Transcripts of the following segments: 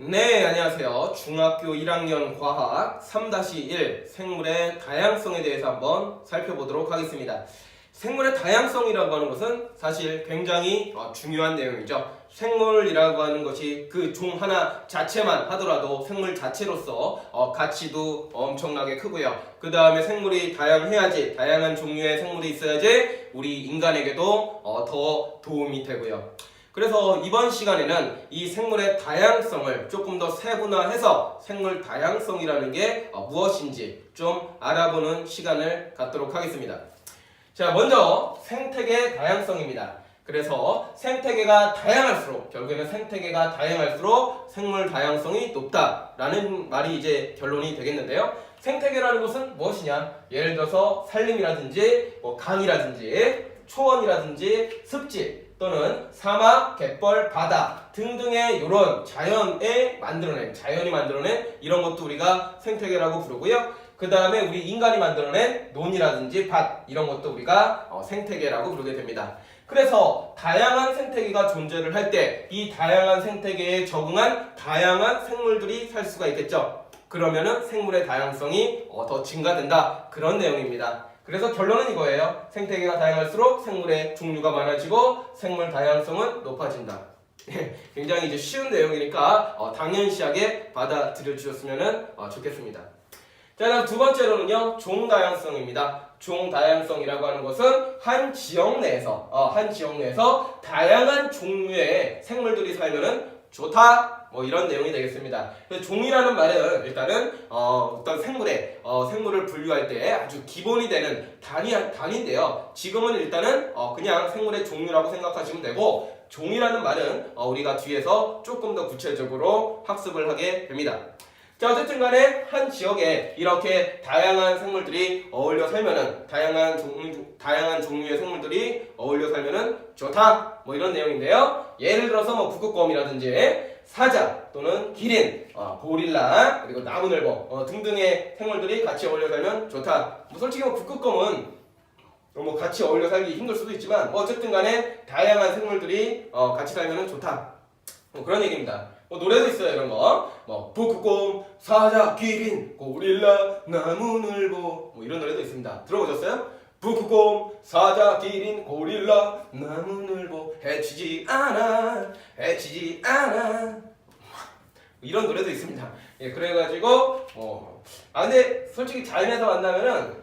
네, 안녕하세요. 중학교 1학년 과학 3-1 생물의 다양성에 대해서 한번 살펴보도록 하겠습니다. 생물의 다양성이라고 하는 것은 사실 굉장히 중요한 내용이죠. 생물이라고 하는 것이 그 종 하나 자체만 하더라도 생물 자체로서 가치도 엄청나게 크고요. 그 다음에 생물이 다양해야지, 다양한 종류의 생물이 있어야지 우리 인간에게도 더 도움이 되고요. 그래서 이번 시간에는 이 생물의 다양성을 조금 더 세분화해서 생물 다양성이라는 게 무엇인지 좀 알아보는 시간을 갖도록 하겠습니다. 자, 먼저 생태계 다양성입니다. 그래서 생태계가 다양할수록, 결국에는 생태계가 다양할수록 생물 다양성이 높다라는 말이 이제 결론이 되겠는데요. 생태계라는 것은 무엇이냐? 예를 들어서 산림이라든지 강이라든지 초원이라든지 습지 또는 사막, 갯벌, 바다 등등의 이런 자연이 만들어낸 이런 것도 우리가 생태계라고 부르고요. 그 다음에 우리 인간이 만들어낸 논이라든지 밭 이런 것도 우리가 생태계라고 부르게 됩니다. 그래서 다양한 생태계가 존재를 할 때 이 다양한 생태계에 적응한 다양한 생물들이 살 수가 있겠죠. 그러면은 생물의 다양성이 더 증가된다. 그런 내용입니다. 그래서 결론은 이거예요. 생태계가 다양할수록 생물의 종류가 많아지고 생물 다양성은 높아진다. 굉장히 이제 쉬운 내용이니까 당연시하게 받아들여 주셨으면 좋겠습니다. 자, 다음 두 번째로는요, 종 다양성입니다. 종 다양성이라고 하는 것은 한 지역 내에서 다양한 종류의 생물들이 살면은 좋다. 이런 내용이 되겠습니다. 종이라는 말은 일단은 어떤 생물을 분류할 때 아주 기본이 되는 단위인데요. 지금은 일단은 그냥 생물의 종류라고 생각하시면 되고, 종이라는 말은 우리가 뒤에서 조금 더 구체적으로 학습을 하게 됩니다. 자, 어쨌든 간에 한 지역에 이렇게 다양한 생물들이 어울려 살면은, 다양한 종류의 생물들이 어울려 살면은 좋다. 이런 내용인데요. 예를 들어서 북극곰이라든지 사자 또는 기린, 고릴라, 그리고 나무늘보 등등의 생물들이 같이 어울려 살면 좋다. 솔직히 북극곰은 같이 어울려 살기 힘들 수도 있지만 어쨌든 간에 다양한 생물들이 같이 살면 좋다. 그런 얘기입니다. 노래도 있어요. 이런 거. 북극곰, 사자, 기린, 고릴라, 나무늘보 이런 노래도 있습니다. 들어보셨어요? 북극곰, 사자, 기린, 고릴라, 나무늘보 해치지 않아 이런 노래도 있습니다. 예, 그래가지고 근데 솔직히 자연에서 만나면은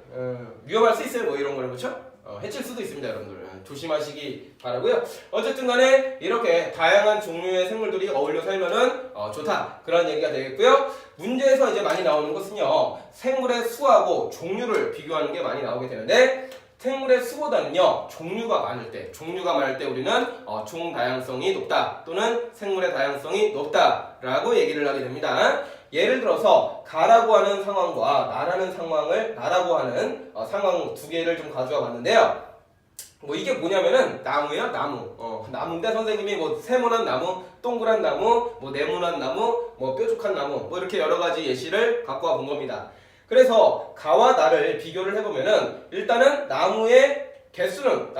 위험할 수 있어요. 이런 거는 그렇죠? 해칠 수도 있습니다. 여러분들 조심하시기 바라고요. 어쨌든 간에 이렇게 다양한 종류의 생물들이 어울려 살면은 좋다. 그런 얘기가 되겠고요. 문제에서 이제 많이 나오는 것은요, 생물의 수하고 종류를 비교하는 게 많이 나오게 되는데, 생물의 수보다는요, 종류가 많을 때 우리는 종 다양성이 높다 또는 생물의 다양성이 높다라고 얘기를 하게 됩니다. 예를 들어서 가라고 하는 상황과 나라고 하는 상황 두 개를 좀 가져와 봤는데요. 이게 뭐냐면은 나무예요. 나무인데 선생님이 세모난 나무, 동그란 나무, 네모난 나무, 뾰족한 나무 이렇게 여러 가지 예시를 갖고 와 본 겁니다. 그래서 가와 나를 비교를 해보면은 일단은 나무의 개수는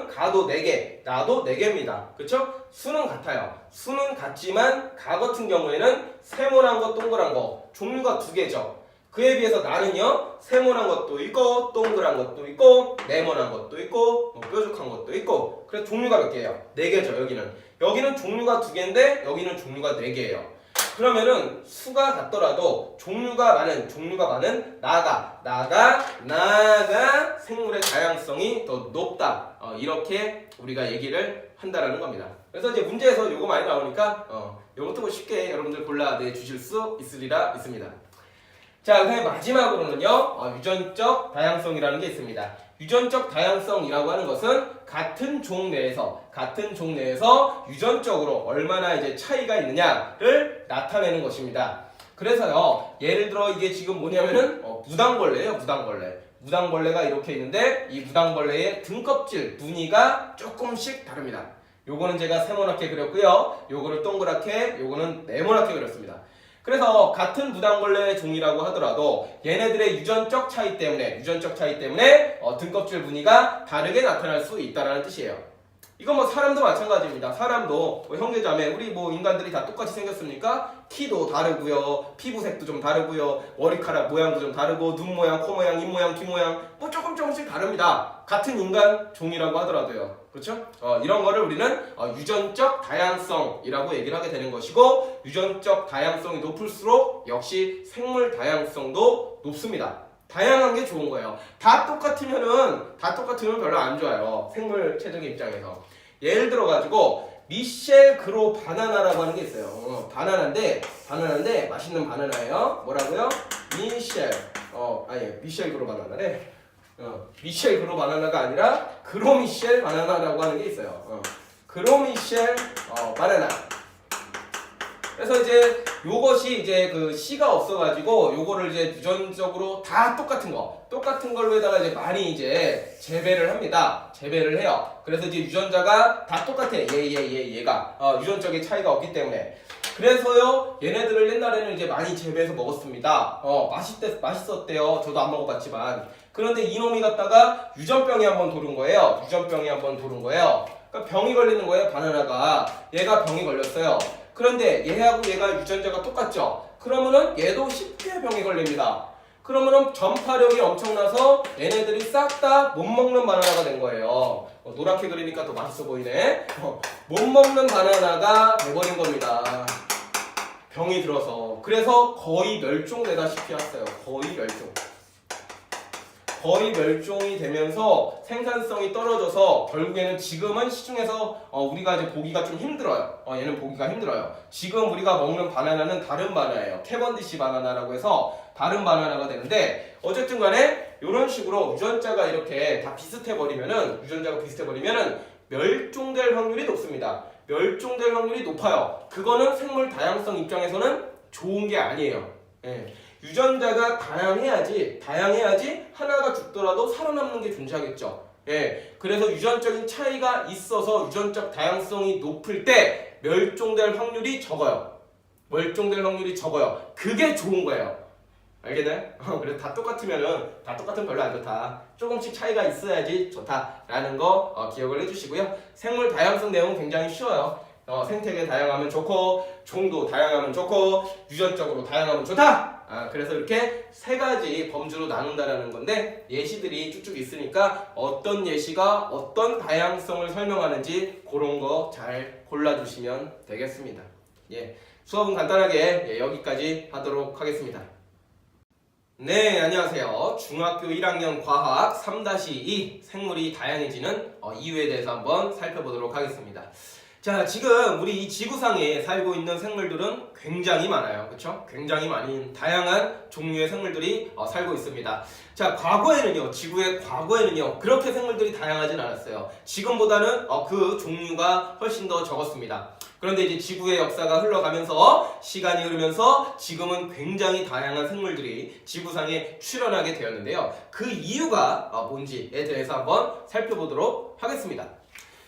가도 4개, 나도 4개입니다. 그쵸? 수는 같아요. 수는 같지만 가 같은 경우에는 세모난 거, 동그란 거 종류가 2개죠. 그에 비해서 나는요, 세모난 것도 있고 동그란 것도 있고 네모난 것도 있고 뾰족한 것도 있고, 그래서 종류가 몇 개예요? 4개죠. 여기는 종류가 2개인데 여기는 종류가 4개예요. 그러면은 수가 같더라도 종류가 많은 나가 생물의 다양성이 더 높다. 이렇게 우리가 얘기를 한다라는 겁니다. 그래서 이제 문제에서 요거 많이 나오니까 요것도 쉽게 여러분들 골라내 주실 수 있으리라 믿습니다. 자, 그다음에 마지막으로는요, 유전적 다양성이라는 게 있습니다. 유전적 다양성이라고 하는 것은 같은 종 내에서 유전적으로 얼마나 이제 차이가 있느냐를 나타내는 것입니다. 그래서요, 예를 들어 이게 지금 뭐냐면은 무당벌레예요. 무당벌레가 이렇게 있는데 이 무당벌레의 등껍질 무늬가 조금씩 다릅니다. 요거는 제가 세모나게 그렸고요. 요거는 동그랗게, 요거는 네모나게 그렸습니다. 그래서 같은 무당벌레 종이라고 하더라도 얘네들의 유전적 차이 때문에 등껍질 무늬가 다르게 나타날 수 있다는 뜻이에요. 이건 뭐 사람도 마찬가지입니다. 사람도 뭐 형제자매 우리 뭐 인간들이 다 똑같이 생겼습니까? 키도 다르고요, 피부색도 좀 다르고요, 머리카락 모양도 좀 다르고, 눈 모양, 코 모양, 입 모양, 귀 모양 뭐 조금씩 다릅니다. 같은 인간 종이라고 하더라도요. 그렇죠? 이런 거를 우리는 유전적 다양성이라고 얘기를 하게 되는 것이고, 유전적 다양성이 높을수록 역시 생물 다양성도 높습니다. 다양한 게 좋은 거예요. 다 똑같으면 별로 안 좋아요. 생물체적인 입장에서. 예를 들어 가지고 미셸 그로 바나나라고 하는 게 있어요. 바나나인데 맛있는 바나나예요. 뭐라고요? 미셸 그로 바나나래. 미셸 그로 바나나가 아니라 그로미셸 바나나라고 하는 게 있어요. 그로미셸 바나나. 그래서 이제 요것이 이제 그 씨가 없어가지고 요거를 이제 유전적으로 다 똑같은 걸로에다가 이제 많이 이제 재배를 합니다. 재배를 해요. 그래서 이제 유전자가 다 똑같아. 얘가 유전적인 차이가 없기 때문에. 그래서요 얘네들을 옛날에는 이제 많이 재배해서 먹었습니다. 맛있었대요. 저도 안 먹어봤지만. 그런데 이놈이 갖다가 유전병이 한번 도는 거예요. 그러니까 병이 걸리는 거예요. 바나나가. 얘가 병이 걸렸어요. 그런데 얘하고 얘가 유전자가 똑같죠? 그러면은 얘도 쉽게 병이 걸립니다. 그러면은 전파력이 엄청나서 얘네들이 싹 다 못 먹는 바나나가 된 거예요. 노랗게 그리니까 더 맛있어 보이네. 못 먹는 바나나가 돼버린 겁니다. 병이 들어서. 그래서 거의 멸종되다시피 했어요. 거의 멸종이 되면서 생산성이 떨어져서 결국에는 지금은 시중에서 우리가 이제 보기가 좀 힘들어요. 얘는 보기가 힘들어요. 지금 우리가 먹는 바나나는 다른 바나나예요. 캐번디시 바나나라고 해서 다른 바나나가 되는데, 어쨌든 간에 이런 식으로 유전자가 이렇게 다 비슷해버리면은 멸종될 확률이 높습니다. 멸종될 확률이 높아요. 그거는 생물 다양성 입장에서는 좋은 게 아니에요. 예. 유전자가 다양해야지 하나가 죽더라도 살아남는 게 존재하겠죠. 예, 그래서 유전적인 차이가 있어서 유전적 다양성이 높을 때 멸종될 확률이 적어요. 그게 좋은 거예요. 알겠나요? 그래서 다 똑같으면 별로 안 좋다. 조금씩 차이가 있어야지 좋다라는 거 기억을 해주시고요. 생물 다양성 내용은 굉장히 쉬워요. 생태계 다양하면 좋고, 종도 다양하면 좋고, 유전적으로 다양하면 좋다. 그래서 이렇게 세 가지 범주로 나눈다라는 건데, 예시들이 쭉쭉 있으니까 어떤 예시가 어떤 다양성을 설명하는지 그런 거 잘 골라주시면 되겠습니다. 예, 수업은 간단하게 여기까지 하도록 하겠습니다. 네, 안녕하세요. 중학교 1학년 과학 3-2 생물이 다양해지는 이유에 대해서 한번 살펴보도록 하겠습니다. 자, 지금 우리 이 지구상에 살고 있는 생물들은 굉장히 많아요. 그렇죠? 굉장히 많은 다양한 종류의 생물들이 살고 있습니다. 자, 지구의 과거에는요, 그렇게 생물들이 다양하진 않았어요. 지금보다는 그 종류가 훨씬 더 적었습니다. 그런데 이제 지구의 역사가 흘러가면서, 시간이 흐르면서 지금은 굉장히 다양한 생물들이 지구상에 출현하게 되었는데요. 그 이유가 뭔지에 대해서 한번 살펴보도록 하겠습니다.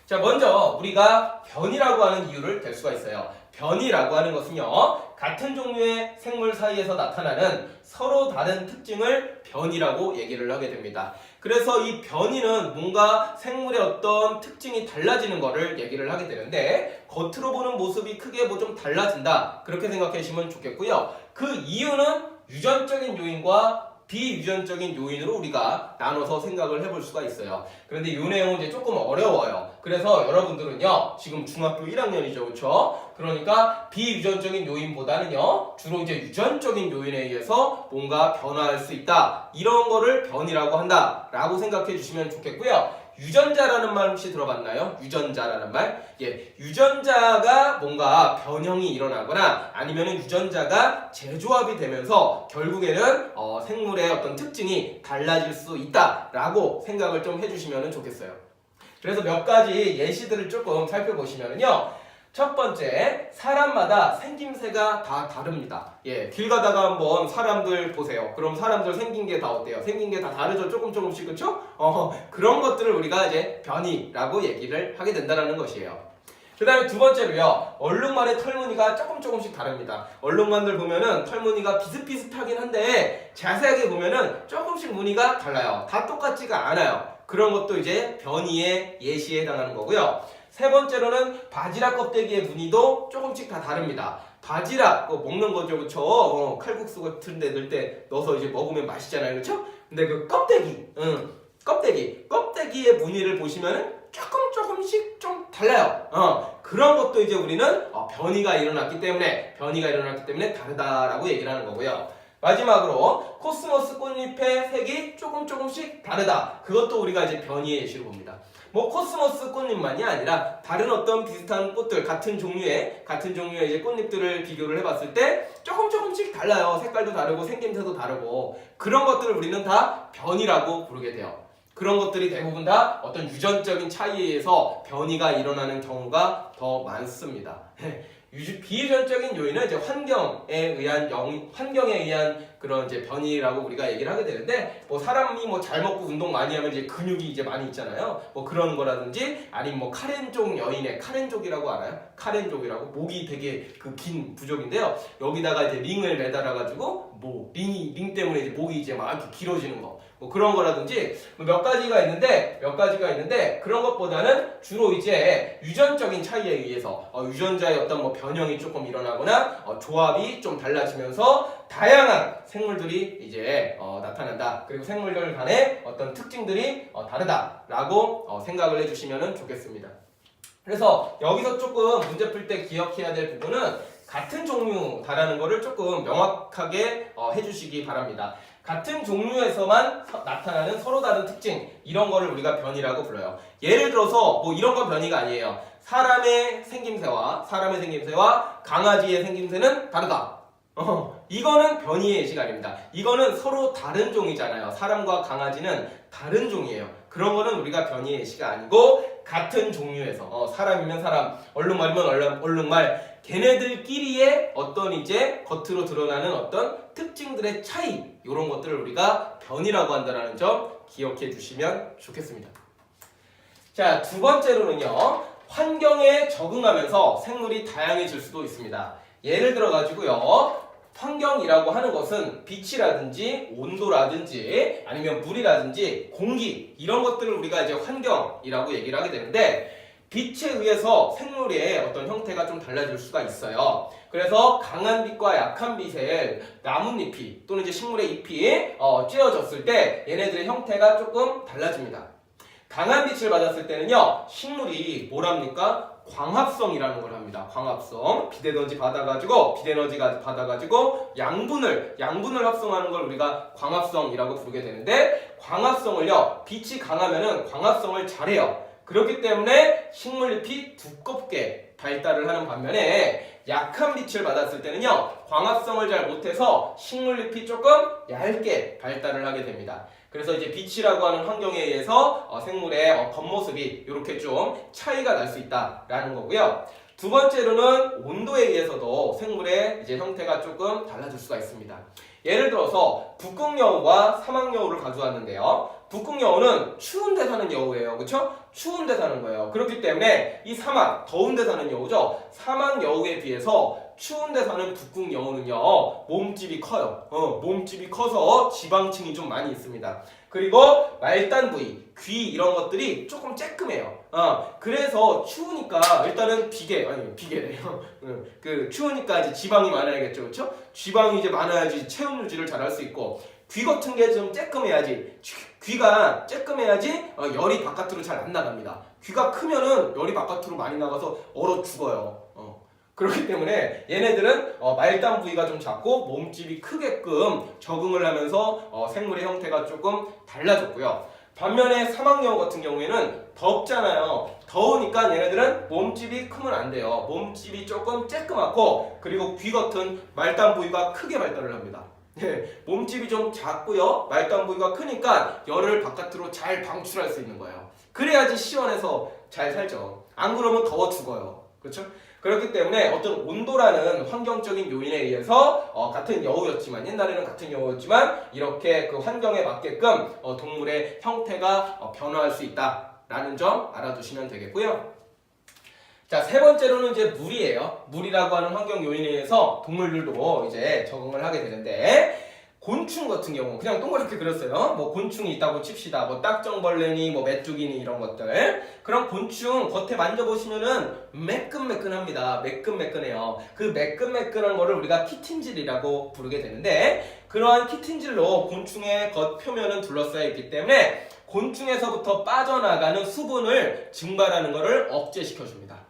자, 먼저 우리가 변이라고 하는 이유를 댈 수가 있어요. 변이라고 하는 것은요, 같은 종류의 생물 사이에서 나타나는 서로 다른 특징을 변이라고 얘기를 하게 됩니다. 그래서 이 변이는 뭔가 생물의 어떤 특징이 달라지는 거를 얘기를 하게 되는데, 겉으로 보는 모습이 크게 뭐 좀 달라진다, 그렇게 생각해 주시면 좋겠고요. 그 이유는 유전적인 요인과 비유전적인 요인으로 우리가 나눠서 생각을 해볼 수가 있어요. 그런데 이 내용은 이제 조금 어려워요. 그래서 여러분들은요, 지금 중학교 1학년이죠, 그렇죠? 그러니까 비유전적인 요인보다는요, 주로 이제 유전적인 요인에 의해서 뭔가 변화할 수 있다, 이런 거를 변이라고 한다 라고 생각해 주시면 좋겠고요. 유전자라는 말 혹시 들어봤나요? 유전자라는 말? 예, 유전자가 뭔가 변형이 일어나거나 아니면 유전자가 재조합이 되면서 결국에는 생물의 어떤 특징이 달라질 수 있다라고 생각을 좀 해주시면 좋겠어요. 그래서 몇 가지 예시들을 조금 살펴보시면요, 첫 번째, 사람마다 생김새가 다 다릅니다. 예, 길 가다가 한번 사람들 보세요. 그럼 사람들 생긴 게 다 어때요? 생긴 게 다 다르죠? 조금씩, 그쵸? 그런 것들을 우리가 이제 변이라고 얘기를 하게 된다는 것이에요. 그 다음에 두 번째로요, 얼룩말의 털무늬가 조금씩 다릅니다. 얼룩말들 보면은 털무늬가 비슷비슷하긴 한데 자세하게 보면은 조금씩 무늬가 달라요. 다 똑같지가 않아요. 그런 것도 이제 변이의 예시에 해당하는 거고요. 세 번째로는 바지락 껍데기의 무늬도 조금씩 다 다릅니다. 바지락 먹는 거죠, 그쵸? 칼국수 같은 데 넣을 때 넣어서 이제 먹으면 맛있잖아요, 그쵸? 근데 그 껍데기의 무늬를 보시면은 조금씩 좀 달라요. 그런 것도 이제 우리는 변이가 일어났기 때문에 다르다라고 얘기를 하는 거고요. 마지막으로 코스모스 꽃잎의 색이 조금씩 다르다. 그것도 우리가 이제 변이의 예시로 봅니다. 뭐 코스모스 꽃잎만이 아니라 다른 어떤 비슷한 꽃들 같은 종류의 이제 꽃잎들을 비교를 해봤을 때 조금씩 달라요. 색깔도 다르고 생김새도 다르고 그런 것들을 우리는 다 변이라고 부르게 돼요. 그런 것들이 대부분 다 어떤 유전적인 차이에 의해서 변이가 일어나는 경우가 더 많습니다. 비유전적인 요인은 이제 환경에 의한 그런 이제 변이라고 우리가 얘기를 하게 되는데, 뭐 사람이 뭐 잘 먹고 운동 많이 하면 이제 근육이 이제 많이 있잖아요. 뭐 그런 거라든지, 아니면 뭐 카렌족 여인의 카렌족이라고 알아요? 카렌족이라고 목이 되게 그 긴 부족인데요. 여기다가 이제 링을 매달아가지고 뭐 링 때문에 이제 목이 이제 막 이렇게 길어지는 거. 뭐 그런 거라든지 몇 가지가 있는데 그런 것보다는 주로 이제 유전적인 차이에 의해서 유전자의 어떤 뭐 변형이 조금 일어나거나 조합이 좀 달라지면서 다양한 생물들이 이제 나타난다. 그리고 생물들 간의 어떤 특징들이 다르다라고 생각을 해주시면 좋겠습니다. 그래서 여기서 조금 문제 풀 때 기억해야 될 부분은 같은 종류다라는 거를 조금 명확하게 해주시기 바랍니다. 같은 종류에서만 나타나는 서로 다른 특징, 이런 거를 우리가 변이라고 불러요. 예를 들어서 뭐 이런 건 변이가 아니에요. 사람의 생김새와 강아지의 생김새는 다르다. 이거는 변이의 예시가 아닙니다. 이거는 서로 다른 종이잖아요. 사람과 강아지는 다른 종이에요. 그런 거는 우리가 변이의 예시가 아니고 같은 종류에서 사람이면 사람, 얼룩말이면 얼룩말, 걔네들끼리의 어떤 이제 겉으로 드러나는 어떤 특징들의 차이, 이런 것들을 우리가 변이라고 한다는 점 기억해 주시면 좋겠습니다. 자, 두 번째로는요, 환경에 적응하면서 생물이 다양해질 수도 있습니다. 예를 들어 가지고요, 환경이라고 하는 것은 빛이라든지 온도라든지 아니면 물이라든지 공기, 이런 것들을 우리가 이제 환경이라고 얘기를 하게 되는데, 빛에 의해서 생물의 어떤 형태가 좀 달라질 수가 있어요. 그래서 강한 빛과 약한 빛에 나뭇잎이 또는 이제 식물의 잎이 쬐어졌을 때 얘네들의 형태가 조금 달라집니다. 강한 빛을 받았을 때는요, 식물이 뭐랍니까? 광합성이라는 걸 합니다. 광합성. 빛에너지 받아가지고 양분을 합성하는 걸 우리가 광합성이라고 부르게 되는데, 광합성을요, 빛이 강하면은 광합성을 잘해요. 그렇기 때문에 식물잎이 두껍게 발달을 하는 반면에 약한 빛을 받았을 때는요, 광합성을 잘 못해서 식물잎이 조금 얇게 발달을 하게 됩니다. 그래서 이제 빛이라고 하는 환경에 의해서 생물의 겉모습이 이렇게 좀 차이가 날 수 있다라는 거고요. 두 번째로는 온도에 의해서도 생물의 이제 형태가 조금 달라질 수가 있습니다. 예를 들어서 북극여우와 사막여우를 가져왔는데요. 북극여우는 추운 데 사는 여우예요. 그쵸? 추운 데 사는 거예요. 그렇기 때문에 이 사막, 더운 데 사는 여우죠. 사막여우에 비해서 추운 데 사는 북극여우는요, 몸집이 커요. 몸집이 커서 지방층이 좀 많이 있습니다. 그리고 말단 부위, 귀 이런 것들이 조금 쬐끔해요. 그래서 추우니까 일단은 비계래요. 추우니까 이제 지방이 많아야겠죠, 그렇죠? 지방이 이제 많아야지 체온 유지를 잘 할 수 있고, 귀 같은 게 좀 쬐끔해야지. 귀가 쬐끔해야지 열이 바깥으로 잘 안 나갑니다. 귀가 크면은 열이 바깥으로 많이 나가서 얼어 죽어요. 그렇기 때문에 얘네들은 말단 부위가 좀 작고 몸집이 크게끔 적응을 하면서 생물의 형태가 조금 달라졌고요. 반면에 사막여우 같은 경우에는 덥잖아요. 더우니까 얘네들은 몸집이 크면 안 돼요. 몸집이 조금 쬐끄맣고, 그리고 귀 같은 말단 부위가 크게 발달을 합니다. 몸집이 좀 작고요, 말단 부위가 크니까 열을 바깥으로 잘 방출할 수 있는 거예요. 그래야지 시원해서 잘 살죠. 안 그러면 더워 죽어요. 그렇죠? 그렇기 때문에 어떤 온도라는 환경적인 요인에 의해서 같은 여우였지만, 옛날에는 같은 여우였지만 이렇게 그 환경에 맞게끔 동물의 형태가 변화할 수 있다라는 점 알아두시면 되겠고요. 자, 세 번째로는 이제 물이에요. 물이라고 하는 환경 요인에 의해서 동물들도 이제 적응을 하게 되는데, 곤충 같은 경우 그냥 동그랗게 그렸어요. 뭐 곤충이 있다고 칩시다. 뭐 딱정벌레니 뭐 메뚜기니 이런 것들. 그럼 곤충 겉에 만져보시면은 매끈매끈합니다. 매끈매끈해요. 그 매끈매끈한 거를 우리가 키틴질이라고 부르게 되는데 그러한 키틴질로 곤충의 겉 표면은 둘러싸여 있기 때문에 곤충에서부터 빠져나가는 수분을 증발하는 것을 억제시켜줍니다.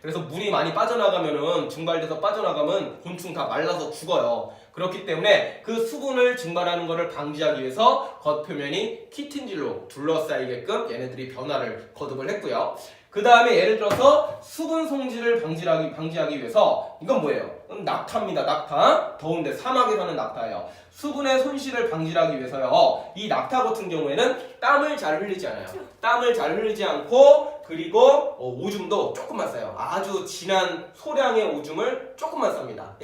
그래서 물이 많이 빠져나가면은 증발돼서 빠져나가면 곤충 다 말라서 죽어요. 그렇기 때문에 그 수분을 증발하는 것을 방지하기 위해서 겉표면이 키틴질로 둘러싸이게끔 얘네들이 변화를 거듭을 했고요. 그 다음에 예를 들어서 수분 송질을 방지하기 위해서 이건 뭐예요? 낙타입니다. 낙타. 더운데 사막에 사는 낙타예요. 수분의 손실을 방지하기 위해서요. 이 낙타 같은 경우에는 땀을 잘 흘리지 않아요. 땀을 잘 흘리지 않고 그리고 오줌도 조금만 싸요. 아주 진한 소량의 오줌을 조금만 쌉니다.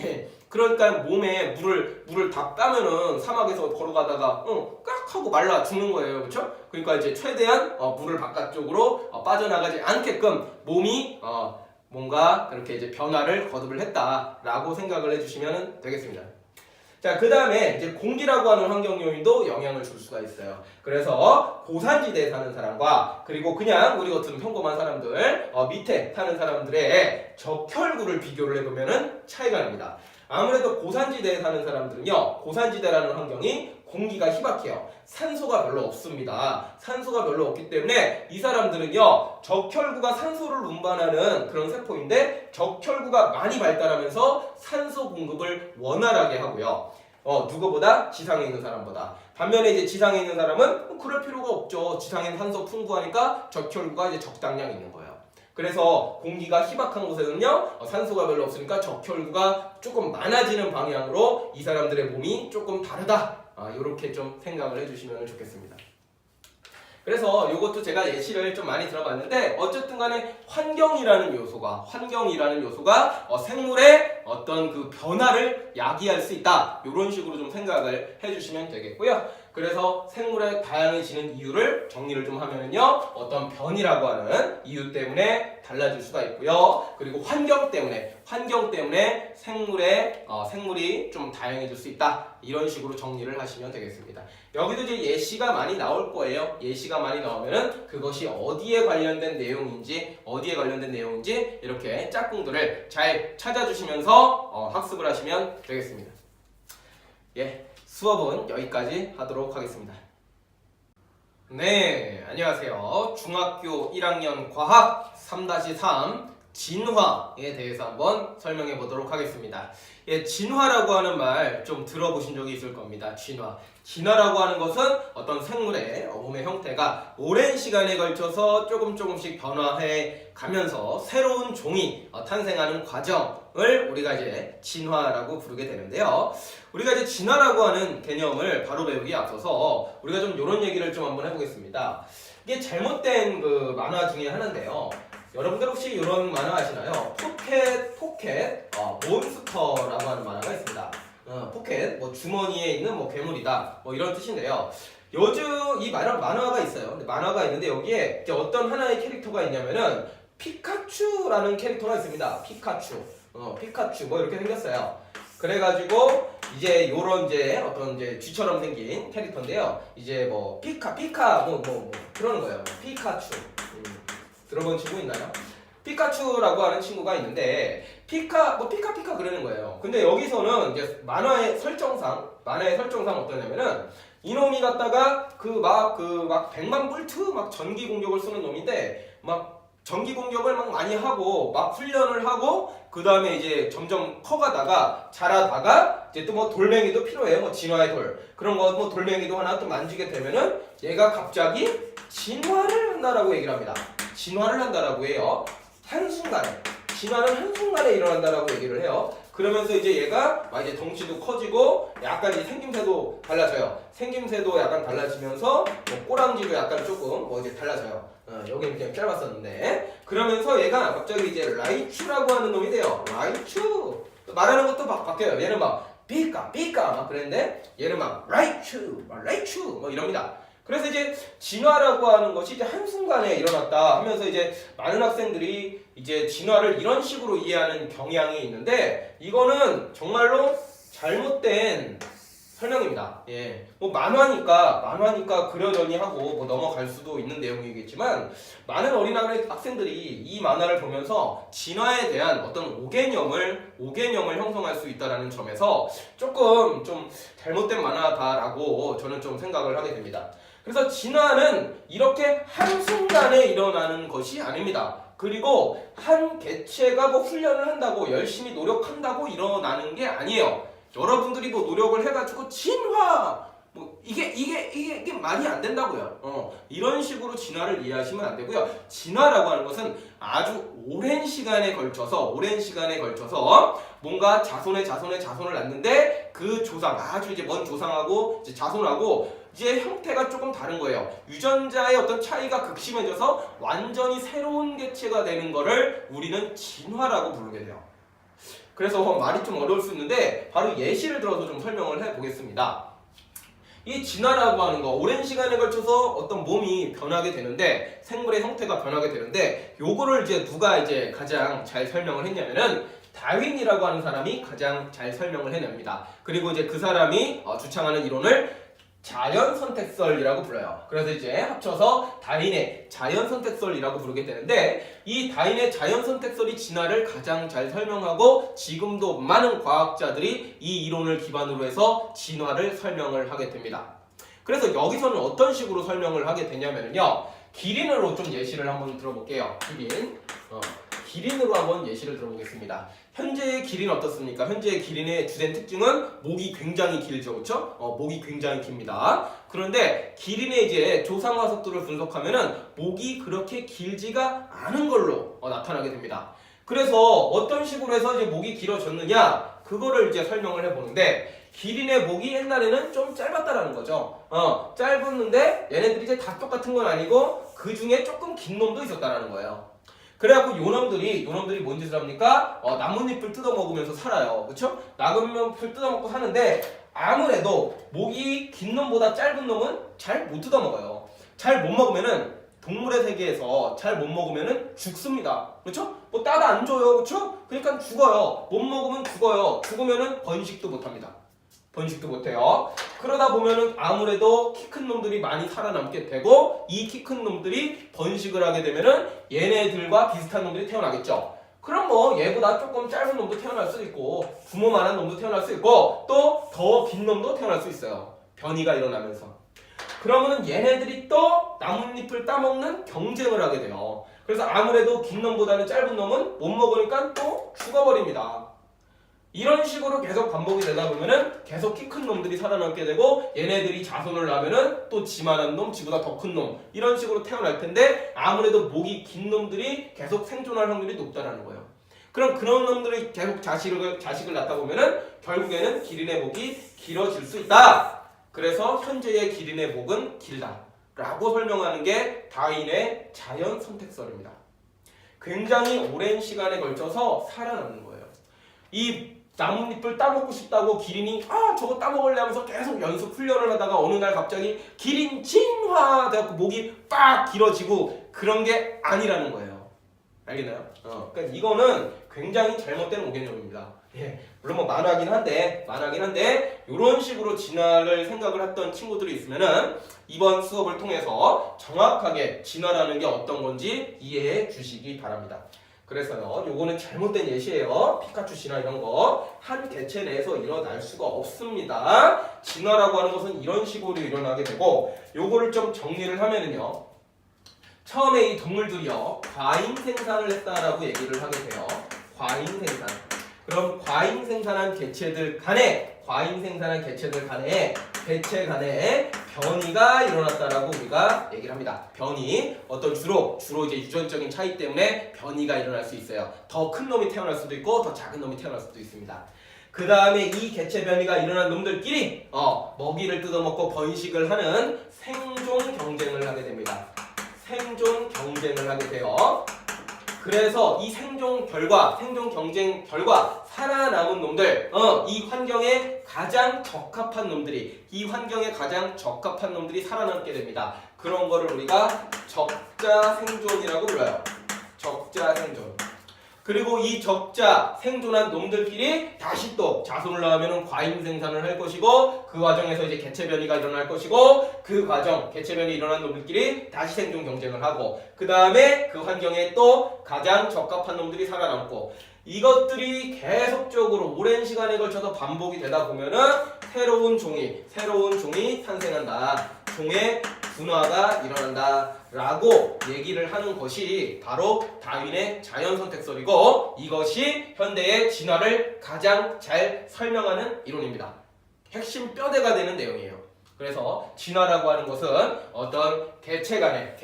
그러니까 몸에 물을 다 따면은 사막에서 걸어가다가 깍 하고 말라 죽는 거예요. 그렇죠? 그러니까 이제 최대한 물을 바깥쪽으로 빠져나가지 않게끔 몸이 뭔가 그렇게 이제 변화를 거듭을 했다라고 생각을 해주시면 되겠습니다. 자, 그 다음에 이제 공기라고 하는 환경 요인도 영향을 줄 수가 있어요. 그래서 고산지대에 사는 사람과 그리고 그냥 우리 같은 평범한 사람들 밑에 사는 사람들의 적혈구를 비교를 해보면은 차이가 납니다. 아무래도 고산지대에 사는 사람들은요, 고산지대라는 환경이 공기가 희박해요. 산소가 별로 없습니다. 산소가 별로 없기 때문에 이 사람들은요, 적혈구가 산소를 운반하는 그런 세포인데 적혈구가 많이 발달하면서 산소 공급을 원활하게 하고요. 누구보다 지상에 있는 사람보다. 반면에 이제 지상에 있는 사람은 그럴 필요가 없죠. 지상엔 산소 풍부하니까 적혈구가 이제 적당량 있는 거예요. 그래서 공기가 희박한 곳에는요, 산소가 별로 없으니까 적혈구가 조금 많아지는 방향으로 이 사람들의 몸이 조금 다르다. 이렇게 좀 생각을 해주시면 좋겠습니다. 그래서 이것도 제가 예시를 좀 많이 들어봤는데 어쨌든 간에 환경이라는 요소가 생물의 어떤 그 변화를 야기할 수 있다. 이런 식으로 좀 생각을 해주시면 되겠고요. 그래서 생물의 다양해지는 이유를 정리를 좀 하면은요, 어떤 변이라고 하는 이유 때문에 달라질 수가 있고요. 그리고 환경 때문에 생물이 좀 다양해질 수 있다. 이런 식으로 정리를 하시면 되겠습니다. 여기도 이제 예시가 많이 나올 거예요. 예시가 많이 나오면은 그것이 어디에 관련된 내용인지 이렇게 짝꿍들을 잘 찾아주시면서 학습을 하시면 되겠습니다. 예, 수업은 여기까지 하도록 하겠습니다. 네, 안녕하세요. 중학교 1학년 과학 3-3 진화에 대해서 한번 설명해 보도록 하겠습니다. 예, 진화라고 하는 말 좀 들어보신 적이 있을 겁니다. 진화라고 하는 것은 어떤 생물의 몸의 형태가 오랜 시간에 걸쳐서 조금씩 변화해 가면서 새로운 종이 탄생하는 과정을 우리가 이제 진화라고 부르게 되는데요. 우리가 이제 진화라고 하는 개념을 바로 배우기에 앞서서 우리가 좀 이런 얘기를 좀 한번 해보겠습니다. 이게 잘못된 그 만화 중에 하나인데요. 여러분들 혹시 이런 만화 아시나요? 포켓 몬스터라고 하는 만화가 있습니다. 포켓 주머니에 있는 괴물이다 이런 뜻인데요. 요즘 이 만화가 있어요. 근데 만화가 있는데 여기에 이제 어떤 하나의 캐릭터가 있냐면은 피카츄라는 캐릭터가 있습니다. 피카츄 이렇게 생겼어요. 그래가지고 이제 요런 이제 어떤 이제 쥐처럼 생긴 캐릭터인데요. 이제 피카 그러는 거예요. 피카츄. 들어본 친구 있나요? 피카츄라고 하는 친구가 있는데 피카 그러는 거예요. 근데 여기서는 이제 만화의 설정상 어떠냐면은 이놈이 갖다가 막 100만 볼트 전기 공격을 쓰는 놈인데 전기 공격을 많이 하고 훈련을 하고 그 다음에 이제 점점 커가다가 자라다가 이제 또 돌멩이도 필요해요. 진화의 돌 그런 거 돌멩이도 하나 또 만지게 되면은 얘가 갑자기 진화를 한다라고 얘기를 합니다. 진화를 한다라고 해요. 진화는 한순간에 일어난다라고 얘기를 해요. 그러면서 이제 얘가 이제 덩치도 커지고 약간 이제 생김새도 달라져요. 생김새도 약간 달라지면서 꼬랑지도 약간 조금 이제 달라져요. 여기는 그냥 짧았었는데 그러면서 얘가 갑자기 이제 라이츄라고 하는 놈이 돼요. 라이츄 말하는 것도 바뀌어요. 얘는 피카 그랬는데 얘는 라이츄 이럽니다. 그래서 이제 진화라고 하는 것이 이제 한순간에 일어났다 하면서 이제 많은 학생들이 이제 진화를 이런 식으로 이해하는 경향이 있는데 이거는 정말로 잘못된 설명입니다. 예. 뭐 만화니까 그러려니 하고 뭐 넘어갈 수도 있는 내용이겠지만 많은 어린아이 학생들이 이 만화를 보면서 진화에 대한 어떤 오개념을 형성할 수 있다라는 점에서 조금 좀 잘못된 만화다라고 저는 좀 생각을 하게 됩니다. 그래서 진화는 이렇게 한순간에 일어나는 것이 아닙니다. 그리고 한 개체가 뭐 훈련을 한다고 열심히 노력한다고 일어나는 게 아니에요. 여러분들이 뭐 노력을 해가지고 진화 뭐 이게 말이 안 된다고요. 이런 식으로 진화를 이해하시면 안 되고요. 진화라고 하는 것은 아주 오랜 시간에 걸쳐서 뭔가 자손의 자손을 낳는데 그 조상 아주 이제 먼 조상하고 이제 자손하고 이제 형태가 조금 다른 거예요. 유전자의 어떤 차이가 극심해져서 완전히 새로운 개체가 되는 거를 우리는 진화라고 부르게 돼요. 그래서 말이 좀 어려울 수 있는데 바로 예시를 들어서 좀 설명을 해보겠습니다. 이 진화라고 하는 거 오랜 시간에 걸쳐서 어떤 몸이 변하게 되는데 생물의 형태가 변하게 되는데 요거를 이제 누가 이제 가장 잘 설명을 했냐면은 다윈이라고 하는 사람이 가장 잘 설명을 해냅니다. 그리고 이제 그 사람이 주창하는 이론을 자연선택설이라고 불러요. 그래서 이제 합쳐서 다윈의 자연선택설이라고 부르게 되는데 이 다윈의 자연선택설이 진화를 가장 잘 설명하고 지금도 많은 과학자들이 이 이론을 기반으로 해서 진화를 설명을 하게 됩니다. 그래서 여기서는 어떤 식으로 설명을 하게 되냐면요. 기린으로 좀 예시를 한번 들어볼게요. 기린으로 한번 예시를 들어보겠습니다. 현재의 기린 어떻습니까? 현재의 기린의 주된 특징은 목이 굉장히 길죠, 그렇죠? 목이 굉장히 깁니다. 그런데 기린의 이제 조상화 속도를 분석하면은 목이 그렇게 길지가 않은 걸로 나타나게 됩니다. 그래서 어떤 식으로 해서 이제 목이 길어졌느냐? 그거를 이제 설명을 해보는데 기린의 목이 옛날에는 좀 짧았다라는 거죠. 짧았는데 얘네들이 이제 다 똑같은 건 아니고 그 중에 조금 긴 놈도 있었다라는 거예요. 그래갖고 요놈들이 뭔 짓을 합니까? 나뭇잎을 뜯어먹으면서 살아요. 그쵸? 나뭇잎을 뜯어먹고 사는데 아무래도 목이 긴 놈보다 짧은 놈은 잘 못 뜯어먹어요. 잘 못 먹으면은 동물의 세계에서 잘 못 먹으면은 죽습니다. 그쵸? 뭐 따다 안 줘요. 그쵸? 그러니까 죽어요. 못 먹으면 죽어요. 죽으면은 번식도 못 합니다. 번식도 못해요. 그러다 보면은 아무래도 키 큰 놈들이 많이 살아남게 되고 이 키 큰 놈들이 번식을 하게 되면은 얘네들과 비슷한 놈들이 태어나겠죠. 그럼 뭐 얘보다 조금 짧은 놈도 태어날 수 있고 부모만한 놈도 태어날 수 있고 또 더 긴 놈도 태어날 수 있어요. 변이가 일어나면서. 그러면은 얘네들이 또 나뭇잎을 따먹는 경쟁을 하게 돼요. 그래서 아무래도 긴 놈보다는 짧은 놈은 못 먹으니까 또 죽어버립니다. 이런 식으로 계속 반복이 되다 보면은 계속 키 큰 놈들이 살아남게 되고 얘네들이 자손을 낳으면은 또 지만한 놈, 지보다 더 큰 놈 이런 식으로 태어날 텐데 아무래도 목이 긴 놈들이 계속 생존할 확률이 높다라는 거예요. 그럼 그런 놈들이 계속 자식을 낳다 보면은 결국에는 기린의 목이 길어질 수 있다. 그래서 현재의 기린의 목은 길다라고 설명하는 게 다윈의 자연선택설입니다. 굉장히 오랜 시간에 걸쳐서 살아남는 거예요. 이 나뭇잎을 따먹고 싶다고 기린이 저거 따먹을래 하면서 계속 연습 훈련을 하다가 어느 날 갑자기 기린 진화 돼갖고 목이 빡 길어지고 그런 게 아니라는 거예요. 알겠나요? 그러니까 이거는 굉장히 잘못된 오개념입니다. 예, 물론 뭐 만화긴 한데 이런 식으로 진화를 생각을 했던 친구들이 있으면은 이번 수업을 통해서 정확하게 진화라는 게 어떤 건지 이해해 주시기 바랍니다. 그래서요, 요거는 잘못된 예시예요. 피카츄 진화 이런 거 한 개체 내에서 일어날 수가 없습니다. 진화라고 하는 것은 이런 식으로 일어나게 되고 요거를 좀 정리를 하면은요, 처음에 이 동물들이요 과잉 생산을 했다라고 얘기를 하게 돼요. 과잉 생산. 그럼 과잉 생산한 개체들 간에 개체 간에 변이가 일어났다라고 우리가 얘기를 합니다. 변이 주로 이제 유전적인 차이 때문에 변이가 일어날 수 있어요. 더 큰 놈이 태어날 수도 있고 더 작은 놈이 태어날 수도 있습니다. 그 다음에 이 개체 변이가 일어난 놈들끼리 먹이를 뜯어먹고 번식을 하는 생존 경쟁을 하게 됩니다. 생존 경쟁을 하게 돼요. 그래서 이 생존 경쟁 결과 살아남은 놈들, 이 환경에 가장 적합한 놈들이 살아남게 됩니다. 그런 거를 우리가 적자 생존이라고 불러요. 적자 생존. 그리고 이 적자 생존한 놈들끼리 다시 또 자손을 낳으면 과잉 생산을 할 것이고 그 과정에서 이제 개체 변이가 일어날 것이고 그 과정 개체 변이 일어난 놈들끼리 다시 생존 경쟁을 하고 그 다음에 그 환경에 또 가장 적합한 놈들이 살아남고 이것들이 계속적으로 오랜 시간에 걸쳐서 반복이 되다 보면은 새로운 종이 탄생한다. 종의 분화가 일어난다. 라고 얘기를 하는 것이 바로 다윈의 자연선택설이고 이것이 현대의 진화를 가장 잘 설명하는 이론입니다. 핵심 뼈대가 되는 내용이에요. 그래서 진화라고 하는 것은 어떤 개체 간에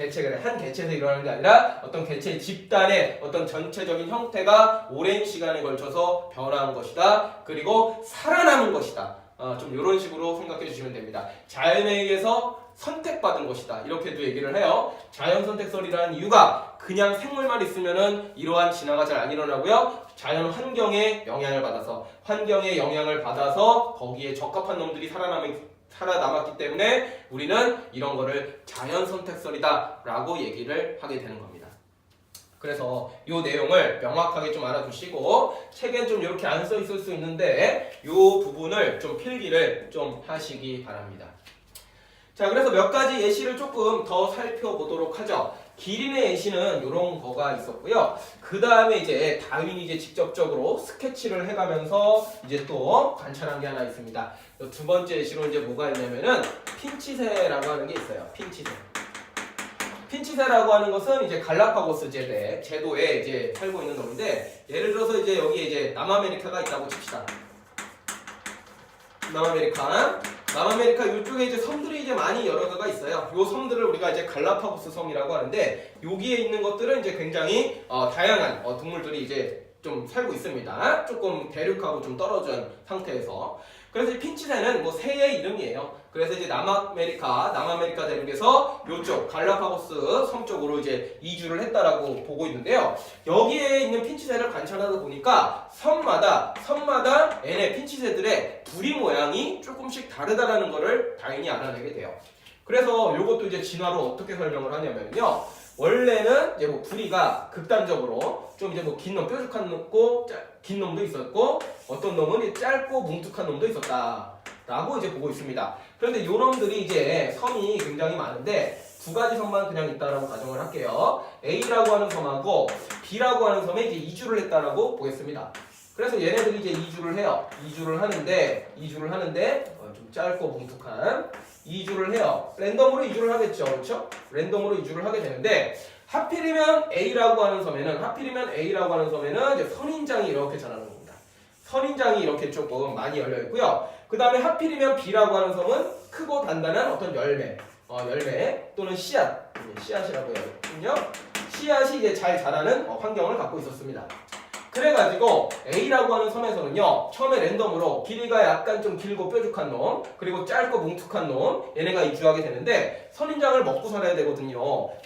한 개체에서 일어나는 게 아니라 어떤 개체 집단의 어떤 전체적인 형태가 오랜 시간에 걸쳐서 변화한 것이다. 그리고 살아남은 것이다. 좀 이런 식으로 생각해 주시면 됩니다. 자연에 의해서 선택받은 것이다. 이렇게도 얘기를 해요. 자연선택설이라는 이유가 그냥 생물만 있으면은 이러한 진화가 잘 안 일어나고요. 자연 환경의 영향을 받아서 거기에 적합한 놈들이 살아남았기 때문에 우리는 이런 거를 자연선택설이다 라고 얘기를 하게 되는 겁니다. 그래서 이 내용을 명확하게 좀 알아두시고 책엔 좀 이렇게 안 써 있을 수 있는데 이 부분을 좀 필기를 좀 하시기 바랍니다. 자, 그래서 몇 가지 예시를 조금 더 살펴보도록 하죠. 기린의 예시는 이런 거가 있었고요. 그 다음에 이제 다윈이 이제 직접적으로 스케치를 해가면서 이제 또 관찰한 게 하나 있습니다. 두 번째 예시로 이제 뭐가 있냐면은 핀치새라고 하는 게 있어요. 핀치새라고 하는 것은 이제 갈라파고스 제도에 이제 살고 있는 놈인데 예를 들어서 이제 여기에 이제 남아메리카가 있다고 칩시다. 남아메리카 이쪽에 이제 섬들이 이제 많이 여러 개가 있어요. 이 섬들을 우리가 이제 갈라파고스 섬이라고 하는데 여기에 있는 것들은 이제 굉장히 다양한 동물들이 이제 좀 살고 있습니다. 조금 대륙하고 좀 떨어진 상태에서. 그래서 이 핀치새는 뭐 새의 이름이에요. 그래서 이제 남아메리카 대륙에서 이쪽 갈라파고스 섬 쪽으로 이제 이주를 했다라고 보고 있는데요. 여기에 있는 핀치새를 관찰하다 보니까 섬마다 얘네 핀치새들의 부리 모양이 조금씩 다르다라는 거를 다윈이 알아내게 돼요. 그래서 이것도 이제 진화로 어떻게 설명을 하냐면요. 원래는 이제 뭐 부리가 극단적으로 좀 이제 뭐 긴 놈, 뾰족한 놈고 긴 놈도 있었고 어떤 놈은 짧고 뭉툭한 놈도 있었다라고 이제 보고 있습니다. 그런데 요놈들이 이제 섬이 굉장히 많은데 두 가지 섬만 그냥 있다라고 가정을 할게요. A라고 하는 섬하고 B라고 하는 섬에 이제 이주를 했다라고 보겠습니다. 그래서 얘네들이 이제 이주를 해요. 이주를 하는데 좀 짧고 뭉툭한 이주를 해요. 랜덤으로 이주를 하겠죠. 그렇죠? 랜덤으로 이주를 하게 되는데 하필이면 A라고 하는 섬에는 이제 선인장이 이렇게 자라는 겁니다. 선인장이 이렇게 조금 많이 열려 있고요. 그 다음에 하필이면 B라고 하는 섬은 크고 단단한 어떤 열매 또는 씨앗이라고 해요. 씨앗이 이제 잘 자라는 환경을 갖고 있었습니다. 그래가지고 A라고 하는 섬에서는요 처음에 랜덤으로 길이가 약간 좀 길고 뾰족한 놈 그리고 짧고 뭉툭한 놈 얘네가 이주하게 되는데 선인장을 먹고 살아야 되거든요.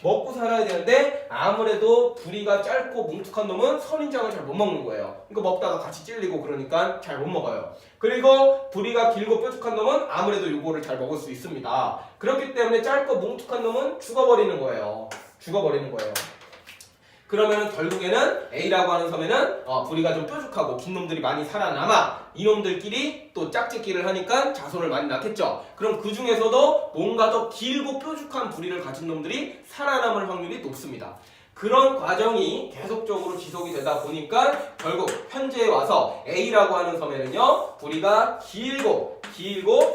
먹고 살아야 되는데 아무래도 부리가 짧고 뭉툭한 놈은 선인장을 잘 못 먹는 거예요. 그러니까 먹다가 같이 찔리고 그러니까 잘 못 먹어요. 그리고 부리가 길고 뾰족한 놈은 아무래도 요거를 잘 먹을 수 있습니다. 그렇기 때문에 짧고 뭉툭한 놈은 죽어버리는 거예요. 그러면 결국에는 A라고 하는 섬에는 부리가 좀 뾰족하고 긴 놈들이 많이 살아남아 이놈들끼리 또 짝짓기를 하니까 자손을 많이 낳겠죠. 그럼 그 중에서도 뭔가 더 길고 뾰족한 부리를 가진 놈들이 살아남을 확률이 높습니다. 그런 과정이 계속적으로 지속이 되다 보니까 결국 현재에 와서 A라고 하는 섬에는요 부리가 길고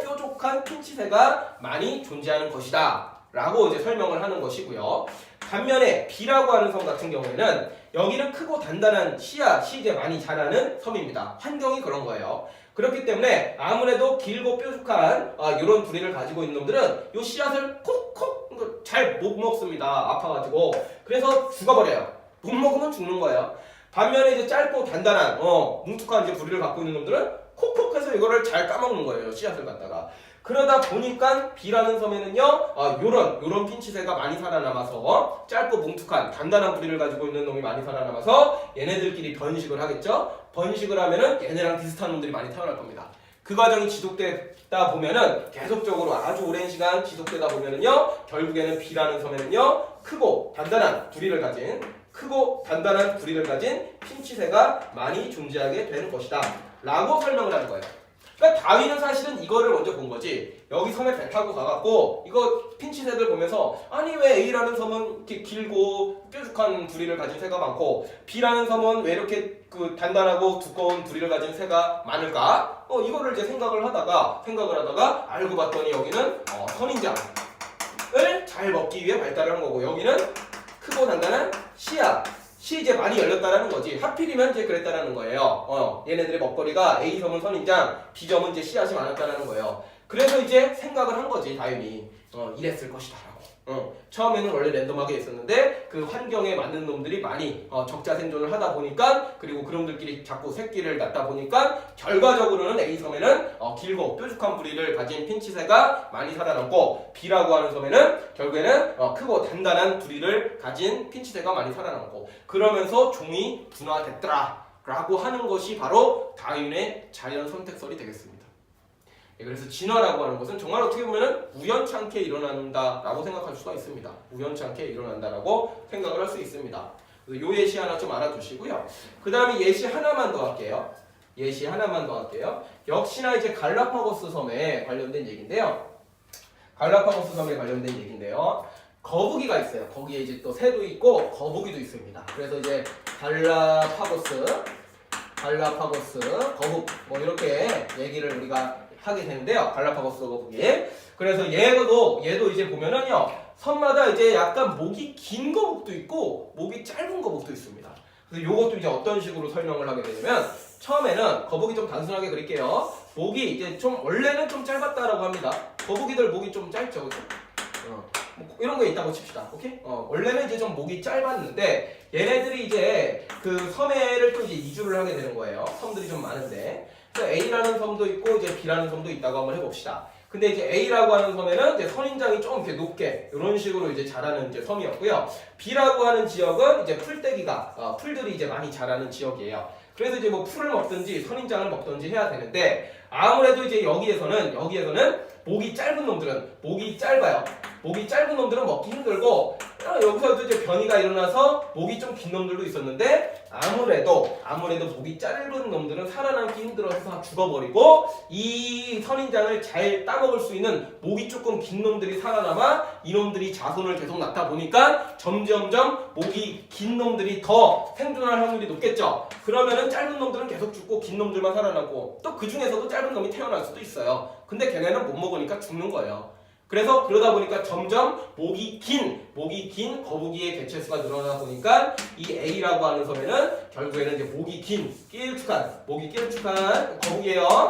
뾰족한 핀치새가 많이 존재하는 것이다 라고 이제 설명을 하는 것이고요. 반면에 B라고 하는 섬 같은 경우에는 여기는 크고 단단한 씨앗이 이제 많이 자라는 섬입니다. 환경이 그런 거예요. 그렇기 때문에 아무래도 길고 뾰족한 이런 부리를 가지고 있는 놈들은 이 씨앗을 콕콕 잘 못 먹습니다. 아파가지고. 그래서 죽어버려요. 못 먹으면 죽는 거예요. 반면에 이제 짧고 단단한 뭉툭한 이제 부리를 갖고 있는 놈들은 콕콕 해서 이거를 잘 까먹는 거예요. 씨앗을 갖다가. 그러다 보니까 B라는 섬에는요 요런 핀치새가 많이 살아남아서 짧고 뭉툭한 단단한 부리를 가지고 있는 놈이 많이 살아남아서 얘네들끼리 번식을 하겠죠. 번식을 하면은 얘네랑 비슷한 놈들이 많이 태어날 겁니다. 그 과정이 지속되다 보면은 계속적으로 아주 오랜 시간 지속되다 보면은요 결국에는 B라는 섬에는요 크고 단단한 부리를 가진 크고 단단한 부리를 가진 핀치새가 많이 존재하게 되는 것이다 라고 설명을 하는 거예요. 그러니까 다윈은 사실은 이거를 먼저 본 거지. 여기 섬에 배 타고 가갖고 이거 핀치새들 보면서 아니 왜 A라는 섬은 이렇게 길고 뾰족한 부리를 가진 새가 많고 B라는 섬은 왜 이렇게 그 단단하고 두꺼운 부리를 가진 새가 많을까? 이거를 이제 생각을 하다가 알고 봤더니 여기는 선인장을 잘 먹기 위해 발달을 한 거고 여기는 크고 단단한 씨앗. 씨 이제 많이 열렸다라는 거지. 하필이면 이제 그랬다라는 거예요. 얘네들의 먹거리가 A섬은 선인장, B점은 이제 씨앗이 많았다라는 거예요. 그래서 이제 생각을 한 거지, 다윈이. 이랬을 것이다 라고. 처음에는 원래 랜덤하게 있었는데 그 환경에 맞는 놈들이 많이 적자 생존을 하다 보니까 그리고 그놈들끼리 자꾸 새끼를 낳다 보니까 결과적으로는 A섬에는 길고 뾰족한 부리를 가진 핀치새가 많이 살아남고 B라고 하는 섬에는 결국에는 크고 단단한 부리를 가진 핀치새가 많이 살아남고 그러면서 종이 분화됐더라 라고 하는 것이 바로 다윈의 자연 선택설이 되겠습니다. 그래서 진화라고 하는 것은 정말 어떻게 보면 우연찮게 일어난다라고 생각할 수가 있습니다. 우연찮게 일어난다라고 생각을 할 수 있습니다. 요 예시 하나 좀 알아두시고요. 그 다음에 예시 하나만 더 할게요. 역시나 이제 갈라파고스 섬에 관련된 얘기인데요. 거북이가 있어요. 거기에 이제 또 새도 있고 거북이도 있습니다. 그래서 이제 갈라파고스, 거북 뭐 이렇게 얘기를 우리가 하게 되는데요. 갈라파고스 거북이. 그래서 얘도 이제 보면은요. 섬마다 이제 약간 목이 긴 거북도 있고 목이 짧은 거북도 있습니다. 그래서 요것도 이제 어떤 식으로 설명을 하게 되냐면 처음에는 거북이 좀 단순하게 그릴게요. 목이 이제 좀 원래는 좀 짧았다라고 합니다. 거북이들 목이 좀 짧죠. 그렇죠? 뭐 이런 거 있다고 칩시다. 오케이? 원래는 이제 좀 목이 짧았는데 얘네들이 이제 그 섬에를 또 이제 이주를 하게 되는 거예요. 섬들이 좀 많은데. 그래서 A라는 섬도 있고 이제 B라는 섬도 있다고 한번 해봅시다. 근데 이제 A라고 하는 섬에는 이제 선인장이 좀 이렇게 높게 이런 식으로 이제 자라는 이제 섬이었고요. B라고 하는 지역은 이제 풀떼기가 풀들이 이제 많이 자라는 지역이에요. 그래서 이제 뭐 풀을 먹든지 선인장을 먹든지 해야 되는데 아무래도 이제 여기에서는 목이 짧은 놈들은 목이 짧아요. 목이 짧은 놈들은 먹기 힘들고 여기서도 이제 변이가 일어나서 목이 좀 긴 놈들도 있었는데 아무래도 목이 짧은 놈들은 살아남기 힘들어서 죽어버리고 이 선인장을 잘 따먹을 수 있는 목이 조금 긴 놈들이 살아남아 이놈들이 자손을 계속 낳다 보니까 점점점 목이 긴 놈들이 더 생존할 확률이 높겠죠. 그러면은 짧은 놈들은 계속 죽고 긴 놈들만 살아나고 또 그 중에서도 짧은 놈이 태어날 수도 있어요. 근데 걔네는 못 먹으니까 죽는 거예요. 그래서 그러다 보니까 점점 목이 긴 거북이의 개체수가 늘어나다 보니까 이 A라고 하는 섬에는 결국에는 이제 목이 길쭉한 거북이에요.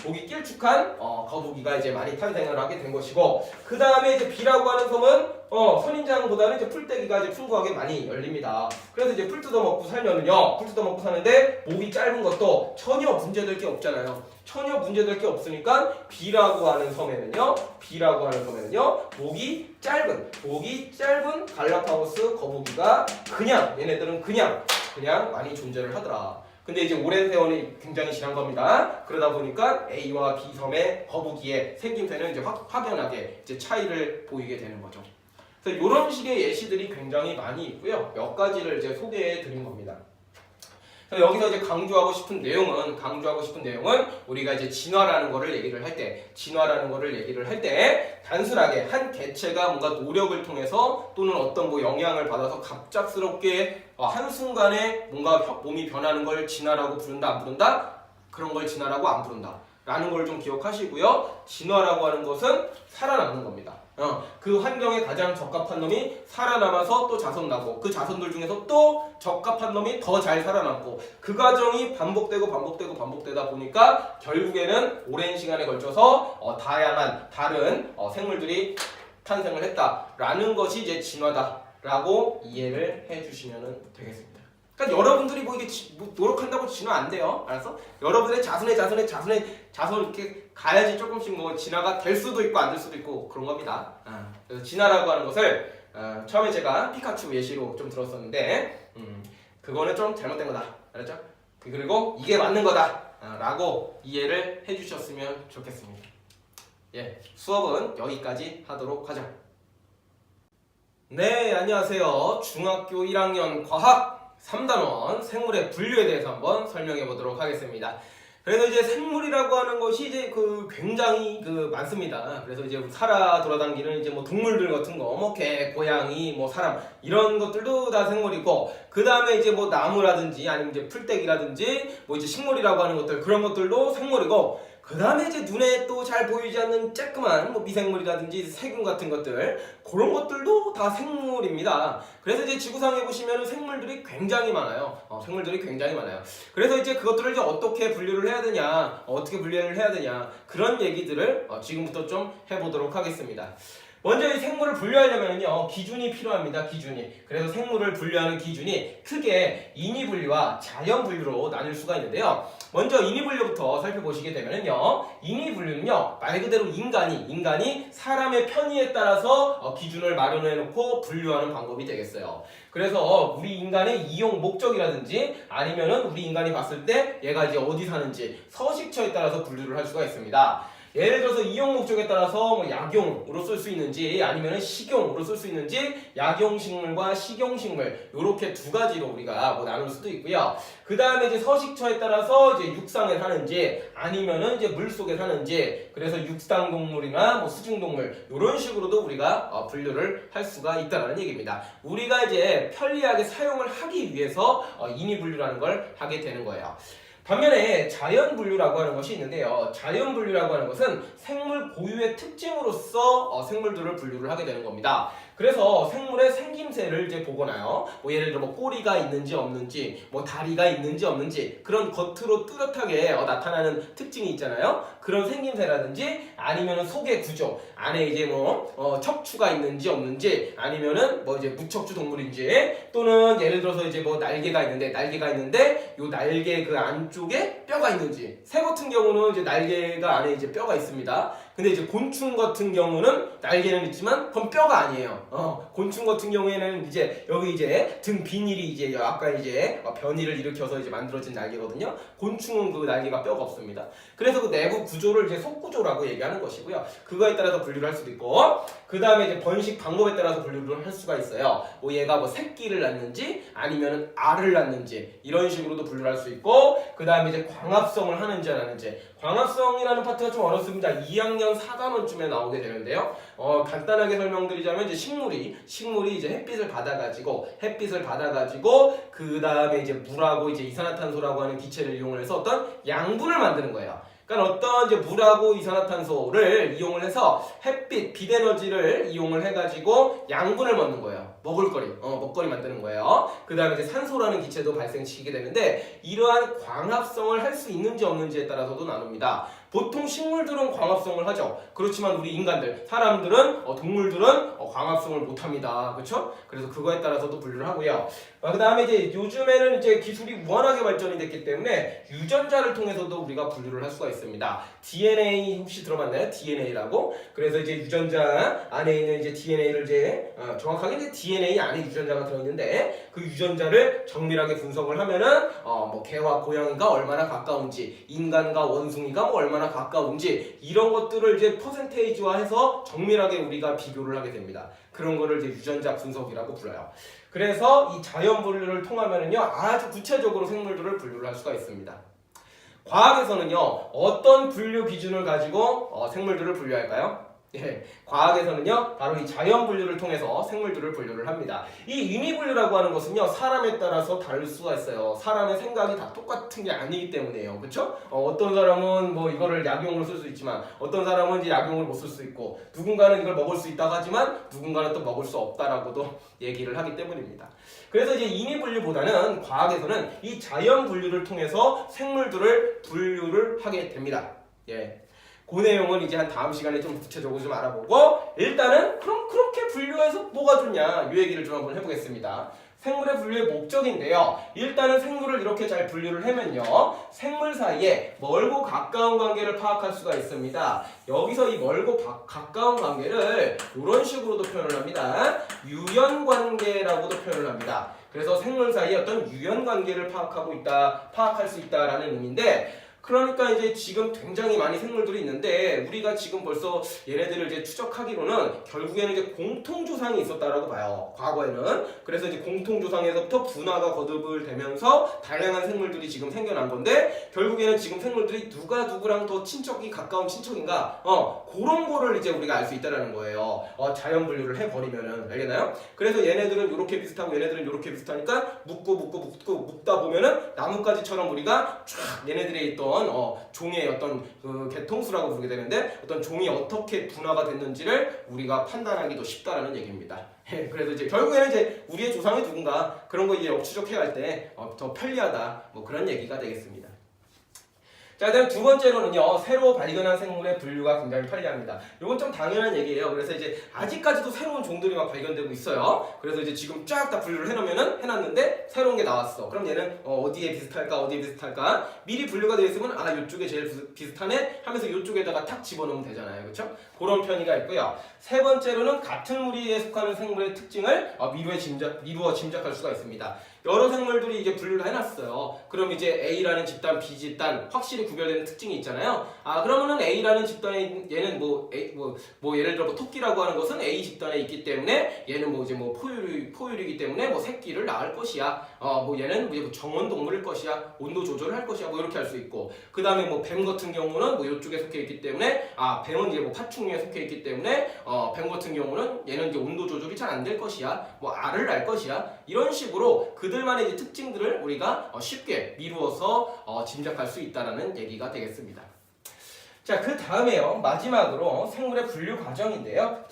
목이 길쭉한 거북이가 이제 많이 탄생을 하게 된 것이고 그 다음에 이제 B라고 하는 섬은 선인장보다는 이제 풀떼기가 이제 풍부하게 많이 열립니다. 그래서 이제 풀 뜯어먹고 살면은요, 풀 뜯어먹고 사는데 목이 짧은 것도 전혀 문제될 게 없잖아요. 전혀 문제될 게 없으니까 B라고 하는 섬에는요, 목이 짧은 갈라파고스 거북이가 얘네들은 그냥 많이 존재를 하더라. 근데 이제 오랜 세월이 굉장히 지난 겁니다. 그러다 보니까 A와 B 섬의 거북이의 생김새는 이제 확연하게 이제 차이를 보이게 되는 거죠. 그래서 이런 식의 예시들이 굉장히 많이 있고요. 몇 가지를 이제 소개해 드린 겁니다. 그래서 여기서 이제 강조하고 싶은 내용은 우리가 이제 진화라는 거를 얘기를 할 때 단순하게 한 개체가 뭔가 노력을 통해서 또는 어떤 뭐 영향을 받아서 갑작스럽게 한순간에 뭔가 몸이 변하는 걸 진화라고 부른다 안 부른다? 그런 걸 진화라고 안 부른다 라는 걸 좀 기억하시고요. 진화라고 하는 것은 살아남는 겁니다. 그 환경에 가장 적합한 놈이 살아남아서 또 자손 나고 그 자손들 중에서 또 적합한 놈이 더 잘 살아남고 그 과정이 반복되다 보니까 결국에는 오랜 시간에 걸쳐서 다양한 다른 생물들이 탄생을 했다라는 것이 이제 진화다라고 이해를 해주시면 되겠습니다. 그러니까 여러분들이 뭐 이게 노력한다고 진화 안 돼요. 알았어? 여러분들의 자손 이렇게 가야지 조금씩 뭐 진화가 될 수도 있고 안 될 수도 있고 그런 겁니다. 그래서 진화라고 하는 것을 처음에 제가 피카츄 예시로 좀 들었었는데 그거는 좀 잘못된 거다. 알았죠? 그리고 이게 맞는 거다. 라고 이해를 해주셨으면 좋겠습니다. 예, 수업은 여기까지 하도록 하죠. 네, 안녕하세요. 중학교 1학년 과학 3단원 생물의 분류에 대해서 한번 설명해 보도록 하겠습니다. 그래서 이제 생물이라고 하는 것이 이제 굉장히 많습니다. 그래서 이제 살아 돌아다니는 이제 뭐 동물들 같은 거, 뭐 개, 고양이, 뭐 사람 이런 것들도 다 생물이고, 그 다음에 이제 뭐 나무라든지 아니면 이제 풀떼기라든지 뭐 이제 식물이라고 하는 것들 그런 것들도 생물이고, 그 다음에 이제 눈에 또 잘 보이지 않는 쬐끄만 뭐 미생물이라든지 세균 같은 것들 그런 것들도 다 생물입니다. 그래서 이제 지구상에 보시면 생물들이 굉장히 많아요. 생물들이 굉장히 많아요. 그래서 이제 그것들을 이제 어떻게 분류를 해야 되냐, 어떻게 분류를 해야 되냐 그런 얘기들을 지금부터 좀 해보도록 하겠습니다. 먼저 이 생물을 분류하려면요 기준이 필요합니다. 기준이. 그래서 생물을 분류하는 기준이 크게 인위분류와 자연분류로 나눌 수가 있는데요. 먼저 인위분류부터 살펴보시게 되면요, 인위분류는요 말 그대로 인간이 사람의 편의에 따라서 기준을 마련해 놓고 분류하는 방법이 되겠어요. 그래서 우리 인간의 이용 목적이라든지 아니면은 우리 인간이 봤을 때 얘가 이제 어디 사는지 서식처에 따라서 분류를 할 수가 있습니다. 예를 들어서 이용 목적에 따라서 뭐 약용으로 쓸 수 있는지 아니면 식용으로 쓸 수 있는지 약용식물과 식용식물 이렇게 두 가지로 우리가 뭐 나눌 수도 있고요. 그 다음에 이제 서식처에 따라서 이제 육상에 사는지 아니면은 이제 물 속에 사는지, 그래서 육상 동물이나 뭐 수중 동물 이런 식으로도 우리가 분류를 할 수가 있다는 얘기입니다. 우리가 이제 편리하게 사용을 하기 위해서 인위 분류라는 걸 하게 되는 거예요. 반면에 자연분류라고 하는 것이 있는데요. 자연분류라고 하는 것은 생물 고유의 특징으로서 생물들을 분류를 하게 되는 겁니다. 그래서 생물의 생김새를 이제 보거나요. 뭐 예를 들어 뭐 꼬리가 있는지 없는지, 뭐 다리가 있는지 없는지 그런 겉으로 뚜렷하게 나타나는 특징이 있잖아요. 그런 생김새라든지 아니면은 속의 구조, 안에 이제 뭐 척추가 있는지 없는지 아니면은 뭐 이제 무척추 동물인지, 또는 예를 들어서 이제 뭐 날개가 있는데 요 날개 그 안쪽에 뼈가 있는지. 새 같은 경우는 이제 날개가 안에 이제 뼈가 있습니다. 근데 이제 곤충 같은 경우는 날개는 있지만 그건 뼈가 아니에요. 곤충 같은 경우에는 이제 여기 이제 등 비닐이 이제 약간 이제 변이를 일으켜서 이제 만들어진 날개거든요. 곤충은 그 날개가 뼈가 없습니다. 그래서 그 내부 구조를 이제 속구조라고 얘기하는 것이고요. 그거에 따라서 분류를 할 수도 있고, 그 다음에 이제 번식 방법에 따라서 분류를 할 수가 있어요. 뭐 얘가 뭐 새끼를 낳는지 아니면은 알을 낳는지 이런 식으로도 분류를 할 수 있고, 그 다음에 이제 광합성을 하는지 안 하는지. 광합성이라는 파트가 좀 어렵습니다. 2학년 4단원쯤에 나오게 되는데요. 간단하게 설명드리자면 이제 식물이 이제 햇빛을 받아가지고 그 다음에 이제 물하고 이제 이산화탄소라고 하는 기체를 이용해서 어떤 양분을 만드는 거예요. 그러니까 어떤 이제 물하고 이산화탄소를 이용을 해서 햇빛, 빛에너지를 이용을 해가지고 양분을 먹는 거예요. 먹거리 만드는 거예요. 그 다음에 이제 산소라는 기체도 발생시키게 되는데, 이러한 광합성을 할 수 있는지 없는지에 따라서도 나눕니다. 보통 식물들은 광합성을 하죠. 그렇지만 우리 인간들, 사람들은, 동물들은 광합성을 못합니다. 그렇죠? 그래서 그거에 따라서도 분류를 하고요. 그 다음에 이제 요즘에는 이제 기술이 무한하게 발전이 됐기 때문에 유전자를 통해서도 우리가 분류를 할 수가 있습니다. DNA 혹시 들어봤나요? DNA라고. 그래서 이제 유전자 안에 있는 이제 DNA를 이제 정확하게 이제 DNA 안에 유전자가 들어있는데, 그 유전자를 정밀하게 분석을 하면은 뭐 개와 고양이가 얼마나 가까운지, 인간과 원숭이가 뭐 얼마나 가까운지 이런 것들을 이제 퍼센테이지화해서 정밀하게 우리가 비교를 하게 됩니다. 그런 거를 이제 유전자 분석이라고 불러요. 그래서 이 자연 분류를 통하면은요 아주 구체적으로 생물들을 분류를 할 수가 있습니다. 과학에서는요 어떤 분류 기준을 가지고 생물들을 분류할까요? 과학에서는요 바로 이 자연 분류를 통해서 생물들을 분류를 합니다. 이 인위 분류라고 하는 것은요 사람에 따라서 다를 수가 있어요. 사람의 생각이 다 똑같은 게 아니기 때문에요. 그렇죠? 어떤 사람은 뭐 이거를 약용으로 쓸 수 있지만 어떤 사람은 이제 약용을 못 쓸 수 있고, 누군가는 이걸 먹을 수 있다고 하지만 누군가는 또 먹을 수 없다라고도 얘기를 하기 때문입니다. 그래서 이제 인위 분류보다는 과학에서는 이 자연 분류를 통해서 생물들을 분류를 하게 됩니다. 그 내용은 이제 한 다음 시간에 좀 구체적으로 좀 알아보고, 일단은 그럼 그렇게 분류해서 뭐가 좋냐 이 얘기를 좀 한번 해보겠습니다. 생물의 분류의 목적인데요. 일단은 생물을 이렇게 잘 분류를 하면요 생물 사이에 멀고 가까운 관계를 파악할 수가 있습니다. 여기서 이 멀고 가까운 관계를 이런 식으로도 표현을 합니다. 유연관계라고도 표현을 합니다. 그래서 생물 사이에 어떤 유연관계를 파악할 수 있다라는 의미인데, 그러니까 이제 지금 굉장히 많이 생물들이 있는데 우리가 지금 벌써 얘네들을 이제 추적하기로는 결국에는 이제 공통조상이 있었다라고 봐요. 과거에는. 그래서 이제 공통조상에서부터 분화가 거듭을 되면서 다양한 생물들이 지금 생겨난 건데 결국에는 지금 생물들이 누가 누구랑 더 친척이 가까운 친척인가 그런 거를 이제 우리가 알 수 있다라는 거예요. 자연 분류를 해버리면은 알겠나요? 그래서 얘네들은 요렇게 비슷하고 얘네들은 요렇게 비슷하니까 묶다 보면은 나뭇가지처럼 우리가 쫙 얘네들에 있던 종의 어떤 그 개통수라고 부르게 되는데 어떤 종이 어떻게 분화가 됐는지를 우리가 판단하기도 쉽다라는 얘기입니다. 그래서 이제 결국에는 이제 우리의 조상이 누군가 그런 거 이제 역추적해 갈 때 더 편리하다 뭐 그런 얘기가 되겠습니다. 자, 그다음 두 번째로는요, 새로 발견한 생물의 분류가 굉장히 편리합니다. 이건 좀 당연한 얘기예요. 그래서 이제 아직까지도 새로운 종들이 막 발견되고 있어요. 그래서 이제 지금 쫙 다 분류를 해놨는데 새로운 게 나왔어. 그럼 얘는 어디에 비슷할까? 미리 분류가 되어 있으면 이쪽에 제일 비슷하네 하면서 이쪽에다가 탁 집어넣으면 되잖아요, 그렇죠? 그런 편의가 있고요. 세 번째로는 같은 무리에 속하는 생물의 특징을 미루어 짐작할 수가 있습니다. 여러 생물들이 이제 분류를 해놨어요. 그럼 이제 A라는 집단, B 집단 확실히 구별되는 특징이 있잖아요. 그러면은 A라는 집단에 얘는 예를 들어 토끼라고 하는 것은 A 집단에 있기 때문에 얘는 포유류이기 때문에 새끼를 낳을 것이야. 얘는 정원 동물일 것이야. 온도 조절을 할 것이야. 이렇게 할 수 있고. 그 다음에 뱀 같은 경우는 이쪽에 속해 있기 때문에 뱀은 이제 파충류에 속해 있기 때문에 뱀 같은 경우는 얘는 이제 온도 조절이 잘 안 될 것이야. 알을 낳을 것이야. 이런 식으로 그들만의 이제 특징들을 우리가 쉽게 미루어서 짐작할 수 있다는 얘기가 되겠습니다. 자, 그 다음에요. 마지막으로 생물의 분류 과정인데요.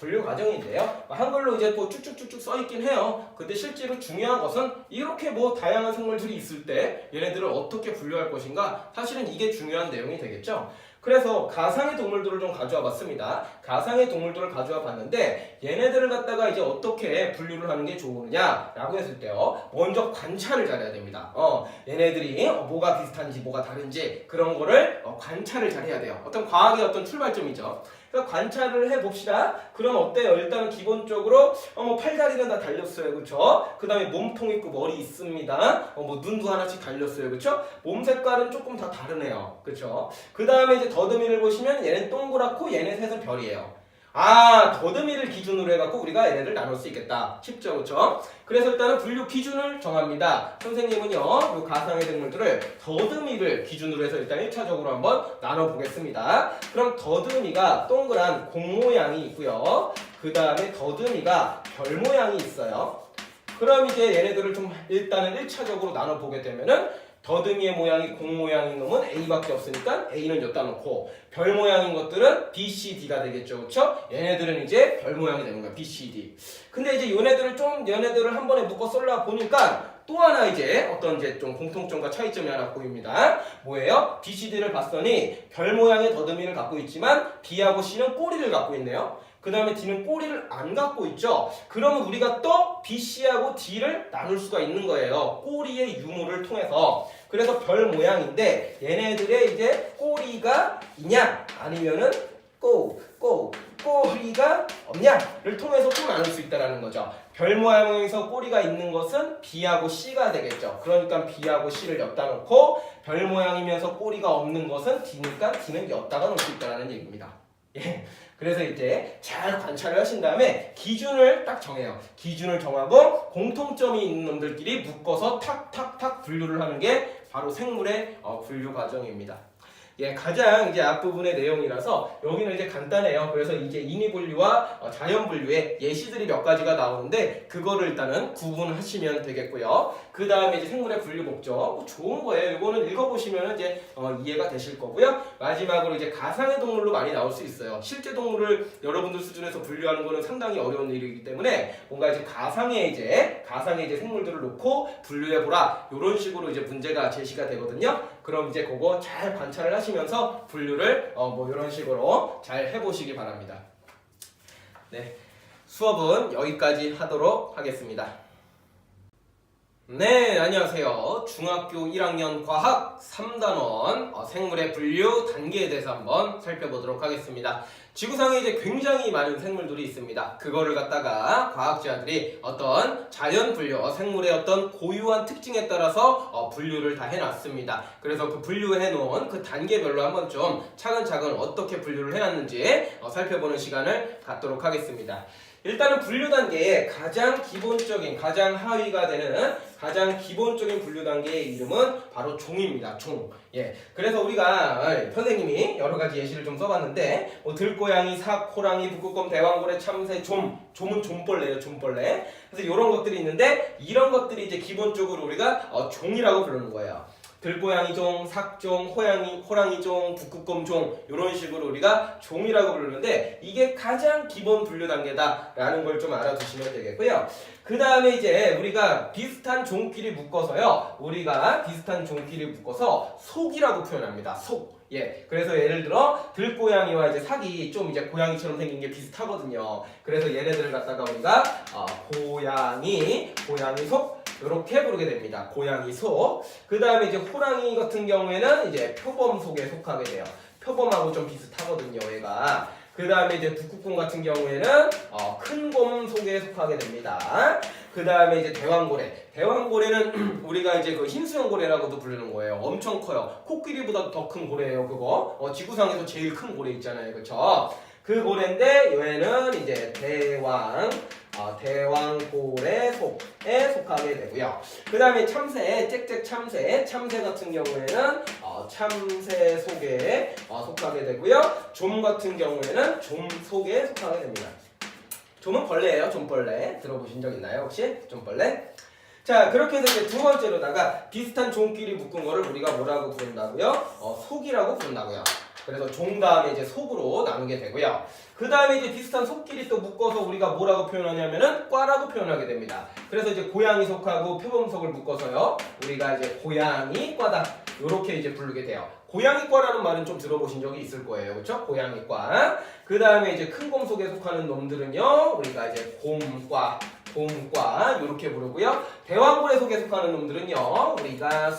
한글로 이제 쭉쭉쭉쭉 써있긴 해요. 근데 실제로 중요한 것은 이렇게 다양한 생물들이 있을 때 얘네들을 어떻게 분류할 것인가? 사실은 이게 중요한 내용이 되겠죠. 그래서 가상의 동물들을 좀 가져와 봤습니다. 가상의 동물들을 가져와 봤는데 얘네들을 갖다가 이제 어떻게 분류를 하는 게 좋으냐라고 했을 때요. 먼저 관찰을 잘해야 됩니다. 얘네들이 뭐가 비슷한지 뭐가 다른지 그런 거를 관찰을 잘해야 돼요. 어떤 과학의 어떤 출발점이죠. 그래서 관찰을 해봅시다. 그럼 어때요? 일단은 기본적으로 팔다리는 다 달렸어요. 그렇죠? 그 다음에 몸통 있고 머리 있습니다. 눈도 하나씩 달렸어요. 그렇죠? 몸 색깔은 조금 다 다르네요. 그렇죠? 그 다음에 이제 더듬이를 보시면 얘는 동그랗고 얘네 셋은 별이에요. 더듬이를 기준으로 해갖고 우리가 얘네들 나눌 수 있겠다. 쉽죠, 그렇죠? 그래서 일단은 분류 기준을 정합니다. 선생님은요, 이 가상의 생물들을 더듬이를 기준으로 해서 일단 1차적으로 한번 나눠보겠습니다. 그럼 더듬이가 동그란 공 모양이 있고요. 그 다음에 더듬이가 별 모양이 있어요. 그럼 이제 얘네들을 좀 일단은 1차적으로 나눠보게 되면은 더듬이의 모양이 공 모양인 놈은 A밖에 없으니까 A는 여기다 놓고 별 모양인 것들은 B, C, D가 되겠죠. 그렇죠? 얘네들은 이제 별 모양이 되는 거야. B, C, D. 근데 이제 얘네들을 한 번에 묶어 쏠라 보니까 또 하나 이제 어떤 이제 좀 공통점과 차이점이 하나 보입니다. 뭐예요? B, C, D를 봤더니 별 모양의 더듬이를 갖고 있지만 B하고 C는 꼬리를 갖고 있네요. 그 다음에 D는 꼬리를 안 갖고 있죠. 그러면 우리가 또 B, C하고 D를 나눌 수가 있는 거예요. 꼬리의 유무를 통해서. 그래서 별 모양인데 얘네들의 이제 꼬리가 있냐 아니면은 꼬리가 없냐를 통해서 또 나눌 수 있다는 거죠. 별 모양에서 꼬리가 있는 것은 B하고 C가 되겠죠. 그러니까 B하고 C를 엿다 놓고 별 모양이면서 꼬리가 없는 것은 D니까 D는 엿다가 놓을 수 있다는 얘기입니다. 예. 그래서 이제 잘 관찰을 하신 다음에 기준을 딱 정해요. 기준을 정하고 공통점이 있는 놈들끼리 묶어서 탁탁탁 분류를 하는 게 바로 생물의 분류 과정입니다. 예, 가장 이제 앞부분의 내용이라서 여기는 이제 간단해요. 그래서 이제 인위분류와 자연분류의 예시들이 몇 가지가 나오는데 그거를 일단은 구분하시면 되겠고요. 그 다음에 이제 생물의 분류 목적 좋은 거예요. 이거는 읽어보시면 이제 이해가 되실 거고요. 마지막으로 이제 가상의 동물로 많이 나올 수 있어요. 실제 동물을 여러분들 수준에서 분류하는 거는 상당히 어려운 일이기 때문에 뭔가 이제 가상의 생물들을 놓고 분류해보라. 이런 식으로 이제 문제가 제시가 되거든요. 그럼 이제 그거 잘 관찰을 하시면서 분류를 이런 식으로 잘 해보시기 바랍니다. 네, 수업은 여기까지 하도록 하겠습니다. 네, 안녕하세요. 중학교 1학년 과학 3단원 생물의 분류 단계에 대해서 한번 살펴보도록 하겠습니다. 지구상에 이제 굉장히 많은 생물들이 있습니다. 그거를 갖다가 과학자들이 어떤 자연 분류, 생물의 어떤 고유한 특징에 따라서 분류를 다 해놨습니다. 그래서 그 분류해 놓은 그 단계별로 한번 좀 차근차근 어떻게 분류를 해놨는지 살펴보는 시간을 갖도록 하겠습니다. 일단은 분류 단계의 가장 기본적인, 가장 하위가 되는 가장 기본적인 분류 단계의 이름은 바로 종입니다. 종. 예. 그래서 우리가 선생님이 여러 가지 예시를 좀 써봤는데, 들고양이, 삭, 호랑이, 북극곰, 대왕고래, 참새, 좀은 좀벌레예요. 좀벌레. 그래서 이런 것들이 있는데, 이런 것들이 이제 기본적으로 우리가 종이라고 부르는 거예요. 들고양이종, 삭종, 호랑이종, 북극곰종 이런 식으로 우리가 종이라고 부르는데 이게 가장 기본 분류 단계다라는 걸 좀 알아두시면 되겠고요. 그 다음에 이제 우리가 비슷한 종끼리 묶어서요. 속이라고 표현합니다. 속. 예. 그래서 예를 들어 들고양이와 이제 삭이 좀 이제 고양이처럼 생긴 게 비슷하거든요. 그래서 얘네들을 갖다가 우리가 고양이 속 이렇게 부르게 됩니다. 고양이 속. 그 다음에 이제 호랑이 같은 경우에는 이제 표범 속에 속하게 돼요. 표범하고 좀 비슷하거든요, 얘가. 그 다음에 이제 북극곰 같은 경우에는 큰 곰 속에 속하게 됩니다. 그 다음에 이제 대왕고래. 대왕고래는 우리가 이제 그 흰수염고래라고도 부르는 거예요. 엄청 커요. 코끼리보다 더 큰 고래예요, 그거. 지구상에서 제일 큰 고래 있잖아요, 그쵸? 그 고래인데 얘는 이제 대왕고래 속에 속하게 되고요. 그 다음에 참새, 참새 같은 경우에는 참새 속에 속하게 되고요. 좀 같은 경우에는 좀 속에 속하게 됩니다. 좀은 벌레예요. 좀벌레 들어보신 적 있나요 혹시? 좀벌레? 자, 그렇게 해서 이제 두 번째로다가 비슷한 종끼리 묶은 거를 우리가 뭐라고 부른다고요? 속이라고 부른다고요. 그래서 종 다음에 이제 속으로 나누게 되고요. 그 다음에 이제 비슷한 속끼리 또 묶어서 우리가 뭐라고 표현하냐면은 과라고 표현하게 됩니다. 그래서 이제 고양이 속하고 표범속을 묶어서요. 우리가 이제 고양이 과다. 요렇게 이제 부르게 돼요. 고양이과라는 말은 좀 들어보신 적이 있을 거예요. 그렇죠? 고양이과. 그 다음에 이제 큰 곰 속에 속하는 놈들은요. 우리가 이제 곰과 이렇게 부르고요. 대왕고래 속에 속하는 놈들은요. 우리가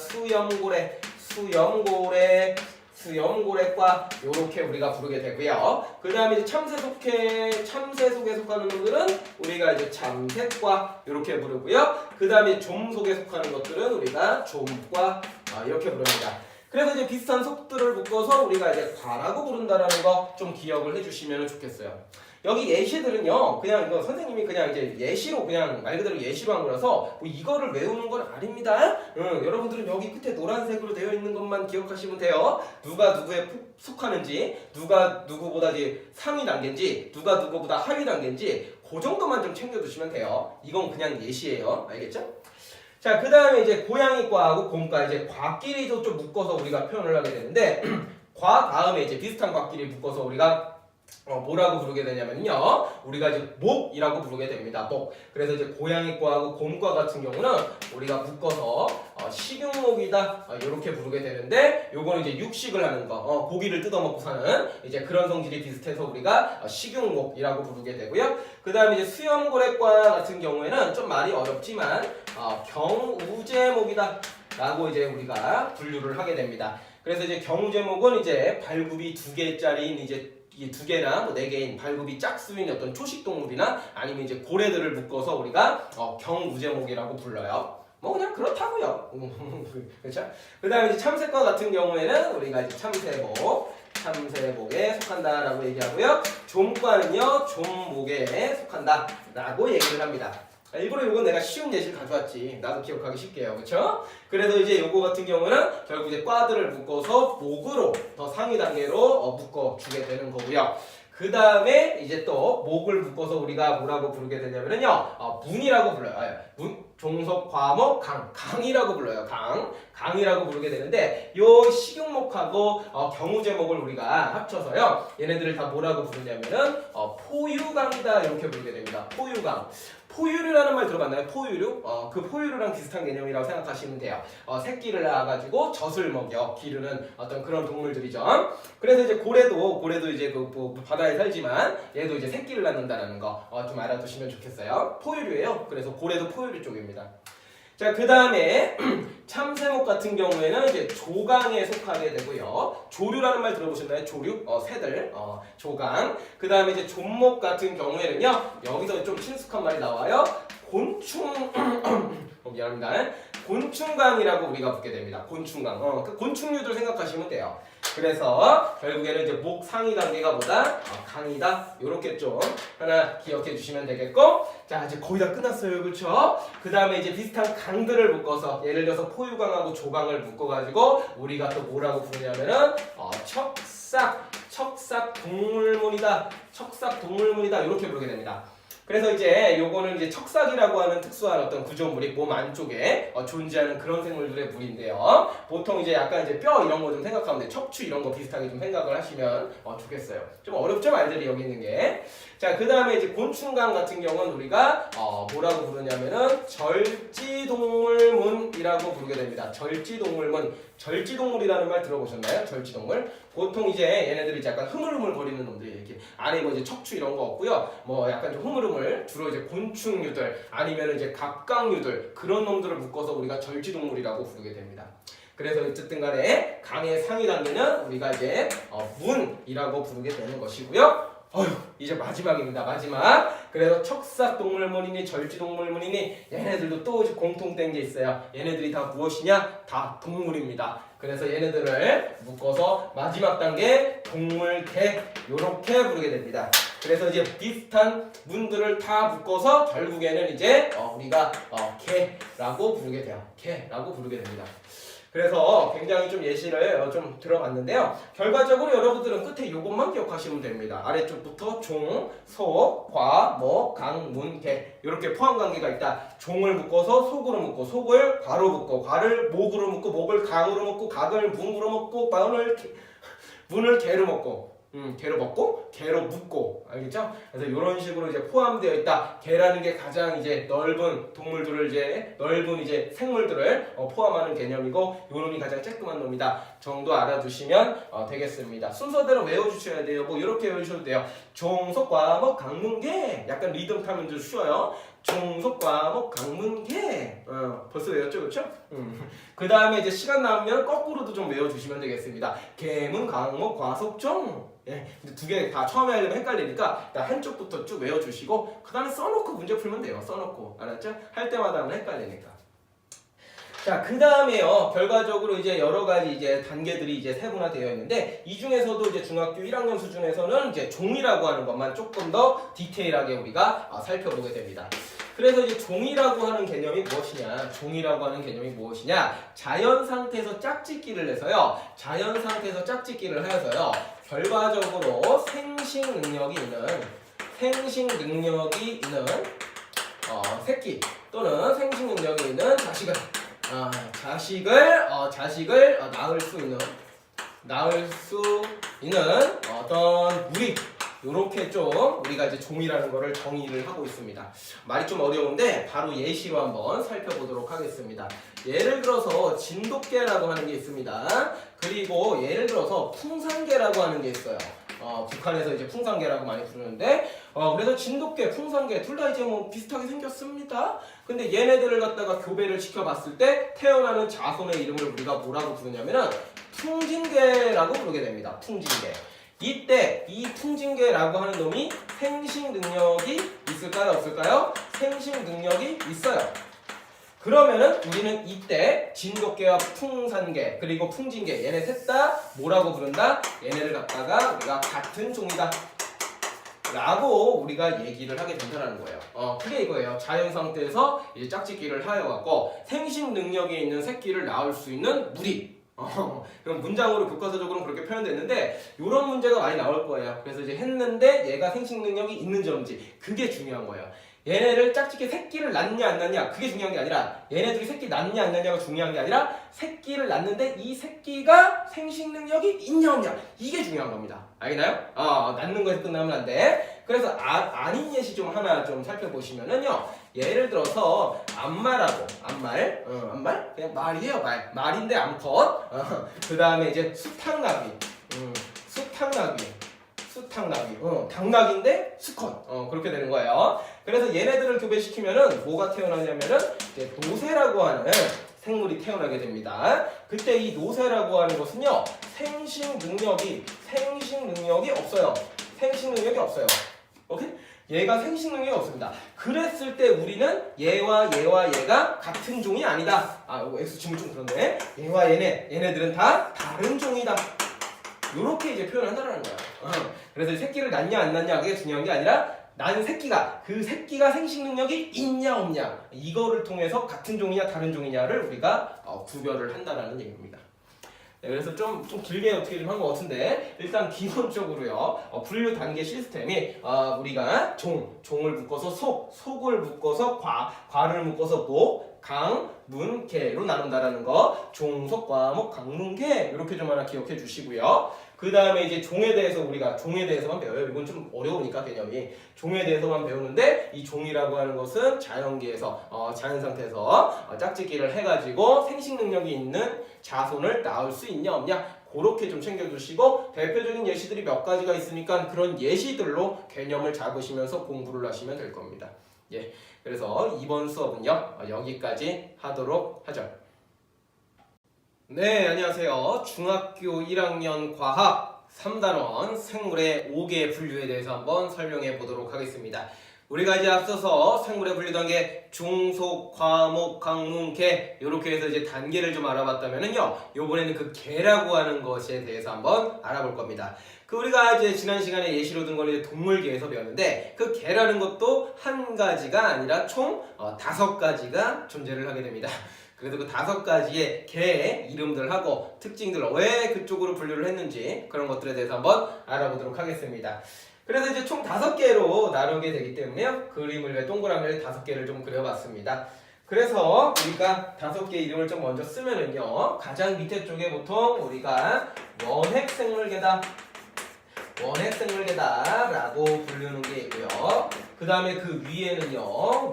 수염고래과 이렇게 우리가 부르게 되고요. 그 다음에 이제 참새 속에 속하는 놈들은 우리가 이제 참새과 이렇게 부르고요. 그 다음에 좀 속에 속하는 것들은 우리가 좀과 이렇게 부릅니다. 그래서 이제 비슷한 속들을 묶어서 우리가 이제 과라고 부른다라는 거 좀 기억을 해주시면 좋겠어요. 여기 예시들은요, 그냥 이거 선생님이 그냥 이제 예시로 그냥 말 그대로 예시로 한 거라서 뭐 이거를 외우는 건 아닙니다. 여러분들은 여기 끝에 노란색으로 되어 있는 것만 기억하시면 돼요. 누가 누구에 속하는지, 누가 누구보다 이제 상위 단계인지, 누가 누구보다 하위 단계인지 그 정도만 좀 챙겨두시면 돼요. 이건 그냥 예시예요. 알겠죠? 자, 그 다음에 이제 고양이과하고 곰과 이제 과끼리도 좀 묶어서 우리가 표현을 하게 되는데 과 다음에 이제 비슷한 과끼리 묶어서 우리가 뭐라고 부르게 되냐면요. 우리가 이제 목이라고 부르게 됩니다. 목. 그래서 이제 고양이과하고 곰과 같은 경우는 우리가 묶어서 식용목이다. 이렇게 부르게 되는데 요거는 이제 육식을 하는 거. 고기를 뜯어먹고 사는 이제 그런 성질이 비슷해서 우리가 식용목이라고 부르게 되고요. 그 다음에 이제 수염고래과 같은 경우에는 좀 말이 어렵지만 경우제목이다. 라고 이제 우리가 분류를 하게 됩니다. 그래서 이제 경우제목은 이제 발굽이 2개짜리인 이제 이 2개나 뭐 4개인 발굽이 짝수인 어떤 초식동물이나 아니면 이제 고래들을 묶어서 우리가 경우제목이라고 불러요. 뭐 그냥 그렇다고요. 그렇죠? 그 다음에 이제 참새과 같은 경우에는 우리가 이제 참새목에 속한다라고 얘기하고요. 좀과는요, 좀목에 속한다라고 얘기를 합니다. 일부러 이건 내가 쉬운 예시를 가져왔지. 나도 기억하기 쉽게요. 그쵸? 그래서 이제 요거 같은 경우는 결국 이제 과들을 묶어서 목으로 더 상위 단계로 묶어주게 되는 거고요. 그 다음에 이제 또 목을 묶어서 우리가 뭐라고 부르게 되냐면요. 문이라고 불러요. 종속, 과목, 강이라고 불러요. 강이라고 부르게 되는데 요 식용목하고 경우제목을 우리가 합쳐서요. 얘네들을 다 뭐라고 부르냐면은 포유강이다 이렇게 부르게 됩니다. 포유강. 포유류라는 말 들어봤나요? 포유류? 그 포유류랑 비슷한 개념이라고 생각하시면 돼요. 새끼를 낳아가지고 젖을 먹여 기르는 어떤 그런 동물들이죠. 그래서 이제 고래도 이제 뭐 바다에 살지만 얘도 이제 새끼를 낳는다라는 거 좀 알아두시면 좋겠어요. 포유류예요. 그래서 고래도 포유류 쪽입니다. 자, 그 다음에 참새목 같은 경우에는 이제 조강에 속하게 되고요. 조류라는 말 들어보셨나요? 조류? 새들. 조강. 그 다음에 이제 존목 같은 경우에는요. 여기서 좀 친숙한 말이 나와요. 곤충. 미안합니다. 곤충강이라고 우리가 붙게 됩니다. 곤충강. 그 곤충류들 생각하시면 돼요. 그래서 결국에는 이제 목 상위 단계가 보다 강이다. 요렇게 좀 하나 기억해 주시면 되겠고, 자 이제 거의 다 끝났어요, 그렇죠? 그 다음에 이제 비슷한 강들을 묶어서 예를 들어서 포유강하고 조강을 묶어가지고 우리가 또 뭐라고 부르냐면은 척삭 동물문이다. 척삭 동물문이다. 이렇게 부르게 됩니다. 그래서 이제 요거는 이제 척삭이라고 하는 특수한 어떤 구조물이 몸 안쪽에 존재하는 그런 생물들의 물인데요. 보통 이제 약간 이제 뼈 이런 거 좀 생각하면 돼. 척추 이런 거 비슷하게 좀 생각을 하시면 좋겠어요. 좀 어렵죠, 말들이 여기 있는 게. 자, 그 다음에 이제 곤충강 같은 경우는 우리가 뭐라고 부르냐면은 절지동물문이라고 부르게 됩니다. 절지동물문. 절지동물이라는 말 들어보셨나요? 절지동물. 보통 이제 얘네들이 약간 흐물흐물 거리는 놈들이 이렇게 안에 뭐 이제 척추 이런 거 없고요. 뭐 약간 좀 흐물흐물 주로 이제 곤충류들 아니면 이제 갑각류들 그런 놈들을 묶어서 우리가 절지동물이라고 부르게 됩니다. 그래서 어쨌든 간에 강의 상위 단계는 우리가 이제 문이라고 부르게 되는 것이고요. 이제 마지막입니다. 마지막. 그래서 척삭동물문이니 절지동물문이니 얘네들도 또 공통된 게 있어요. 얘네들이 다 무엇이냐? 다 동물입니다. 그래서 얘네들을 묶어서 마지막 단계 동물개 요렇게 부르게 됩니다. 그래서 이제 비슷한 문들을 다 묶어서 결국에는 이제 우리가 개라고 부르게 돼요. 개라고 부르게 됩니다. 그래서 굉장히 좀 예시를 좀 들어봤는데요. 결과적으로 여러분들은 끝에 이것만 기억하시면 됩니다. 아래쪽부터 종, 소, 과, 목, 강, 문, 개 이렇게 포함관계가 있다. 종을 묶어서 속으로 묶고 속을 과로 묶고 과를 목으로 묶고 목을 강으로 묶고 각을 문으로 묶고 문을 개로 묶고 개로 먹고 개로 묶고 알겠죠? 그래서 이런 식으로 이제 포함되어 있다. 개라는 게 가장 이제 넓은 동물들을 이제 넓은 이제 생물들을 포함하는 개념이고 요 놈이 가장 쬐끄만 놈이다. 정도 알아두시면 되겠습니다. 순서대로 외워주셔야 돼요. 뭐 이렇게 외우셔도 돼요. 종속 과목 강문개 약간 리듬 타면 좀 쉬워요. 종속 과목 강문개 벌써 외웠죠, 그렇죠? 그 다음에 이제 시간 남으면 거꾸로도 좀 외워주시면 되겠습니다. 개문 강목 과속종 근데 두 개 다 처음에 하려면 헷갈리니까 일단 한쪽부터 쭉 외워주시고 그 다음에 써놓고 문제 풀면 돼요. 써놓고 알았죠? 할 때마다 하면 헷갈리니까. 자, 그 다음에요. 결과적으로 이제 여러 가지 이제 단계들이 이제 세분화되어 있는데 이 중에서도 이제 중학교 1학년 수준에서는 이제 종이라고 하는 것만 조금 더 디테일하게 우리가 살펴보게 됩니다. 그래서 이제 종이라고 하는 개념이 무엇이냐? 종이라고 하는 개념이 무엇이냐? 자연 상태에서 짝짓기를 해서요. 자연 상태에서 짝짓기를 하여서요. 결과적으로 생식 능력이 있는 새끼 또는 생식 능력이 있는 자식을 낳을 수 있는 어떤 무리 요렇게 좀 우리가 이제 종이라는 거를 정의를 하고 있습니다. 말이 좀 어려운데 바로 예시로 한번 살펴보도록 하겠습니다. 예를 들어서 진돗개라고 하는 게 있습니다. 그리고 예를 들어서 풍산개라고 하는 게 있어요. 북한에서 이제 풍산개라고 많이 부르는데 그래서 진돗개, 풍산개 둘 다 이제 뭐 비슷하게 생겼습니다. 근데 얘네들을 갖다가 교배를 시켜봤을 때 태어나는 자손의 이름을 우리가 뭐라고 부르냐면은 풍진개라고 부르게 됩니다. 풍진개. 이때 이 풍진개라고 하는 놈이 생식 능력이 있을까요? 없을까요? 생식 능력이 있어요. 그러면은 우리는 이때 진돗개와 풍산개 그리고 풍진개 얘네 셋 다 뭐라고 부른다? 얘네를 갖다가 우리가 같은 종이다 라고 우리가 얘기를 하게 된다는 거예요. 그게 이거예요. 자연 상태에서 이제 짝짓기를 하여갖고 생식 능력이 있는 새끼를 낳을 수 있는 무리. 그럼 문장으로 교과서적으로는 그렇게 표현됐는데 이런 문제가 많이 나올 거예요. 그래서 이제 했는데 얘가 생식 능력이 있는지 없는지 그게 중요한 거예요. 얘네를 짝짓기 새끼를 낳냐 안 낳냐 그게 중요한 게 아니라 얘네들이 새끼 낳냐 안 낳냐가 중요한 게 아니라 새끼를 낳는데 이 새끼가 생식 능력이 있냐 없냐 이게 중요한 겁니다. 알겠나요? 낳는 거에서 끝나면 안 돼. 그래서 아닌 예시 좀 하나 좀 살펴보시면은요. 예를 들어서 암말하고 암말 그냥 말이에요. 말인데 암컷 그 다음에 이제 수탉나귀 수탉나귀. 당나귀인데 수컷. 그렇게 되는 거예요. 그래서 얘네들을 교배시키면은 뭐가 태어나냐면은 이제 노새라고 하는 생물이 태어나게 됩니다. 그때 이 노새라고 하는 것은요, 생식 능력이 없어요. 생식 능력이 없어요. 오케이? 얘가 생식 능력이 없습니다. 그랬을 때 우리는 얘와 얘가 같은 종이 아니다. X 지문 좀 그런데 얘와 얘네들은 다 다른 종이다. 요렇게 이제 표현을 한다는 거야. 그래서 새끼를 낳냐 안 낳냐 그게 중요한 게 아니라 난 새끼가 그 새끼가 생식 능력이 있냐 없냐 이거를 통해서 같은 종이냐 다른 종이냐를 우리가 구별을 한다라는 얘기입니다. 네, 그래서 좀 길게 어떻게 좀 한 것 같은데 일단 기본적으로요 분류 단계 시스템이 우리가 종을 묶어서 속을 묶어서 과를 묶어서 목, 강, 문, 개로 나눈다라는 거 종, 속, 과, 목, 강, 문, 개 이렇게 좀 하나 기억해 주시고요. 그 다음에 이제 종에 대해서만 배워요. 이건 좀 어려우니까 개념이 종에 대해서만 배우는데 이 종이라고 하는 것은 자연계에서 자연 상태에서 짝짓기를 해가지고 생식 능력이 있는 자손을 낳을 수 있냐 없냐 그렇게 좀 챙겨주시고 대표적인 예시들이 몇 가지가 있으니까 그런 예시들로 개념을 잡으시면서 공부를 하시면 될 겁니다. 예, 그래서 이번 수업은요 여기까지 하도록 하죠. 네, 안녕하세요. 중학교 1학년 과학 3단원 생물의 5개 분류에 대해서 한번 설명해 보도록 하겠습니다. 우리가 이제 앞서서 생물의 분류 단계 중, 속, 과, 목, 강, 문, 개 이렇게 해서 이제 단계를 좀 알아봤다면은요 이번에는 그 개라고 하는 것에 대해서 한번 알아볼 겁니다. 우리가 이제 지난 시간에 예시로 든 거는 동물계에서 배웠는데 그 개라는 것도 한 가지가 아니라 총 5가지가 존재를 하게 됩니다. 그래서 그 5가지의 개의 이름들하고 특징들 왜 그쪽으로 분류를 했는지 그런 것들에 대해서 한번 알아보도록 하겠습니다. 그래서 이제 총 5개로 나누게 되기 때문에요. 그림을 동그라미를 5개를 좀 그려봤습니다. 그래서 우리가 5개 이름을 좀 먼저 쓰면은요. 가장 밑에 쪽에 보통 우리가 원핵생물계다라고 부르는 게 있고요. 그 다음에 그 위에는요.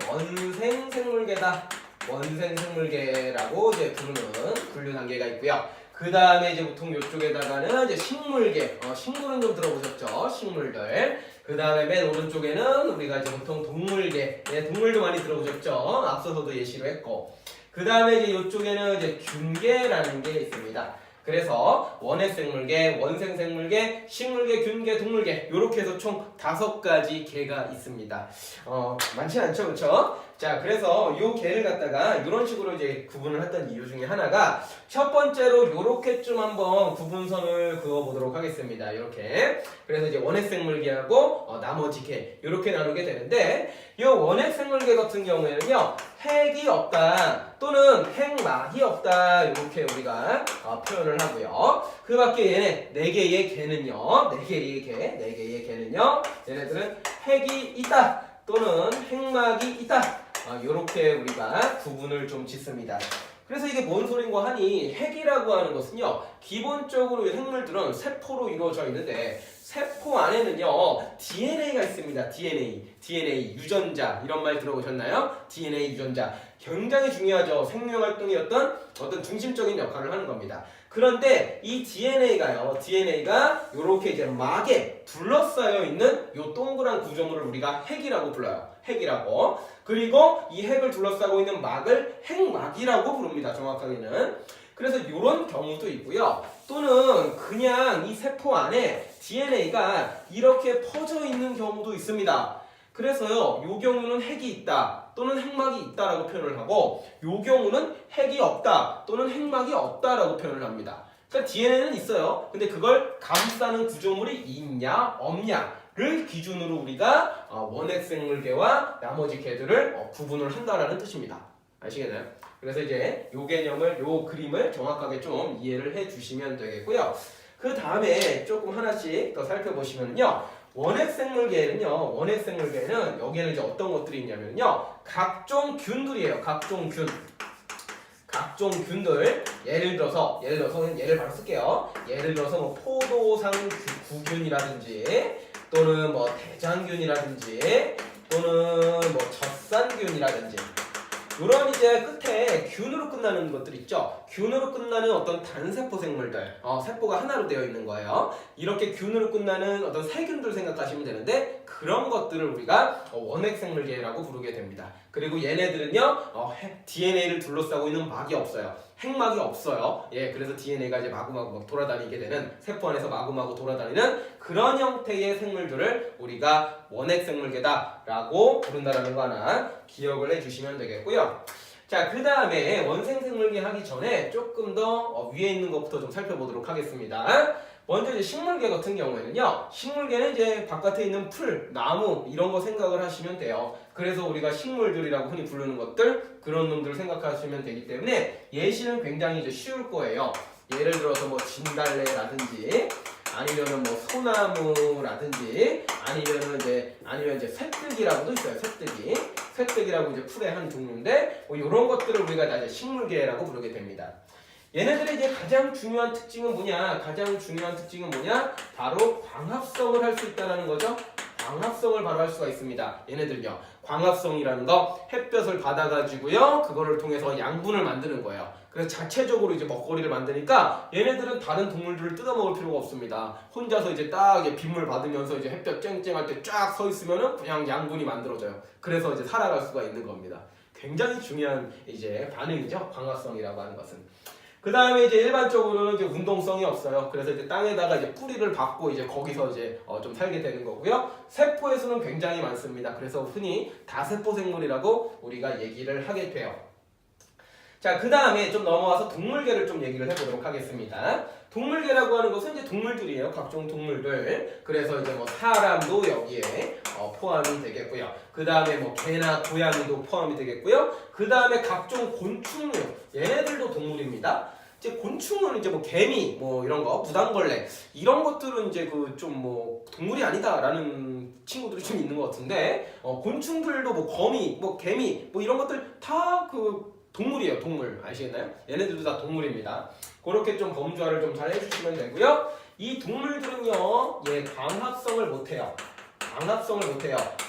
원생생물계라고 이제 부르는 분류 단계가 있고요. 그 다음에 이제 보통 이쪽에다가는 이제 식물계, 식물은 좀 들어보셨죠? 식물들. 그 다음에 맨 오른쪽에는 우리가 이제 보통 동물계, 동물도 많이 들어보셨죠? 앞서서도 예시로 했고. 그 다음에 이제 이쪽에는 이제 균계라는 게 있습니다. 그래서 원핵생물계, 원생생물계, 식물계, 균계, 동물계 이렇게 해서 총 5가지 계가 있습니다. 많지 않죠, 그렇죠? 자, 그래서 요 개를 갖다가 이런 식으로 이제 구분을 했던 이유 중에 하나가 첫 번째로 요렇게 좀 한번 구분선을 그어보도록 하겠습니다. 이렇게. 그래서 이제 원핵생물계하고 나머지 개 이렇게 나누게 되는데 이 원핵생물계 같은 경우에는요 핵이 없다 또는 핵막이 없다 이렇게 우리가 표현을 하고요. 그 밖에 얘네 4개의 개는요 4개의 개는요 얘네들은 핵이 있다 또는 핵막이 있다 이렇게 우리가 구분을 좀 짓습니다. 그래서 이게 뭔 소린가 하니 핵이라고 하는 것은요 기본적으로 생물들은 세포로 이루어져 있는데 세포 안에는요 DNA가 있습니다. DNA 유전자 이런 말 들어보셨나요? DNA 유전자 굉장히 중요하죠. 생명활동의 어떤 중심적인 역할을 하는 겁니다. 그런데 이 DNA가 이렇게 이제 막에 둘러싸여 있는 요 동그란 구조물을 우리가 핵이라고 불러요. 핵이라고. 그리고 이 핵을 둘러싸고 있는 막을 핵막이라고 부릅니다. 정확하게는. 그래서 이런 경우도 있고요. 또는 그냥 이 세포 안에 DNA가 이렇게 퍼져 있는 경우도 있습니다. 그래서요, 요 경우는 핵이 있다 또는 핵막이 있다라고 표현을 하고 요 경우는 핵이 없다 또는 핵막이 없다라고 표현을 합니다. 그러니까 DNA는 있어요. 근데 그걸 감싸는 구조물이 있냐 없냐를 기준으로 우리가 원핵생물계와 나머지 개들을 구분을 한다라는 뜻입니다. 아시겠나요? 그래서 이제 요 개념을, 요 그림을 정확하게 좀 이해를 해 주시면 되겠고요. 그 다음에 조금 하나씩 더 살펴보시면요. 원핵생물계에는 여기에는 이제 어떤 것들이 있냐면요. 각종 균들이에요. 각종 균들. 예를 들어서 예를 바로 쓸게요. 예를 들어서 뭐 포도상 구균이라든지 또는 뭐 대장균이라든지 또는 뭐 젖산균이라든지 이런 이제 끝에 균으로 끝나는 것들 있죠. 균으로 끝나는 어떤 단세포 생물들, 세포가 하나로 되어 있는 거예요. 이렇게 균으로 끝나는 어떤 세균들 생각하시면 되는데 그런 것들을 우리가 원핵 생물계라고 부르게 됩니다. 그리고 얘네들은요, DNA를 둘러싸고 있는 막이 없어요. 핵막이 없어요. 예, 그래서 DNA가 이제 마구마구 막 돌아다니게 되는, 세포 안에서 마구마구 돌아다니는 그런 형태의 생물들을 우리가 원핵 생물계다라고 부른다라는 거 하나 기억을 해주시면 되겠고요. 자, 그 다음에 원생 생물계 하기 전에 조금 더 위에 있는 것부터 좀 살펴보도록 하겠습니다. 먼저 이제 식물계 같은 경우에는요, 식물계는 이제 바깥에 있는 풀, 나무 이런 거 생각을 하시면 돼요. 그래서 우리가 식물들이라고 흔히 부르는 것들, 그런 놈들을 생각하시면 되기 때문에 예시는 굉장히 이제 쉬울 거예요. 예를 들어서 뭐 진달래라든지 아니면은 뭐 소나무라든지 아니면 이제 쇠뜨기라고도 있어요. 쇠뜨기라고 이제 풀의 한 종류인데 뭐 이런 것들을 우리가 다 이제 식물계라고 부르게 됩니다. 얘네들의 이제 가장 중요한 특징은 뭐냐? 바로 광합성을 할 수 있다는 거죠. 광합성을 바로 할 수가 있습니다. 얘네들요. 광합성이라는 거 햇볕을 받아가지고요. 그거를 통해서 양분을 만드는 거예요. 그래서 자체적으로 이제 먹거리를 만드니까 얘네들은 다른 동물들을 뜯어먹을 필요가 없습니다. 혼자서 이제 딱 이제 빗물 받으면서 이제 햇볕 쨍쨍할 때 쫙 서 있으면은 그냥 양분이 만들어져요. 그래서 이제 살아갈 수가 있는 겁니다. 굉장히 중요한 이제 반응이죠. 광합성이라고 하는 것은. 그 다음에 이제 일반적으로는 이제 운동성이 없어요. 그래서 이제 땅에다가 이제 뿌리를 박고 이제 거기서 이제 좀 살게 되는 거고요. 세포에서는 굉장히 많습니다. 그래서 흔히 다세포 생물이라고 우리가 얘기를 하게 돼요. 자, 그 다음에 좀 넘어와서 동물계를 좀 얘기를 해보도록 하겠습니다. 동물계라고 하는 것은 이제 동물들이에요. 각종 동물들. 그래서 이제 뭐 사람도 여기에 포함이 되겠고요. 그 다음에 뭐 개나 고양이도 포함이 되겠고요. 그 다음에 각종 곤충류. 얘네들도 동물입니다. 이제 곤충은 이제 뭐 개미, 뭐 이런 거, 무당벌레 이런 것들은 이제 그 좀 뭐 동물이 아니다라는 친구들이 좀 있는 것 같은데 곤충들도 뭐 거미, 뭐 개미, 뭐 이런 것들 다 그 동물이에요. 동물 아시겠나요? 얘네들도 다 동물입니다. 그렇게 좀 범주화를 좀 잘 해주시면 되고요. 이 동물들은요, 광합성을 못해요.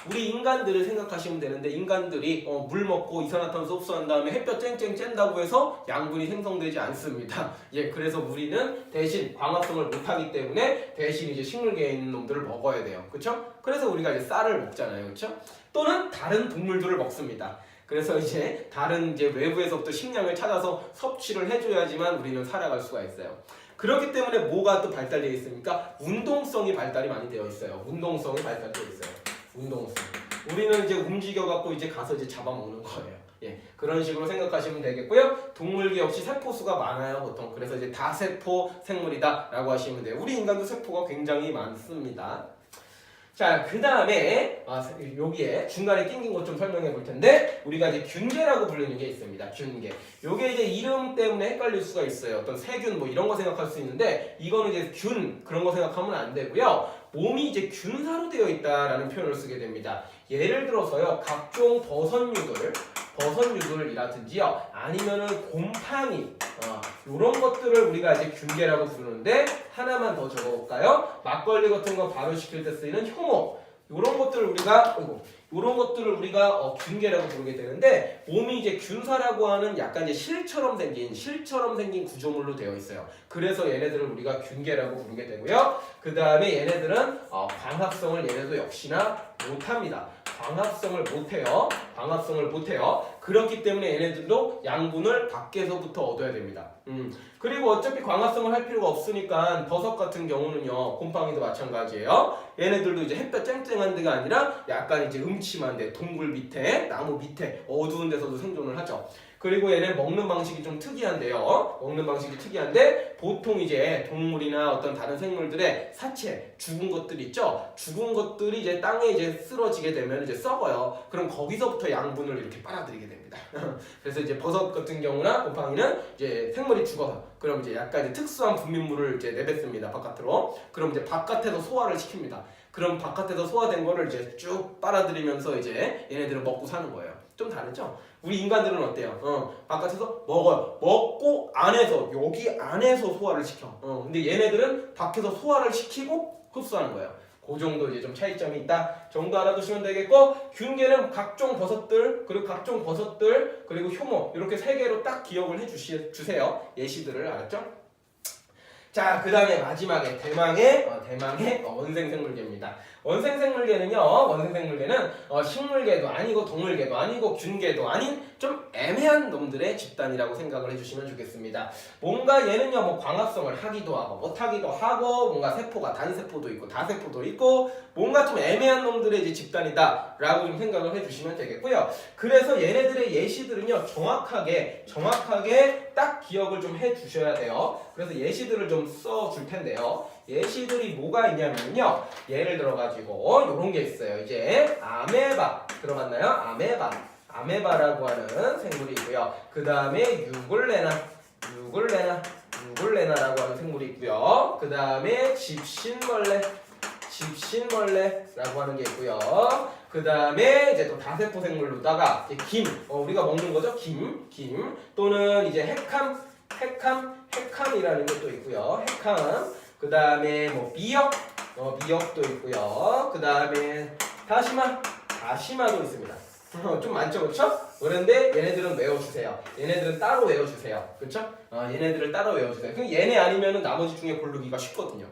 우리 인간들을 생각하시면 되는데 인간들이 물 먹고 이산화탄소 흡수한 다음에 햇볕 쨍쨍 쬐다고 해서 양분이 생성되지 않습니다. 그래서 우리는 대신 광합성을 못하기 때문에 대신 이제 식물계에 있는 놈들을 먹어야 돼요. 그렇죠? 그래서 우리가 이제 쌀을 먹잖아요. 그렇죠? 또는 다른 동물들을 먹습니다. 그래서 이제 다른 이제 외부에서부터 식량을 찾아서 섭취를 해줘야지만 우리는 살아갈 수가 있어요. 그렇기 때문에 뭐가 또 발달되어 있습니까? 운동성이 발달이 많이 되어 있어요. 운동성이 발달되어 있어요. 운동성. 우리는 이제 움직여갖고 이제 가서 이제 잡아먹는 거예요. 그런 식으로 생각하시면 되겠고요. 동물계 역시 세포수가 많아요, 보통. 그래서 이제 다세포 생물이다라고 하시면 돼요. 우리 인간도 세포가 굉장히 많습니다. 자, 그 다음에 여기에 중간에 낑긴 것 좀 설명해 볼 텐데 우리가 이제 균계라고 부르는 게 있습니다. 균계. 요게 이제 이름 때문에 헷갈릴 수가 있어요. 어떤 세균 뭐 이런 거 생각할 수 있는데 이거는 이제 균 그런 거 생각하면 안 되고요. 몸이 이제 균사로 되어 있다라는 표현을 쓰게 됩니다. 예를 들어서요, 각종 버섯류들이라든지요, 아니면은 곰팡이, 이런 것들을 우리가 이제 균계라고 부르는데 하나만 더 적어볼까요? 막걸리 같은 거 발효시킬 때 쓰이는 효모, 이런 것들을 우리가 균계라고 부르게 되는데 몸이 이제 균사라고 하는 약간 이제 실처럼 생긴 구조물로 되어 있어요. 그래서 얘네들을 우리가 균계라고 부르게 되고요. 그 다음에 얘네들은 광합성을 얘네도 역시나 못합니다. 광합성을 못해요. 그렇기 때문에 얘네들도 양분을 밖에서부터 얻어야 됩니다. 그리고 어차피 광합성을 할 필요가 없으니까 버섯 같은 경우는요, 곰팡이도 마찬가지예요. 얘네들도 이제 햇볕 쨍쨍한 데가 아니라 약간 이제 음침한 데, 동굴 밑에, 나무 밑에, 어두운 데서도 생존을 하죠. 그리고 얘는 먹는 방식이 좀 특이한데요. 보통 이제 동물이나 어떤 다른 생물들의 사체, 죽은 것들 있죠. 죽은 것들이 이제 땅에 이제 쓰러지게 되면 이제 썩어요. 그럼 거기서부터 양분을 이렇게 빨아들이게 됩니다. 그래서 이제 버섯 같은 경우나 곰팡이는 이제 생물이 죽어서 그럼 이제 약간 이제 특수한 분비물을 이제 내뱉습니다. 바깥으로. 그럼 이제 바깥에서 소화를 시킵니다. 그럼 바깥에서 소화된 거를 이제 쭉 빨아들이면서 이제 얘네들은 먹고 사는 거예요. 좀 다르죠? 우리 인간들은 어때요? 바깥에서 먹어요. 먹고 안에서, 여기 안에서 소화를 시켜. 근데 얘네들은 밖에서 소화를 시키고 흡수하는 거예요. 그 정도 이제 좀 차이점이 있다 정도 알아두시면 되겠고, 균계는 각종 버섯들 그리고 효모 이렇게 세 개로 딱 기억을 해주세요. 예시들을. 알았죠? 자, 그 다음에 마지막에 대망의 원생생물계입니다. 원생생물계는 식물계도 아니고 동물계도 아니고 균계도 아닌 좀 애매한 놈들의 집단이라고 생각을 해주시면 좋겠습니다. 뭔가 얘는요, 뭐 광합성을 하기도 하고 못하기도 하고, 뭔가 세포가 단세포도 있고 다세포도 있고, 뭔가 좀 애매한 놈들의 이제 집단이다라고 좀 생각을 해주시면 되겠고요. 그래서 얘네들의 예시들은요, 정확하게 딱 기억을 좀 해주셔야 돼요. 그래서 예시들을 좀 써줄 텐데요. 예시들이 뭐가 있냐면요, 예를 들어가지고 요런 게 있어요. 이제 아메바 들어봤나요? 아메바라고 하는 생물이 있고요. 그 다음에 유굴레나라고 하는 생물이 있고요. 그 다음에 집신벌레라고 하는 게 있고요. 그 다음에 이제 또 다세포 생물로다가 이제 우리가 먹는 거죠. 김 또는 이제 핵함이라는 것도 있고요. 핵함. 그 다음에 뭐 미역도 있고요. 그 다음에 다시마도 있습니다. 좀 많죠, 그렇죠? 그런데 얘네들은 외워주세요. 얘네들은 따로 외워주세요, 그렇죠? 얘네들을 따로 외워주세요. 그럼 얘네 아니면은 나머지 중에 고르기가 쉽거든요.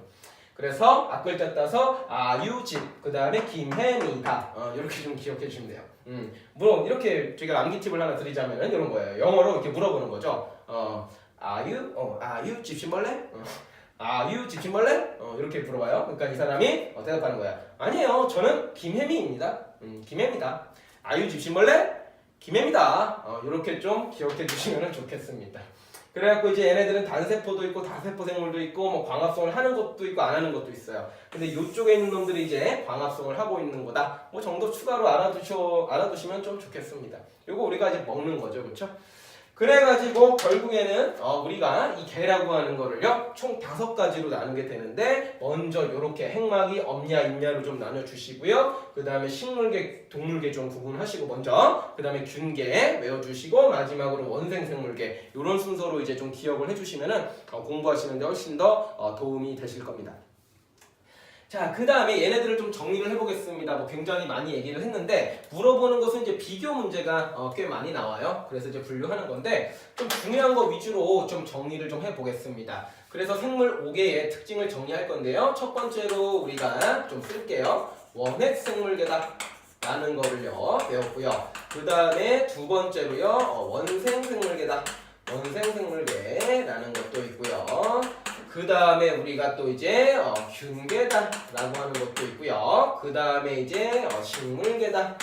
그래서 앞글자 따서 아유집, 그 다음에 김혜미다. 이렇게 좀 기억해 주시면 돼요. 물론 이렇게 제가 암기 팁을 하나 드리자면은 이런 거예요. 영어로 이렇게 물어보는 거죠. 아유 집신벌레? 아유 집신벌레? 이렇게 물어봐요. 그러니까 이 사람이 대답하는 거야. 아니에요, 저는 김혜미입니다. 김혜미다. 아유 집신벌레? 김혜미다. 이렇게 좀 기억해 주시면 좋겠습니다. 그래갖고 이제 얘네들은 단세포도 있고 다세포 생물도 있고 뭐 광합성을 하는 것도 있고 안 하는 것도 있어요. 근데 이쪽에 있는 놈들이 이제 광합성을 하고 있는 거다. 뭐 정도 추가로 알아두시면 좀 좋겠습니다. 요거 우리가 이제 먹는 거죠, 그렇죠? 그래가지고 결국에는 우리가 이 개라고 하는 거를요, 총 5가지로 나누게 되는데, 먼저 요렇게 핵막이 없냐 있냐로 좀 나눠주시고요. 그 다음에 식물계, 동물계 좀 구분하시고 먼저, 그 다음에 균계 외워주시고, 마지막으로 원생생물계, 요런 순서로 이제 좀 기억을 해주시면은 공부하시는데 훨씬 더 도움이 되실 겁니다. 자, 그 다음에 얘네들을 좀 정리를 해보겠습니다. 뭐 굉장히 많이 얘기를 했는데, 물어보는 것은 이제 비교 문제가 꽤 많이 나와요. 그래서 이제 분류하는 건데, 좀 중요한 거 위주로 좀 정리를 좀 해보겠습니다. 그래서 생물 5개의 특징을 정리할 건데요. 첫 번째로 우리가 좀 쓸게요. 원핵생물계다 라는 거를요, 배웠고요. 그 다음에 두 번째로요, 원생생물계다. 원생생물계라는 것도 있고요. 그 다음에 우리가 또 이제 균계다라고 하는 것도 있고요. 그 다음에 이제 식물계다라는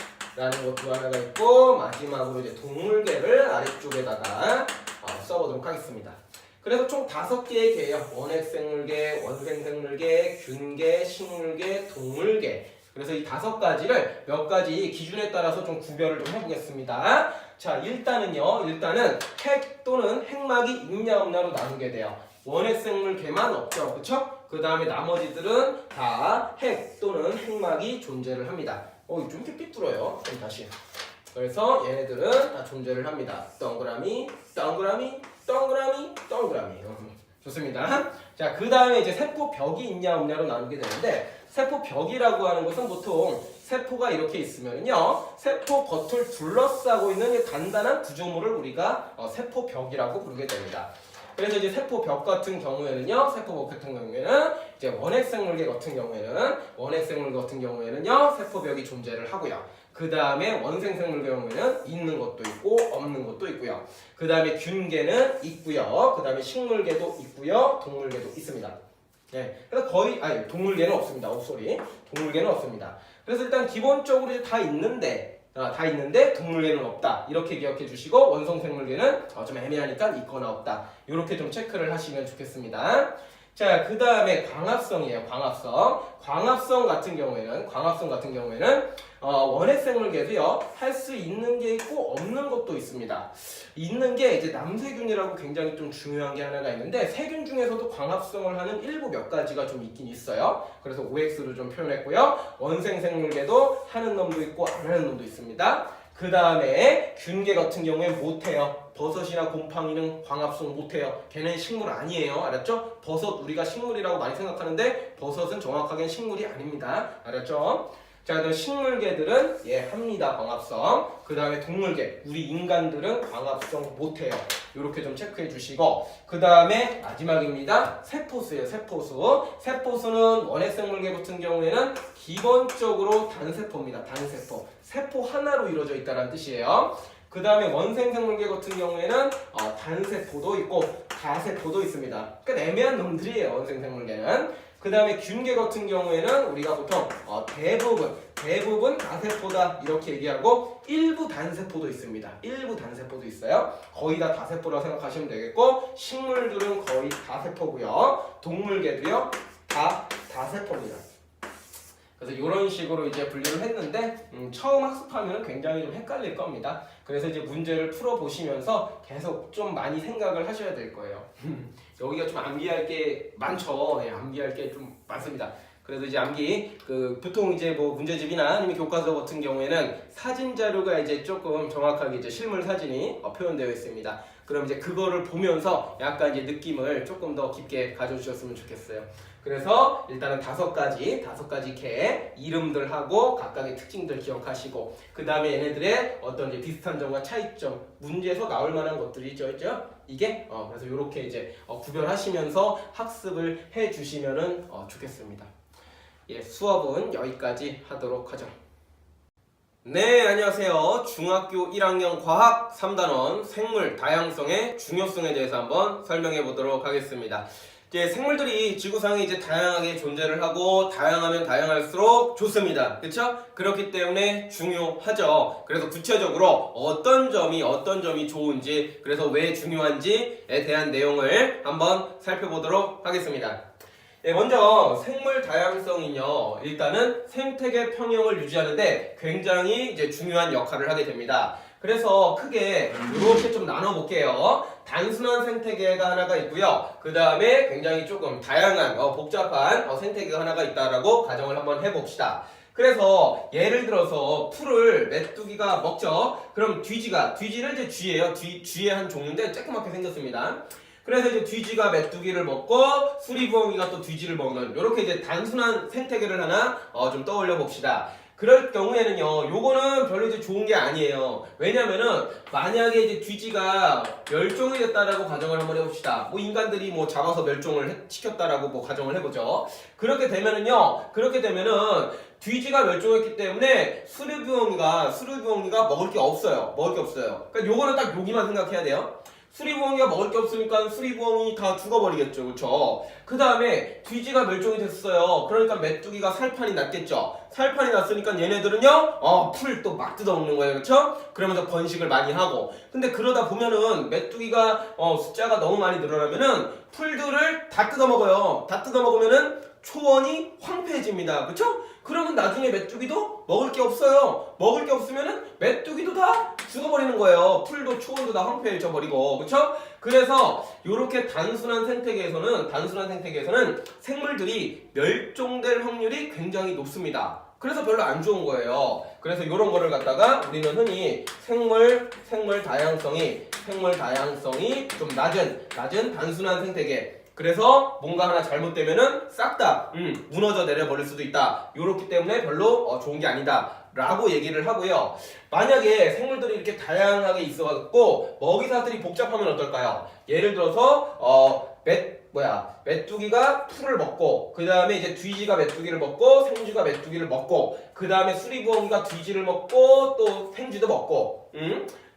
것도 하나가 있고, 마지막으로 이제 동물계를 아래쪽에다가 써보도록 하겠습니다. 그래서 총 5개의 계예요. 원핵생물계, 원생생물계, 균계, 식물계, 동물계. 그래서 이 5가지를 몇 가지 기준에 따라서 좀 구별을 좀 해보겠습니다. 자, 일단은 핵 또는 핵막이 있냐 없냐로 나누게 돼요. 원핵생물계만 없죠, 그쵸? 그 다음에 나머지들은 다 핵 또는 핵막이 존재를 합니다. 좀 이렇게 삐뚤어요. 그럼 다시. 그래서 얘네들은 다 존재를 합니다. 동그라미. 좋습니다. 자, 그 다음에 이제 세포벽이 있냐 없냐로 나누게 되는데, 세포벽이라고 하는 것은 보통 세포가 이렇게 있으면요, 세포 겉을 둘러싸고 있는 단단한 구조물을 우리가 세포벽이라고 부르게 됩니다. 그래서 이제 세포벽 같은 경우에는요, 이제 원핵생물계 같은 경우에는요, 세포벽이 존재를 하고요. 그 다음에 원생생물계 경우에는 있는 것도 있고 없는 것도 있고요. 그 다음에 균계는 있고요. 그 다음에 식물계도 있고요. 동물계도 있습니다. 네, 그래서 동물계는 없습니다. 동물계는 없습니다. 그래서 일단 기본적으로 다 있는데 동물계는 없다. 이렇게 기억해 주시고, 원성생물계는 좀 애매하니까 있거나 없다. 이렇게 좀 체크를 하시면 좋겠습니다. 자, 그 다음에 광합성이에요. 광합성 같은 경우에는 원핵생물계도요, 할 수 있는 게 있고 없는 것도 있습니다. 있는 게 이제 남세균이라고 굉장히 좀 중요한 게 하나가 있는데, 세균 중에서도 광합성을 하는 일부 몇 가지가 좀 있긴 있어요. 그래서 OX로 좀 표현했고요. 원생생물계도 하는 놈도 있고 안 하는 놈도 있습니다. 그 다음에 균계 같은 경우에 못해요. 버섯이나 곰팡이는 광합성 못해요. 걔는 식물 아니에요. 알았죠? 버섯 우리가 식물이라고 많이 생각하는데 버섯은 정확하게 식물이 아닙니다. 알았죠? 자, 그럼 식물계들은 합니다. 광합성. 그 다음에 동물계, 우리 인간들은 광합성 못해요. 이렇게 좀 체크해 주시고, 그 다음에 마지막입니다. 세포수예요. 세포수. 세포수는 원핵생물계 같은 경우에는 기본적으로 단세포입니다. 단세포. 세포 하나로 이루어져 있다는 뜻이에요. 그 다음에 원생생물계 같은 경우에는 단세포도 있고 다세포도 있습니다. 그러니까 애매한 놈들이에요. 원생생물계는. 그 다음에 균계 같은 경우에는 우리가 보통 대부분 다세포다 이렇게 얘기하고 일부 단세포도 있습니다. 일부 단세포도 있어요. 거의 다 다세포라고 생각하시면 되겠고 식물들은 거의 다세포고요. 동물계도요 다세포입니다. 그래서 이런 식으로 이제 분류를 했는데 처음 학습하면 굉장히 좀 헷갈릴 겁니다. 그래서 이제 문제를 풀어보시면서 계속 좀 많이 생각을 하셔야 될 거예요. 여기가 좀 암기할 게 많죠. 암기할 게 좀 많습니다. 그래서 이제 암기 보통 이제 뭐 문제집이나 아니면 교과서 같은 경우에는 사진 자료가 이제 조금 정확하게 이제 실물 사진이 표현되어 있습니다. 그럼 이제 그거를 보면서 약간 이제 느낌을 조금 더 깊게 가져주셨으면 좋겠어요. 그래서 일단은 5가지 개 이름들하고 각각의 특징들 기억하시고 그 다음에 얘네들의 어떤 이제 비슷한 점과 차이점 문제에서 나올 만한 것들이 있죠. 이게 그래서 이렇게 이제 구별하시면서 학습을 해주시면은 좋겠습니다. 수업은 여기까지 하도록 하죠. 네, 안녕하세요. 중학교 1학년 과학 3단원 생물 다양성의 중요성에 대해서 한번 설명해 보도록 하겠습니다. 이제 생물들이 지구상에 이제 다양하게 존재를 하고 다양하면 다양할수록 좋습니다. 그렇죠? 그렇기 때문에 중요하죠. 그래서 구체적으로 어떤 점이 좋은지 그래서 왜 중요한지에 대한 내용을 한번 살펴보도록 하겠습니다. 먼저 생물 다양성은요, 일단은 생태계 평형을 유지하는데 굉장히 이제 중요한 역할을 하게 됩니다. 그래서 크게 이렇게 좀 나눠볼게요. 단순한 생태계가 하나가 있고요. 그 다음에 굉장히 조금 다양한 복잡한 생태계가 하나가 있다라고 가정을 한번 해봅시다. 그래서 예를 들어서 풀을 메뚜기가 먹죠. 그럼 뒤지를 이제 쥐예요. 쥐의 한 종류인데 조그맣게 생겼습니다. 그래서 이제 뒤지가 메뚜기를 먹고 수리부엉이가 또 뒤지를 먹는 이렇게 이제 단순한 생태계를 하나 좀 떠올려 봅시다. 그럴 경우에는요, 요거는 별로 이제 좋은 게 아니에요. 왜냐면은 만약에 이제 뒤지가 멸종이 됐다라고 가정을 한번 해봅시다. 뭐 인간들이 뭐 잡아서 멸종을 시켰다라고 뭐 가정을 해보죠. 그렇게 되면은 뒤지가 멸종했기 때문에 수리부엉이가 먹을 게 없어요. 그러니까 요거는 딱 여기만 생각해야 돼요. 수리부엉이가 먹을 게 없으니까 수리부엉이 다 죽어버리겠죠. 그렇죠? 그 다음에 뒤지가 멸종이 됐어요. 그러니까 메뚜기가 살판이 났겠죠. 살판이 났으니까 얘네들은요 풀 또 막 뜯어먹는 거예요. 그렇죠? 그러면서 번식을 많이 하고 근데 그러다 보면은 메뚜기가 숫자가 너무 많이 늘어나면은 풀들을 다 뜯어먹어요. 다 뜯어먹으면은 초원이 황폐해집니다. 그렇죠? 그러면 나중에 메뚜기도 먹을 게 없어요. 먹을 게 없으면은 메뚜기도 다 죽어버리는 거예요. 풀도 초원도 다 황폐해져 버리고, 그렇죠? 그래서 이렇게 단순한 생태계에서는 생물들이 멸종될 확률이 굉장히 높습니다. 그래서 별로 안 좋은 거예요. 그래서 이런 거를 갖다가 우리는 흔히 생물 다양성이 좀 낮은 단순한 생태계. 그래서 뭔가 하나 잘못되면은 싹 다 무너져 내려버릴 수도 있다. 요렇기 때문에 별로 좋은 게 아니다 라고 얘기를 하고요. 만약에 생물들이 이렇게 다양하게 있어갖고 먹이사슬이 복잡하면 어떨까요? 예를 들어서 메뚜기가 풀을 먹고 그 다음에 이제 뒤지가 메뚜기를 먹고 생쥐가 메뚜기를 먹고 그 다음에 수리부엉이가 뒤지를 먹고 또 생쥐도 먹고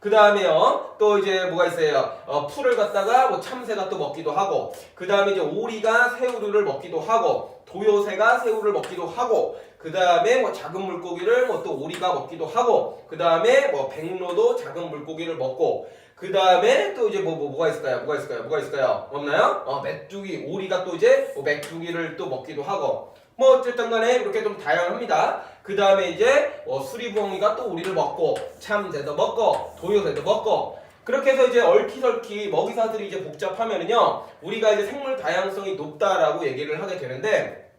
그 다음에요 또 이제 뭐가 있어요? 풀을 갖다가 뭐 참새가 또 먹기도 하고 그 다음에 이제 오리가 새우를 먹기도 하고 도요새가 새우를 먹기도 하고 그 다음에 뭐 작은 물고기를 뭐 또 오리가 먹기도 하고 그 다음에 뭐 백로도 작은 물고기를 먹고 그 다음에 또 이제 뭐가 있을까요? 없나요? 메뚜기, 오리가 또 이제 뭐 메뚜기를 또 먹기도 하고 뭐 어쨌든 간에 이렇게 좀 다양합니다. 그 다음에 이제 수리부엉이가 또 오리를 먹고 참새도 먹고 도요새도 먹고 그렇게 해서 이제 얽히설키 먹이사들이 이제 복잡하면은요 우리가 이제 생물 다양성이 높다라고 얘기를 하게 되는데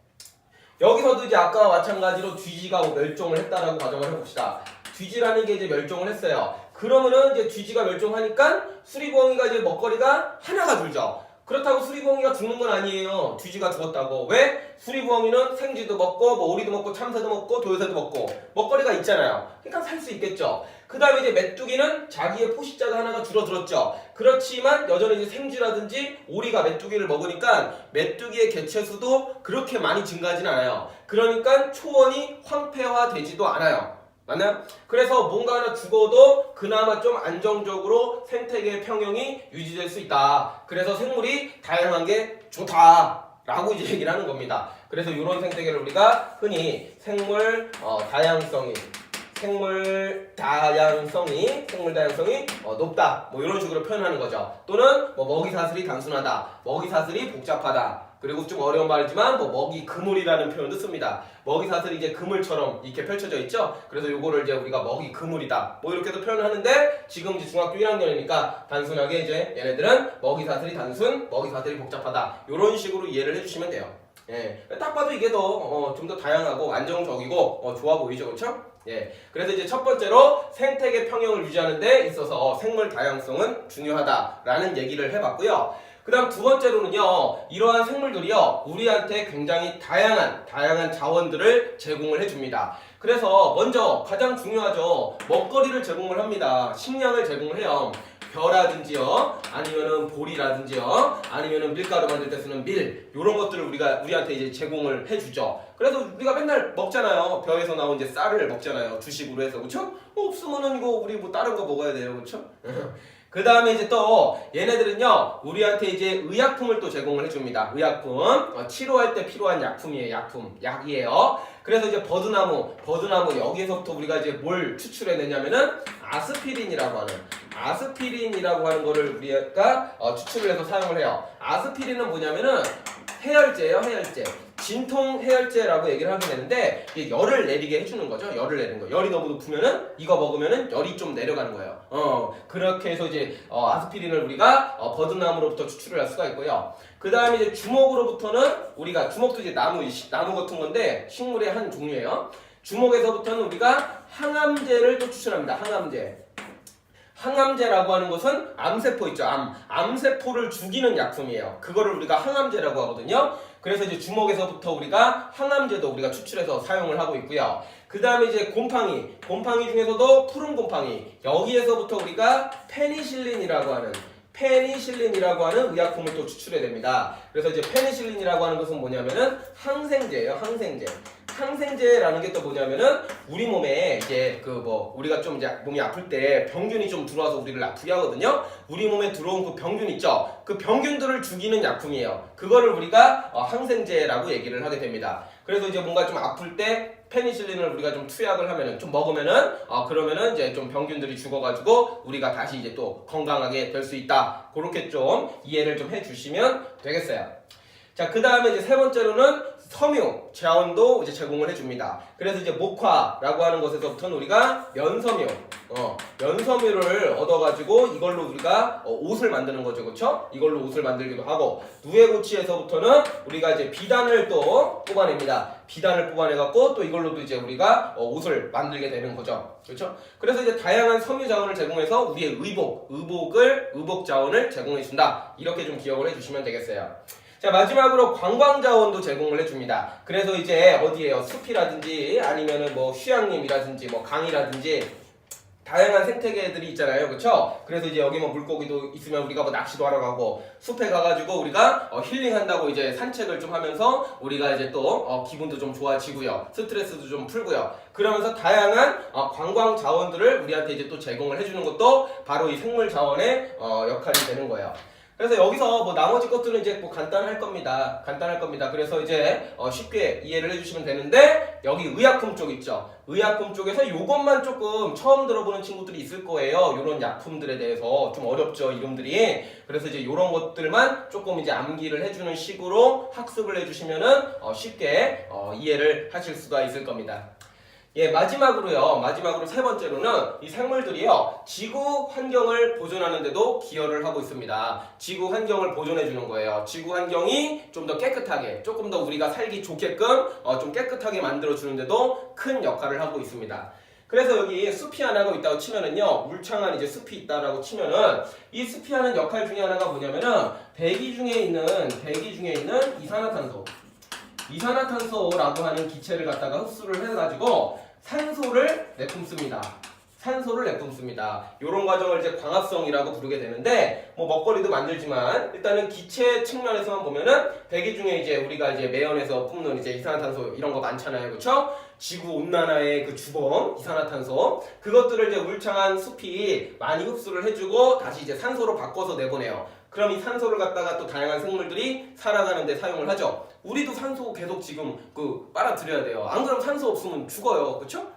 여기서도 이제 아까와 마찬가지로 뒤지가 멸종을 했다라고 가정을 해봅시다. 뒤지라는 게 이제 멸종을 했어요. 그러면은 이제 뒤지가 멸종하니까 수리부엉이가 이제 먹거리가 하나가 줄죠. 그렇다고 수리부엉이가 죽는 건 아니에요. 뒤지가 죽었다고. 왜? 수리부엉이는 생쥐도 먹고 뭐 오리도 먹고 참새도 먹고 도요새도 먹고 먹거리가 있잖아요. 그러니까 살 수 있겠죠. 그 다음에 이제 메뚜기는 자기의 포식자가 하나가 줄어들었죠. 그렇지만 여전히 이제 생쥐라든지 오리가 메뚜기를 먹으니까 메뚜기의 개체수도 그렇게 많이 증가하진 않아요. 그러니까 초원이 황폐화되지도 않아요. 맞나요? 그래서 뭔가 하나 죽어도 그나마 좀 안정적으로 생태계 평형이 유지될 수 있다. 그래서 생물이 다양한 게 좋다라고 이제 얘기를 하는 겁니다. 그래서 이런 생태계를 우리가 흔히 생물 다양성이 높다. 뭐 이런 식으로 표현하는 거죠. 또는 뭐 먹이 사슬이 단순하다. 먹이 사슬이 복잡하다. 그리고 좀 어려운 말이지만 뭐 먹이 그물이라는 표현도 씁니다. 먹이 사슬이 이제 그물처럼 이렇게 펼쳐져 있죠. 그래서 요거를 이제 우리가 먹이 그물이다. 뭐 이렇게도 표현을 하는데 지금 이제 중학교 1학년이니까 단순하게 이제 얘네들은 먹이 사슬이 단순, 먹이 사슬이 복잡하다. 요런 식으로 이해를 해주시면 돼요. 예, 딱 봐도 이게 더 좀 더 다양하고 안정적이고 좋아 보이죠, 그렇죠? 예, 그래서 이제 첫 번째로 생태계 평형을 유지하는 데 있어서 생물 다양성은 중요하다라는 얘기를 해봤고요. 그 다음 두 번째로는요, 이러한 생물들이요, 우리한테 굉장히 다양한 자원들을 제공을 해줍니다. 그래서 먼저 가장 중요하죠. 먹거리를 제공을 합니다. 식량을 제공을 해요. 벼라든지요, 아니면은 보리라든지요, 아니면은 밀가루 만들 때 쓰는 밀, 요런 것들을 우리한테 이제 제공을 해주죠. 그래서 우리가 맨날 먹잖아요. 벼에서 나온 이제 쌀을 먹잖아요. 주식으로 해서, 그쵸? 없으면은 이거 우리 뭐 다른 거 먹어야 돼요, 그쵸? 그 다음에 이제 또 얘네들은요, 우리한테 이제 의약품을 또 제공을 해줍니다. 의약품, 치료할 때 필요한 약품이에요. 약이에요. 그래서 이제 버드나무 여기에서부터 우리가 이제 뭘 추출해내냐면은 아스피린이라고 하는 거를 우리가 추출을 해서 사용을 해요. 아스피린은 뭐냐면은 해열제예요, 해열제. 진통 해열제라고 얘기를 하게 되는데 이게 열을 내리게 해주는 거죠. 열을 내리는 거. 열이 너무 높으면은 이거 먹으면은 열이 좀 내려가는 거예요. 그렇게 해서 이제 아스피린을 우리가 버드나무로부터 추출을 할 수가 있고요. 그 다음에 이제 주먹으로부터는 우리가 주먹도 이제 나무 같은 건데 식물의 한 종류예요. 주먹에서부터는 우리가 항암제를 또 추출합니다. 항암제라고 하는 것은 암세포 있죠. 암세포를 죽이는 약품이에요. 그거를 우리가 항암제라고 하거든요. 그래서 이제 주먹에서부터 우리가 항암제도 우리가 추출해서 사용을 하고 있고요. 그 다음에 이제 곰팡이 중에서도 푸른 곰팡이, 여기에서부터 우리가 페니실린이라고 하는 의약품을 또 추출해야 됩니다. 그래서 이제 페니실린이라고 하는 것은 뭐냐면은 항생제예요. 항생제라는 게 또 뭐냐면은 우리 몸에 이제 우리가 좀 이제 몸이 아플 때 병균이 좀 들어와서 우리를 아프게 하거든요. 우리 몸에 들어온 그 병균 있죠. 그 병균들을 죽이는 약품이에요. 그거를 우리가 항생제라고 얘기를 하게 됩니다. 그래서 이제 뭔가 좀 아플 때 페니실린을 우리가 좀 투약을 하면은 좀 먹으면은 그러면은 이제 좀 병균들이 죽어가지고 우리가 다시 이제 또 건강하게 될 수 있다. 그렇게 좀 이해를 좀 해주시면 되겠어요. 자, 그 다음에 이제 세 번째로는 섬유 자원도 이제 제공을 해줍니다. 그래서 이제 목화라고 하는 것에서부터는 우리가 면섬유를 얻어가지고 이걸로 우리가 옷을 만드는 거죠, 그렇죠? 이걸로 옷을 만들기도 하고, 누에고치에서부터는 우리가 이제 비단을 또 뽑아냅니다. 비단을 뽑아내갖고 또 이걸로도 이제 우리가 옷을 만들게 되는 거죠, 그렇죠? 그래서 이제 다양한 섬유 자원을 제공해서 우리의 의복 자원을 제공해준다. 이렇게 좀 기억을 해주시면 되겠어요. 자, 마지막으로 관광 자원도 제공을 해줍니다. 그래서 이제 어디에요? 숲이라든지 아니면은 뭐 휴양림이라든지 뭐 강이라든지 다양한 생태계들이 있잖아요, 그렇죠? 그래서 이제 여기 뭐 물고기도 있으면 우리가 뭐 낚시도 하러 가고, 숲에 가가지고 우리가 힐링한다고 이제 산책을 좀 하면서 우리가 이제 또 기분도 좀 좋아지고요, 스트레스도 좀 풀고요. 그러면서 다양한 관광 자원들을 우리한테 이제 또 제공을 해주는 것도 바로 이 생물 자원의 역할이 되는 거예요. 그래서 여기서 뭐 나머지 것들은 이제 뭐 간단할 겁니다. 그래서 이제 쉽게 이해를 해주시면 되는데, 여기 의약품 쪽 있죠. 의약품 쪽에서 요것만 조금 처음 들어보는 친구들이 있을 거예요. 요런 약품들에 대해서 좀 어렵죠, 이름들이. 그래서 이제 요런 것들만 조금 이제 암기를 해주는 식으로 학습을 해주시면은 쉽게 이해를 하실 수가 있을 겁니다. 예, 마지막으로 세 번째로는 이 생물들이요, 지구 환경을 보존하는 데도 기여를 하고 있습니다. 지구 환경을 보존해 주는 거예요. 지구 환경이 좀 더 깨끗하게, 조금 더 우리가 살기 좋게끔 좀 깨끗하게 만들어 주는 데도 큰 역할을 하고 있습니다. 그래서 여기 숲이 하나가 있다고 치면은요, 울창한 이제 숲이 있다라고 치면은 이 숲이 하는 역할 중에 하나가 뭐냐면은 대기 중에 있는 이산화탄소라고 하는 기체를 갖다가 흡수를 해가지고 산소를 내뿜습니다. 이런 과정을 이제 광합성이라고 부르게 되는데, 뭐 먹거리도 만들지만 일단은 기체 측면에서만 보면은 대기 중에 이제 우리가 이제 매연에서 뿜는 이제 이산화탄소 이런 거 많잖아요, 그렇죠? 지구 온난화의 그 주범 이산화탄소, 그것들을 이제 울창한 숲이 많이 흡수를 해주고 다시 이제 산소로 바꿔서 내보내요. 그럼 이 산소를 갖다가 또 다양한 생물들이 살아가는 데 사용을 하죠. 우리도 산소 계속 지금 빨아들여야 돼요. 안 그러면 산소 없으면 죽어요, 그렇죠?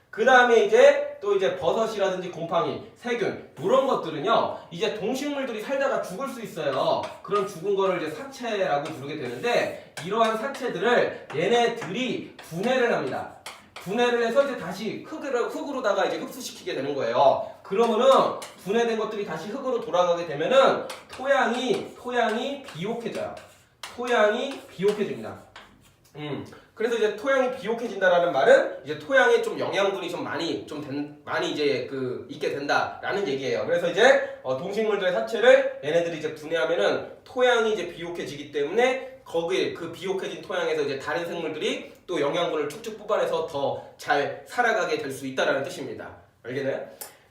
그 다음에 이제 또 이제 버섯이라든지 곰팡이, 세균 이런 것들은요, 이제 동식물들이 살다가 죽을 수 있어요. 그런 죽은 거를 이제 사체라고 부르게 되는데, 이러한 사체들을 얘네들이 분해를 합니다. 분해를 해서 이제 다시 흙으로다가 이제 흡수시키게 되는 거예요. 그러면은 분해된 것들이 다시 흙으로 돌아가게 되면은 토양이 비옥해져요. 토양이 비옥해집니다. 그래서 이제 토양이 비옥해진다라는 말은 이제 토양에 좀 영양분이 좀 많이 이제 있게 된다라는 얘기예요. 그래서 이제 동식물들의 사체를 얘네들이 이제 분해하면은 토양이 이제 비옥해지기 때문에 거기에 그 비옥해진 토양에서 이제 다른 생물들이 또 영양분을 쭉쭉 뽑아내서 더 잘 살아가게 될 수 있다라는 뜻입니다. 알겠나요?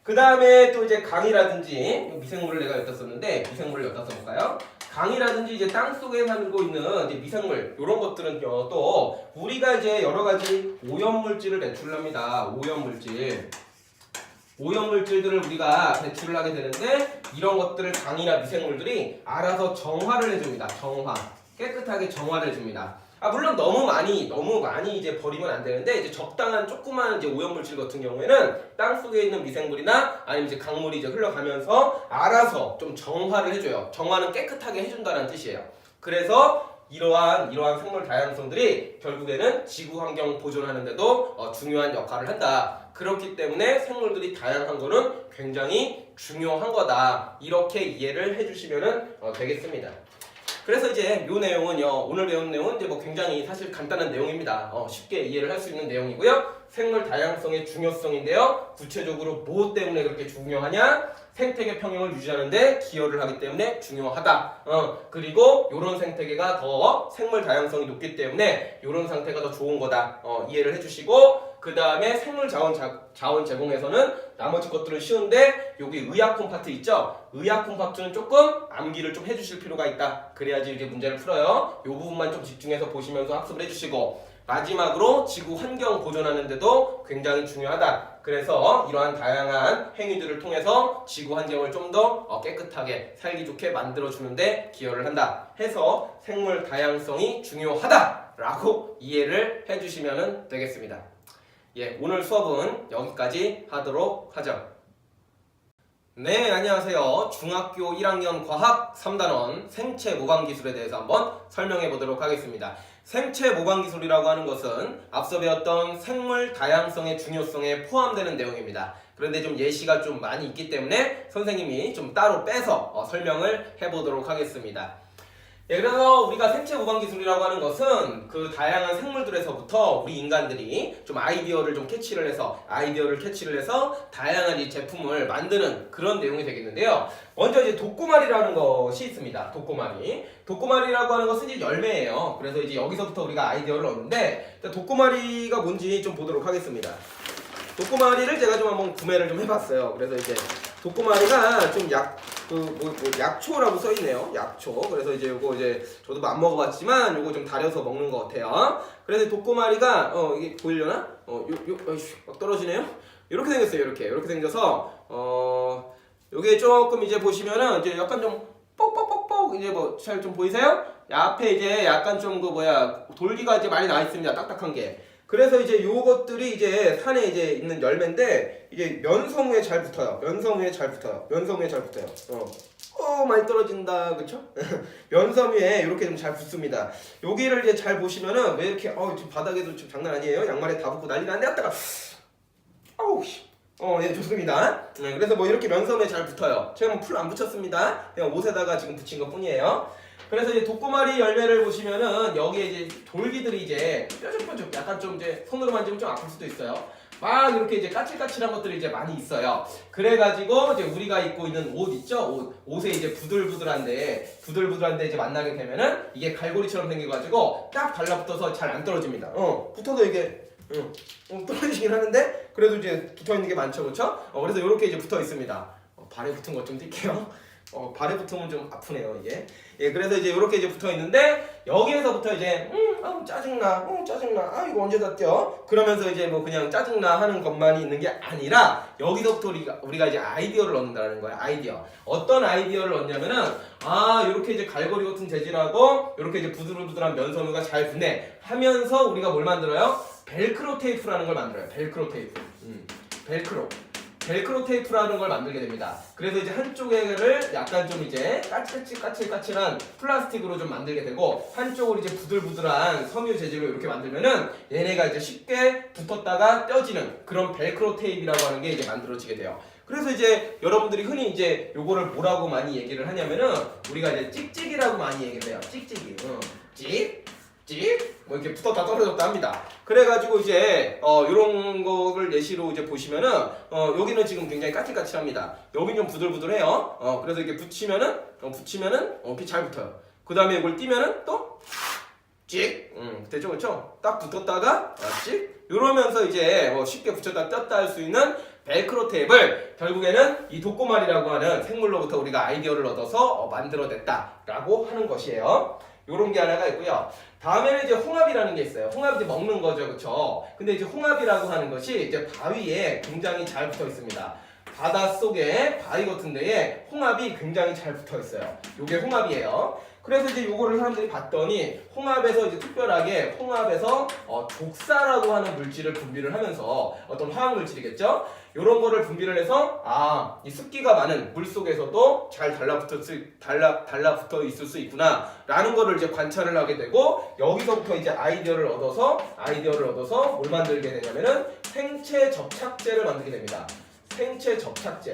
그 다음에 또 이제 강이라든지 미생물을 내가 여기다 썼는데 미생물을 여기다 써볼까요? 강이라든지 이제 땅 속에 살고 있는 이제 미생물 이런 것들은요, 또 우리가 이제 여러 가지 오염물질을 배출을 합니다. 오염물질들을 우리가 배출을 하게 되는데, 이런 것들을 강이나 미생물들이 알아서 정화를 해줍니다. 깨끗하게 정화를 해줍니다. 물론 너무 많이 이제 버리면 안 되는데, 이제 적당한 조그만 이제 오염물질 같은 경우에는 땅 속에 있는 미생물이나 아니면 이제 강물이 이제 흘러가면서 알아서 좀 정화를 해줘요. 정화는 깨끗하게 해준다는 뜻이에요. 그래서 이러한 생물 다양성들이 결국에는 지구 환경 보존하는 데도 중요한 역할을 한다. 그렇기 때문에 생물들이 다양한 거는 굉장히 중요한 거다. 이렇게 이해를 해주시면 되겠습니다. 그래서 이제 이 내용은요, 오늘 배운 내용은 이제 뭐 굉장히 사실 간단한 내용입니다. 쉽게 이해를 할 수 있는 내용이고요. 생물 다양성의 중요성인데요. 구체적으로 뭐 때문에 그렇게 중요하냐? 생태계 평형을 유지하는데 기여를 하기 때문에 중요하다. 그리고 이런 생태계가 더 생물 다양성이 높기 때문에 이런 상태가 더 좋은 거다. 이해를 해주시고, 그 다음에 생물 자원 제공에서는 나머지 것들은 쉬운데 여기 의학 콤파트 있죠? 의학 콤파트는 조금 암기를 좀 해주실 필요가 있다. 그래야지 이제 문제를 풀어요. 이 부분만 좀 집중해서 보시면서 학습을 해주시고, 마지막으로 지구 환경 보존하는 데도 굉장히 중요하다. 그래서 이러한 다양한 행위들을 통해서 지구 환경을 좀 더 깨끗하게 살기 좋게 만들어주는데 기여를 한다 해서 생물 다양성이 중요하다라고 이해를 해주시면 되겠습니다. 예, 오늘 수업은 여기까지 하도록 하죠. 네, 안녕하세요. 중학교 1학년 과학 3단원 생체 모방 기술에 대해서 한번 설명해 보도록 하겠습니다. 생체 모방 기술이라고 하는 것은 앞서 배웠던 생물 다양성의 중요성에 포함되는 내용입니다. 그런데 좀 예시가 좀 많이 있기 때문에 선생님이 좀 따로 빼서 설명을 해보도록 하겠습니다. 예, 그래서 우리가 생체 모방 기술이라고 하는 것은 그 다양한 생물들에서부터 우리 인간들이 좀 아이디어를 캐치를 해서 다양한 이 제품을 만드는 그런 내용이 되겠는데요. 먼저 이제 독고마리라는 것이 있습니다. 독고마리라고 하는 것은 이제 열매예요. 그래서 이제 여기서부터 우리가 아이디어를 얻는데, 독고마리가 뭔지 좀 보도록 하겠습니다. 독고마리를 제가 좀 한번 구매를 좀 해봤어요. 그래서 이제 독고마리가 좀 약초라고 써있네요. 약초. 그래서 이제 요거 이제 저도 안 먹어봤지만 요거 좀 달여서 먹는 것 같아요. 그래서 독고마리가 이게 보이려나? 막 떨어지네요. 이렇게 생겼어요. 이렇게 생겨서 요게 조금 이제 보시면은 이제 약간 좀 뻑뻑뻑뻑 이제 뭐 잘 좀 보이세요? 앞에 이제 약간 좀 돌기가 이제 많이 나 있습니다. 딱딱한 게. 그래서 이제 요것들이 이제 산에 이제 있는 열매인데, 이게 면성우에 잘 붙어요. 많이 떨어진다, 그쵸? 면섬위에 이렇게 좀 잘 붙습니다. 여기를 이제 잘 보시면은 왜 이렇게 지금 바닥에도 좀 장난 아니에요? 양말에 다 붙고 난리 났는데 갔다가 네, 좋습니다. 그래서 뭐 이렇게 면섬에 잘 붙어요. 제가 풀 안 붙였습니다. 그냥 옷에다가 지금 붙인 것 뿐이에요. 그래서 이제 독고마리 열매를 보시면은 여기에 이제 돌기들이 이제 뾰족뾰족 약간 좀 이제 손으로 만지면 좀 아플 수도 있어요. 막 이렇게 이제 까칠까칠한 것들이 이제 많이 있어요. 그래가지고 이제 우리가 입고 있는 옷 있죠? 옷에 이제 부들부들한데 이제 만나게 되면은 이게 갈고리처럼 생겨가지고 딱 달라붙어서 잘 안 떨어집니다. 붙어도 이게 떨어지긴 하는데 그래도 이제 붙어 있는 게 많죠, 그렇죠? 그래서 이렇게 이제 붙어 있습니다. 발에 붙은 것 좀 뛸게요. 발에 붙으면 좀 아프네요, 이게. 예, 그래서 이제 이렇게 이제 붙어 있는데 여기에서부터 이제 짜증나, 짜증나, 이거 언제 다 떼어? 그러면서 이제 뭐 그냥 짜증나 하는 것만이 있는 게 아니라 여기서부터 우리가 이제 아이디어를 얻는다는 거예요. 아이디어. 어떤 아이디어를 얻냐면은 이렇게 이제 갈고리 같은 재질하고 이렇게 이제 부들부들한 면선우가 잘 붙네 하면서 우리가 뭘 만들어요? 벨크로 테이프라는 걸 만들어요. 벨크로 테이프. 벨크로 테이프라는 걸 만들게 됩니다. 그래서 이제 한쪽에를 약간 좀 이제 까칠까칠한 플라스틱으로 좀 만들게 되고 한쪽을 이제 부들부들한 섬유 재질로 이렇게 만들면은 얘네가 이제 쉽게 붙었다가 떼어지는 그런 벨크로 테이프라고 하는 게 이제 만들어지게 돼요. 그래서 이제 여러분들이 흔히 이제 요거를 뭐라고 많이 얘기를 하냐면은 우리가 이제 찍찍이라고 많이 얘기를 해요. 찍찍이. 뭐 이렇게 붙었다 떨어졌다 합니다. 그래가지고 이제 이런 거를 예시로 이제 보시면은 여기는 지금 굉장히 까칠까칠합니다. 여긴 좀 부들부들해요. 그래서 이렇게 붙이면은 이렇게 잘 붙어요. 그 다음에 이걸 띄면은 또 찍, 됐죠, 그렇죠? 딱 붙었다가 찍. 이러면서 이제 쉽게 붙였다 뗐다 할 수 있는 벨크로 테이프를 결국에는 이 독고말이라고 하는 생물로부터 우리가 아이디어를 얻어서 만들어냈다라고 하는 것이에요. 요런 게 하나가 있고요. 다음에는 이제 홍합이라는 게 있어요. 홍합이 이제 먹는 거죠, 그렇죠? 근데 이제 홍합이라고 하는 것이 이제 바위에 굉장히 잘 붙어 있습니다. 바닷속에 바위 같은 데에 홍합이 굉장히 잘 붙어 있어요. 요게 홍합이에요. 그래서 이제 요거를 사람들이 봤더니 홍합에서 이제 특별하게 홍합에서 족사라고 하는 물질을 분비를 하면서 어떤 화학 물질이겠죠? 요런 거를 분비를 해서 이 습기가 많은 물 속에서도 잘 달라붙어 있을 수 있구나 라는 거를 이제 관찰을 하게 되고 여기서부터 이제 아이디어를 얻어서 뭘 만들게 되냐면은 생체 접착제를 만들게 됩니다. 생체 접착제.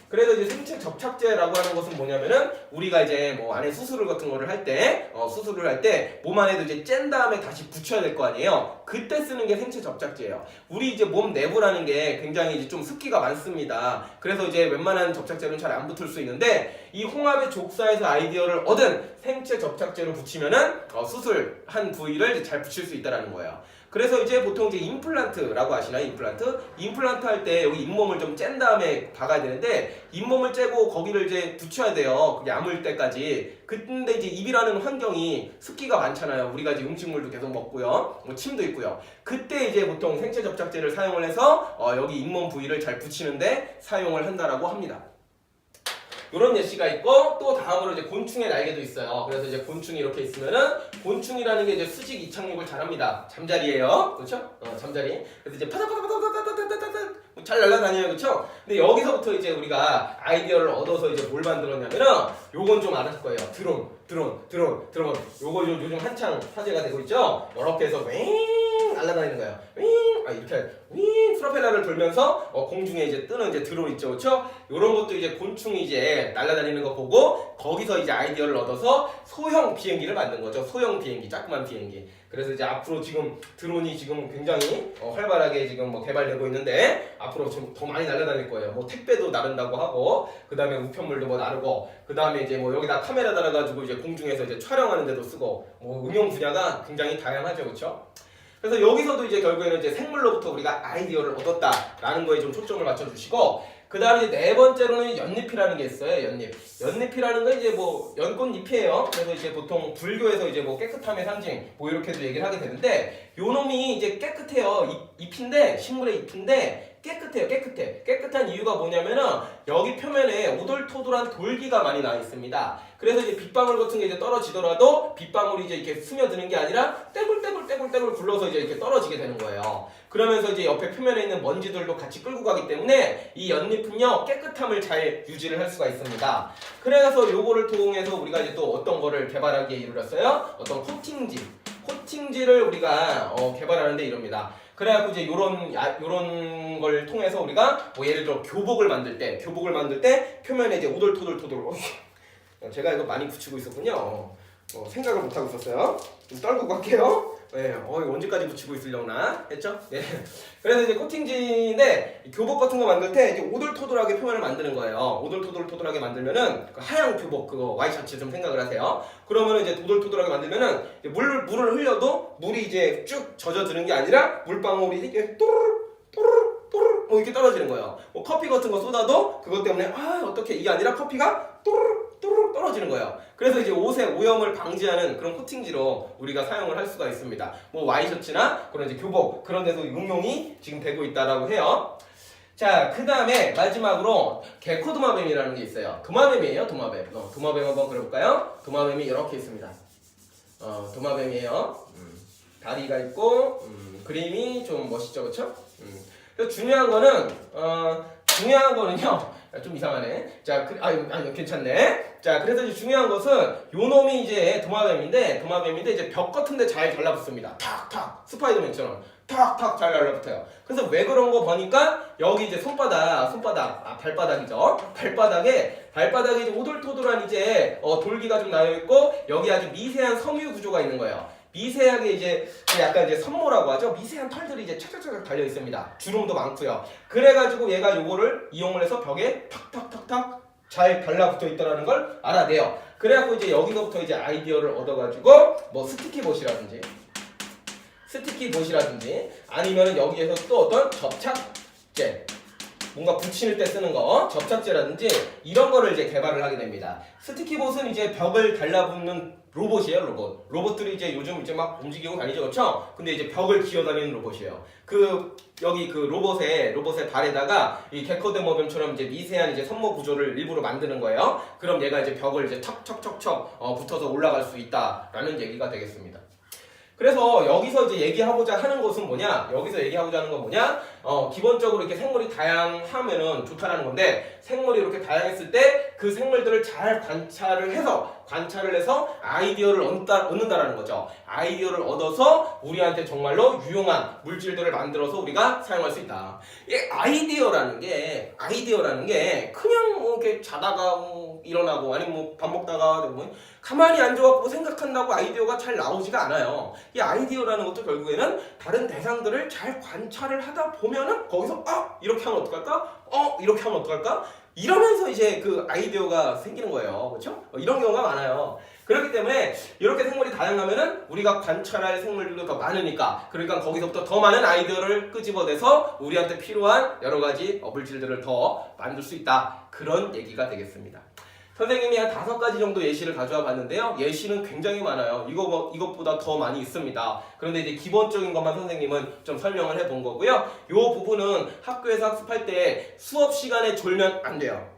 그래서 이제 생체 접착제라고 하는 것은 뭐냐면은 우리가 이제 뭐 안에 수술을 같은 거를 할 때 몸 안에도 이제 짠 다음에 다시 붙여야 될 거 아니에요. 그때 쓰는 게 생체 접착제예요. 우리 이제 몸 내부라는 게 굉장히 이제 좀 습기가 많습니다. 그래서 이제 웬만한 접착제는 잘 안 붙을 수 있는데 이 홍합의 족사에서 아이디어를 얻은 생체 접착제로 붙이면은 수술한 부위를 이제 잘 붙일 수 있다라는 거예요. 그래서 이제 보통 이제 임플란트라고 하시나요? 임플란트 할 때 여기 잇몸을 좀 짠 다음에 박아야 되는데 잇몸을 째고 거기를 이제 붙여야 돼요. 그게 아물 때까지. 근데 이제 입이라는 환경이 습기가 많잖아요. 우리가 이제 음식물도 계속 먹고요. 뭐 침도 있고요. 그때 이제 보통 생체 접착제를 사용을 해서 여기 잇몸 부위를 잘 붙이는데 사용을 한다라고 합니다. 이런 예시가 있고 또 다음으로 이제 곤충의 날개도 있어요. 그래서 이제 곤충이 이렇게 있으면은 곤충이라는 게 이제 수직 이착륙을 잘합니다. 잠자리예요, 그렇죠? 잠자리. 그래서 이제 파닥파닥파닥파닥파닥파닥 잘 날아다녀요, 그렇죠? 근데 여기서부터 이제 우리가 아이디어를 얻어서 이제 뭘 만들었냐면은 요건 좀 알았을 거예요. 드론. 요거 요즘 한창 화제가 되고 있죠? 이렇게 해서 윙 날아다니는 거예요. 이렇게 프로펠러를 돌면서 공중에 이제 뜨는 이제 드론 있죠, 그렇죠? 이런 것도 이제 곤충이 이제 날아다니는 거 보고 거기서 이제 아이디어를 얻어서 소형 비행기를 만든 거죠. 소형 비행기, 자그만 비행기. 그래서 이제 앞으로 지금 드론이 지금 굉장히 활발하게 지금 뭐 개발되고 있는데 앞으로 좀 더 많이 날아다닐 거예요. 뭐 택배도 나른다고 하고 그 다음에 우편물도 뭐 나르고 그 다음에 이제 뭐 여기다 카메라 달아가지고 이제 공중에서 이제 촬영하는 데도 쓰고 뭐 응용 분야가 굉장히 다양하죠, 그렇죠? 그래서 여기서도 이제 결국에는 이제 생물로부터 우리가 아이디어를 얻었다라는 거에 좀 초점을 맞춰주시고 그 다음에 네 번째로는 연잎이라는 게 있어요. 연잎이라는 건 이제 뭐 연꽃잎이에요. 그래서 이제 보통 불교에서 이제 뭐 깨끗함의 상징 뭐 이렇게도 얘기를 하게 되는데 요 놈이 이제 깨끗해요. 잎인데 식물의 잎인데 깨끗해요. 깨끗한 이유가 뭐냐면은 여기 표면에 오돌토돌한 돌기가 많이 나 있습니다. 그래서 이제 빗방울 같은 게 이제 떨어지더라도 빗방울이 이제 이렇게 스며드는 게 아니라 떼굴떼굴 굴러서 이제 이렇게 떨어지게 되는 거예요. 그러면서 이제 옆에 표면에 있는 먼지들도 같이 끌고 가기 때문에 이 연잎은요 깨끗함을 잘 유지를 할 수가 있습니다. 그래서 요거를 통해서 우리가 이제 또 어떤 거를 개발하기에 이르렀어요? 어떤 코팅지를 우리가 개발하는데 이릅니다. 그래갖고 이제 요런 걸 통해서 우리가 뭐 예를 들어 교복을 만들 때 표면에 이제 오돌토돌 제가 이거 많이 붙이고 있었군요. 생각을 못하고 있었어요. 좀 떨구고 할게요. 네, 언제까지 붙이고 있으려나 했죠? 네. 그래서 이제 코팅지인데 교복 같은 거 만들 때 이제 오돌토돌하게 표면을 만드는 거예요. 오돌토돌하게 만들면은 그 하얀 교복 그거 와이셔츠 좀 생각을 하세요. 그러면은 이제 오돌토돌하게 만들면은 물을 흘려도 물이 이제 쭉 젖어드는 게 아니라 물방울이 이렇게 또르르 뭐 이렇게 떨어지는 거예요. 뭐 커피 같은 거 쏟아도 그것 때문에 어떻게 이게 아니라 커피가 또르르 떨어지는 거예요. 그래서 이제 옷의 오염을 방지하는 그런 코팅지로 우리가 사용을 할 수가 있습니다. 뭐 와이셔츠나 그런 이제 교복 그런 데서 응용이 지금 되고 있다라고 해요. 자, 그 다음에 마지막으로 개코도마뱀이라는 게 있어요. 도마뱀이에요, 도마뱀. 도마뱀 한번 그려볼까요? 도마뱀이 이렇게 있습니다. 도마뱀이에요. 다리가 있고 그림이 좀 멋있죠, 그렇죠? 그래서 중요한 거는요. 좀 이상하네. 자, 아니 괜찮네. 자, 그래서 이제 중요한 것은 요 놈이 이제 도마뱀인데 이제 벽 같은데 잘 달라붙습니다. 탁탁 스파이더맨처럼 탁탁 잘 달라붙어요. 그래서 왜 그런 거 보니까 여기 이제 발바닥이죠. 발바닥에 이제 오돌토돌한 이제 돌기가 좀 나여 있고 여기 아주 미세한 섬유 구조가 있는 거예요. 미세하게 이제 약간 이제 섬모라고 하죠. 미세한 털들이 이제 차차차차 달려 있습니다. 주름도 많고요. 그래가지고 얘가 요거를 이용을 해서 벽에 탁탁탁탁 잘 달라붙어 있다는 걸 알아내요. 그래갖고 이제 여기서부터 이제 아이디어를 얻어가지고 뭐 스티키봇이라든지 아니면은 여기에서 또 어떤 접착제 뭔가 붙일 때 쓰는 거 접착제라든지 이런 거를 이제 개발을 하게 됩니다. 스티키봇은 이제 벽을 달라붙는 로봇이에요. 로봇들이 이제 요즘 이제 막 움직이고 다니죠, 그렇죠? 근데 이제 벽을 기어다니는 로봇이에요. 여기 그 로봇의 발에다가 이 개코도마뱀처럼 이제 미세한 이제 섬모 구조를 일부러 만드는 거예요. 그럼 얘가 이제 벽을 이제 척척척척 붙어서 올라갈 수 있다라는 얘기가 되겠습니다. 그래서 여기서 이제 얘기하고자 하는 것은 뭐냐? 기본적으로 이렇게 생물이 다양하면은 좋다라는 건데, 생물이 이렇게 다양했을 때 그 생물들을 잘 관찰을 해서 아이디어를 얻는다라는 거죠. 아이디어를 얻어서 우리한테 정말로 유용한 물질들을 만들어서 우리가 사용할 수 있다. 이 아이디어라는 게 그냥 뭐 이렇게 자다가 일어나고 아니면 뭐 밥 먹다가 뭐 가만히 앉아갖고 생각한다고 아이디어가 잘 나오지가 않아요. 이 아이디어라는 것도 결국에는 다른 대상들을 잘 관찰을 하다 보면은 거기서 이렇게 하면 어떡할까? 이렇게 하면 어떡할까? 이러면서 이제 그 아이디어가 생기는 거예요. 그렇죠? 이런 경우가 많아요. 그렇기 때문에 이렇게 생물이 다양하면은 우리가 관찰할 생물들도 더 많으니까, 그러니까 거기서부터 더 많은 아이디어를 끄집어내서 우리한테 필요한 여러 가지 물질들을 더 만들 수 있다. 그런 얘기가 되겠습니다. 선생님이 한 5가지 정도 예시를 가져와 봤는데요. 예시는 굉장히 많아요. 이것보다 더 많이 있습니다. 그런데 이제 기본적인 것만 선생님은 좀 설명을 해본 거고요. 이 부분은 학교에서 학습할 때 수업 시간에 졸면 안 돼요.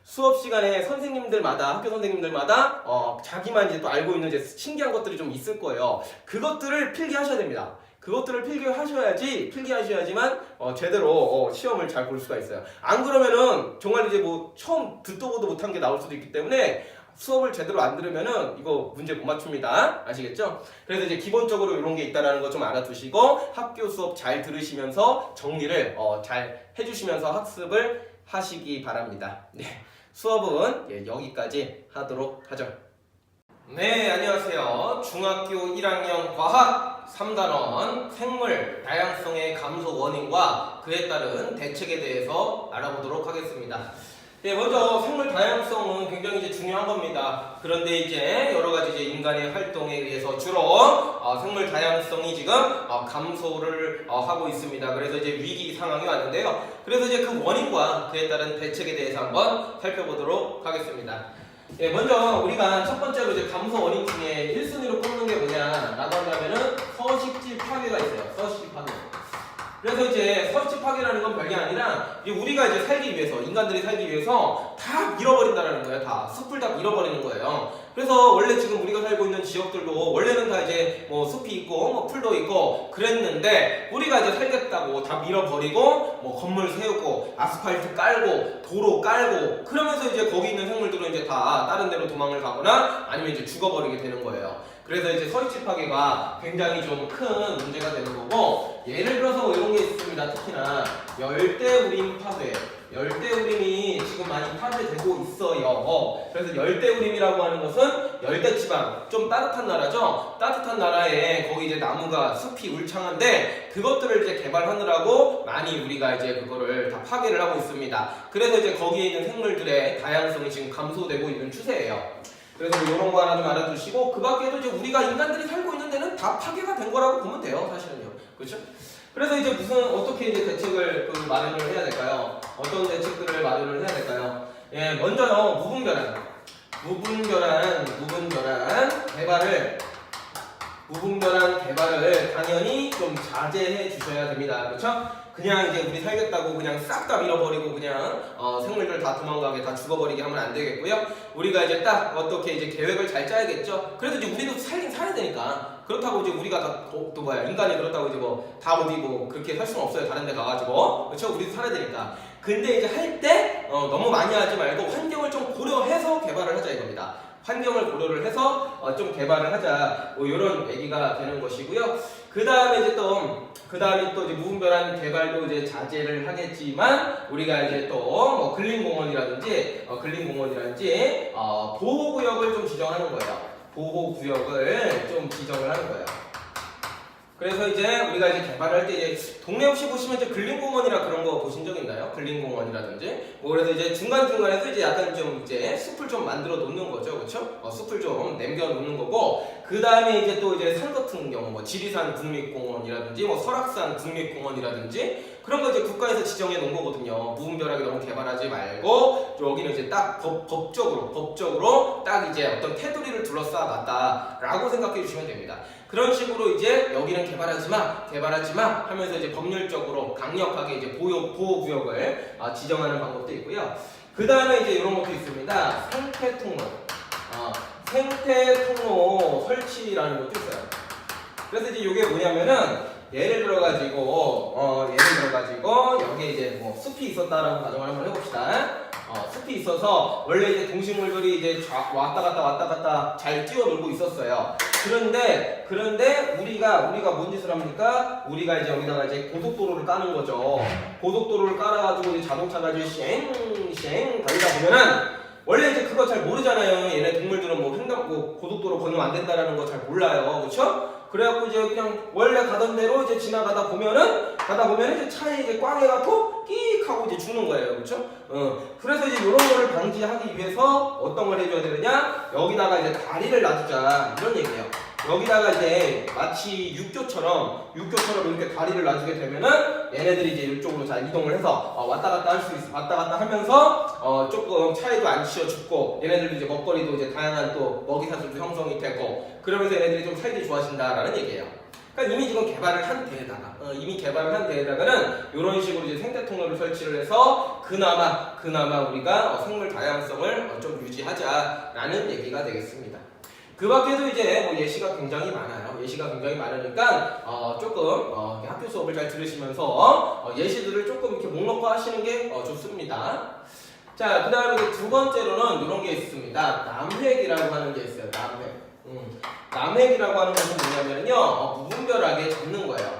수업 시간에 학교 선생님들마다 자기만 이제 또 알고 있는 이제 신기한 것들이 좀 있을 거예요. 그것들을 필기하셔야 됩니다. 그것들을 필기하셔야지만 제대로 시험을 잘 볼 수가 있어요. 안 그러면은 정말 이제 뭐 처음 듣도 보도 못한 게 나올 수도 있기 때문에 수업을 제대로 안 들으면은 이거 문제 못 맞춥니다. 아시겠죠? 그래서 이제 기본적으로 이런 게 있다라는 거 좀 알아두시고 학교 수업 잘 들으시면서 정리를 잘 해주시면서 학습을 하시기 바랍니다. 네, 수업은 여기까지 하도록 하죠. 네, 안녕하세요. 중학교 1학년 과학 3단원 생물 다양성의 감소 원인과 그에 따른 대책에 대해서 알아보도록 하겠습니다. 네, 먼저 생물 다양성은 굉장히 이제 중요한 겁니다. 그런데 이제 여러 가지 이제 인간의 활동에 의해서 주로 생물 다양성이 지금 감소를 하고 있습니다. 그래서 이제 위기 상황이 왔는데요. 그래서 이제 그 원인과 그에 따른 대책에 대해서 한번 살펴보도록 하겠습니다. 예, 먼저 우리가 첫 번째로 이제 감소 원인 중에 1순위로 꼽는 게 뭐냐라고 하면은 서식지 파괴가 있어요. 서식지 파괴. 그래서 이제 서식지 파괴라는 건 별게 아니라 우리가 이제 인간들이 살기 위해서 다 밀어버린다는 거예요. 다 숲을 다 밀어버리는 거예요. 그래서 원래 지금 우리가 살고 있는 지역들도 원래는 다 이제 뭐 숲이 있고 뭐 풀도 있고 그랬는데, 우리가 이제 살겠다고 다 밀어버리고 뭐 건물 세우고 아스팔트 깔고 도로 깔고 그러면서 이제 거기 있는 생물들은 이제 다 다른 데로 도망을 가거나 아니면 이제 죽어버리게 되는 거예요. 그래서 이제 서식지 파괴가 굉장히 좀 큰 문제가 되는 거고, 예를 들어서 이런 게 있습니다. 특히나 열대우림 파괴. 열대우림이 지금 많이 파괴되고 있어요. 그래서 열대우림이라고 하는 것은 열대지방, 좀 따뜻한 나라죠. 따뜻한 나라에 거기 이제 나무가 숲이 울창한데 그것들을 이제 개발하느라고 많이 우리가 이제 그거를 다 파괴를 하고 있습니다. 그래서 이제 거기에 있는 생물들의 다양성이 지금 감소되고 있는 추세예요. 그래서 뭐 이런 거 하나 좀 알아두시고, 그 밖에도 이제 우리가 인간들이 살고 있는 데는 다 파괴가 된 거라고 보면 돼요, 사실은요. 그렇죠? 그래서 이제 어떻게 이제 대책을 마련을 해야 될까요? 어떤 대책들을 마련을 해야 될까요? 예, 먼저요, 무분별한 개발을 당연히 좀 자제해 주셔야 됩니다. 그렇죠? 그냥 이제 우리 살겠다고 그냥 싹 다 밀어버리고 그냥 생물들 다 도망가게 다 죽어버리게 하면 안 되겠고요. 우리가 이제 딱 어떻게 이제 계획을 잘 짜야겠죠. 그래도 이제 우리도 살긴 살아야 되니까. 그렇다고 이제 우리가 또 뭐야, 인간이 그렇다고 이제 뭐 다 어디 뭐 그렇게 살 수는 없어요. 다른 데 가가지고. 그렇죠? 우리도 살아야 되니까. 근데 이제 할 때 너무 많이 하지 말고 환경을 좀 고려해서 개발을 하자 이겁니다. 환경을 고려를 해서 좀 개발을 하자, 뭐 이런 얘기가 되는 것이고요. 그 다음에 또 이제 무분별한 개발도 이제 자제를 하겠지만, 우리가 이제 또 뭐 근린공원이라든지 보호구역을 좀 지정하는 거예요. 보호구역을 좀 지정을 하는 거예요. 그래서 이제 우리가 이제 개발을 할 때 이제 동네 혹시 보시면 이제 근린공원이라 그런 거 보신 적 있나요? 근린공원이라든지 뭐 그래서 이제 중간중간에서 이제 약간 좀 이제 숲을 좀 만들어 놓는 거죠, 그렇죠? 숲을 좀 남겨 놓는 거고, 그 다음에 이제 또 이제 산 같은 경우 뭐 지리산 국립공원이라든지 뭐 설악산 국립공원이라든지 그런 거 이제 국가에서 지정해 놓은 거거든요. 무분별하게 너무 개발하지 말고 여기는 이제 딱 법적으로 딱 이제 어떤 테두리를 둘러싸 놨다라고 생각해 주시면 됩니다. 그런 식으로 이제 여기는 개발하지 마 하면서 이제 법률적으로 강력하게 이제 보호구역을 지정하는 방법도 있고요. 그 다음에 이제 이런 것도 있습니다. 생태통로 설치라는 것도 있어요. 그래서 이제 이게 뭐냐면은 예를 들어가지고 여기에 이제 뭐 숲이 있었다라고 가정을 한번 해봅시다. 숲이 있어서 원래 이제 동식물들이 이제 왔다 갔다 잘 뛰어놀고 있었어요. 그런데 우리가 뭔 짓을 합니까? 우리가 이제 여기다가 이제 고속도로를 까는 거죠. 고속도로를 깔아가지고 이제 자동차가 이제 쉥 달리다 보면은 원래 이제 그거 잘 모르잖아요. 얘네 동물들은 뭐 고속도로 건너면 안 된다라는 거 잘 몰라요. 그렇죠? 그래갖고 이제 그냥 원래 가던 대로 이제 지나가다 보면은 이제 차에 이제 꽝 해갖고 끼익 하고 이제 죽는 거예요. 그렇죠? 그래서 이제 이런 거를 방지하기 위해서 어떤 걸 해줘야 되느냐? 여기다가 이제 다리를 놔주자, 이런 얘기예요. 여기다가 이제 마치 육교처럼 이렇게 다리를 놔주게 되면은 얘네들이 이제 이쪽으로 잘 이동을 해서 왔다 갔다 할 수 있어. 왔다 갔다 하면서 조금 차에도 안 치여 죽고, 얘네들도 이제 먹거리도 이제 다양한 또 먹이사슬도 형성이 되고, 그러면서 얘네들이 좀 살기 좋아진다라는 얘기예요. 그러니까 이미 지금 개발을 한 데에다가는 이런 식으로 이제 생태 통로를 설치를 해서 그나마 우리가 생물 다양성을 좀 유지하자라는 얘기가 되겠습니다. 그 밖에도 이제 뭐 예시가 굉장히 많아요. 예시가 굉장히 많으니까 조금 학교 수업을 잘 들으시면서 예시들을 조금 이렇게 목록화 하시는 게 좋습니다. 자, 그 다음에 두 번째로는 이런 게 있습니다. 남획이라고 하는 게 있어요. 남획이라고 하는 것은 뭐냐면요, 무분별하게 잡는 거예요.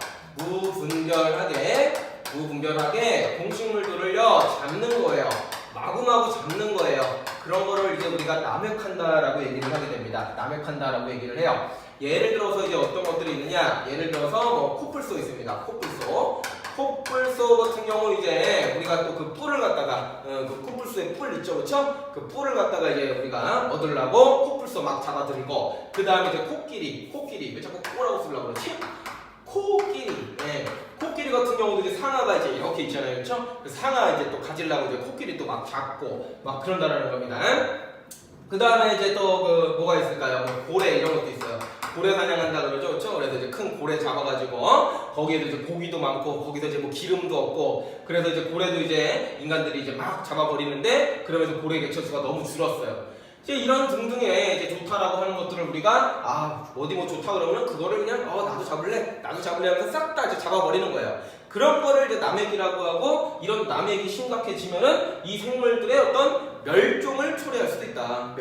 무분별하게 동식물들을요 잡는 거예요. 마구마구 잡는 거예요. 그런 거를 이제 우리가 남획한다라고 얘기를 하게 됩니다. 남획한다라고 얘기를 해요. 예를 들어서 이제 어떤 것들이 있느냐? 예를 들어서 뭐 코뿔소 있습니다. 코뿔소 같은 경우 이제 우리가 또 그 뿔을 갖다가 그 코뿔소의 뿔 있죠, 그렇죠? 그 뿔을 갖다가 이제 우리가 얻으려고 코뿔소 막 잡아들이고, 그 다음에 이제 코끼리 왜 자꾸 코라고 쓰려고 그러지? 코끼리 같은 경우도 이제 상아가 이제 이렇게 있잖아요, 그렇죠? 그 상아 이제 또 가지려고 이제 코끼리 또 막 잡고 막 그런다라는 겁니다. 그 다음에 이제 또 뭐가 있을까요? 고래 이런 것도 있어요. 고래 사냥한다 그러죠, 그렇죠? 그래서 이제 큰 고래 잡아가지고 거기에도 이제 고기도 많고 거기서 이제 뭐 기름도 없고, 그래서 이제 고래도 이제 인간들이 이제 막 잡아버리는데 그러면서 고래 개체수가 너무 줄었어요. 이제 이런 등등의 이제 좋다라고 하는 것들을 우리가 어디 뭐 좋다 그러면 그거를 그냥 나도 잡을래 하면서 싹 다 이제 잡아버리는 거예요. 그런 거를 이제 남획이라고 하고, 이런 남획이 심각해지면은 이 생물들의 어떤 멸종을 초래할 수도 있다.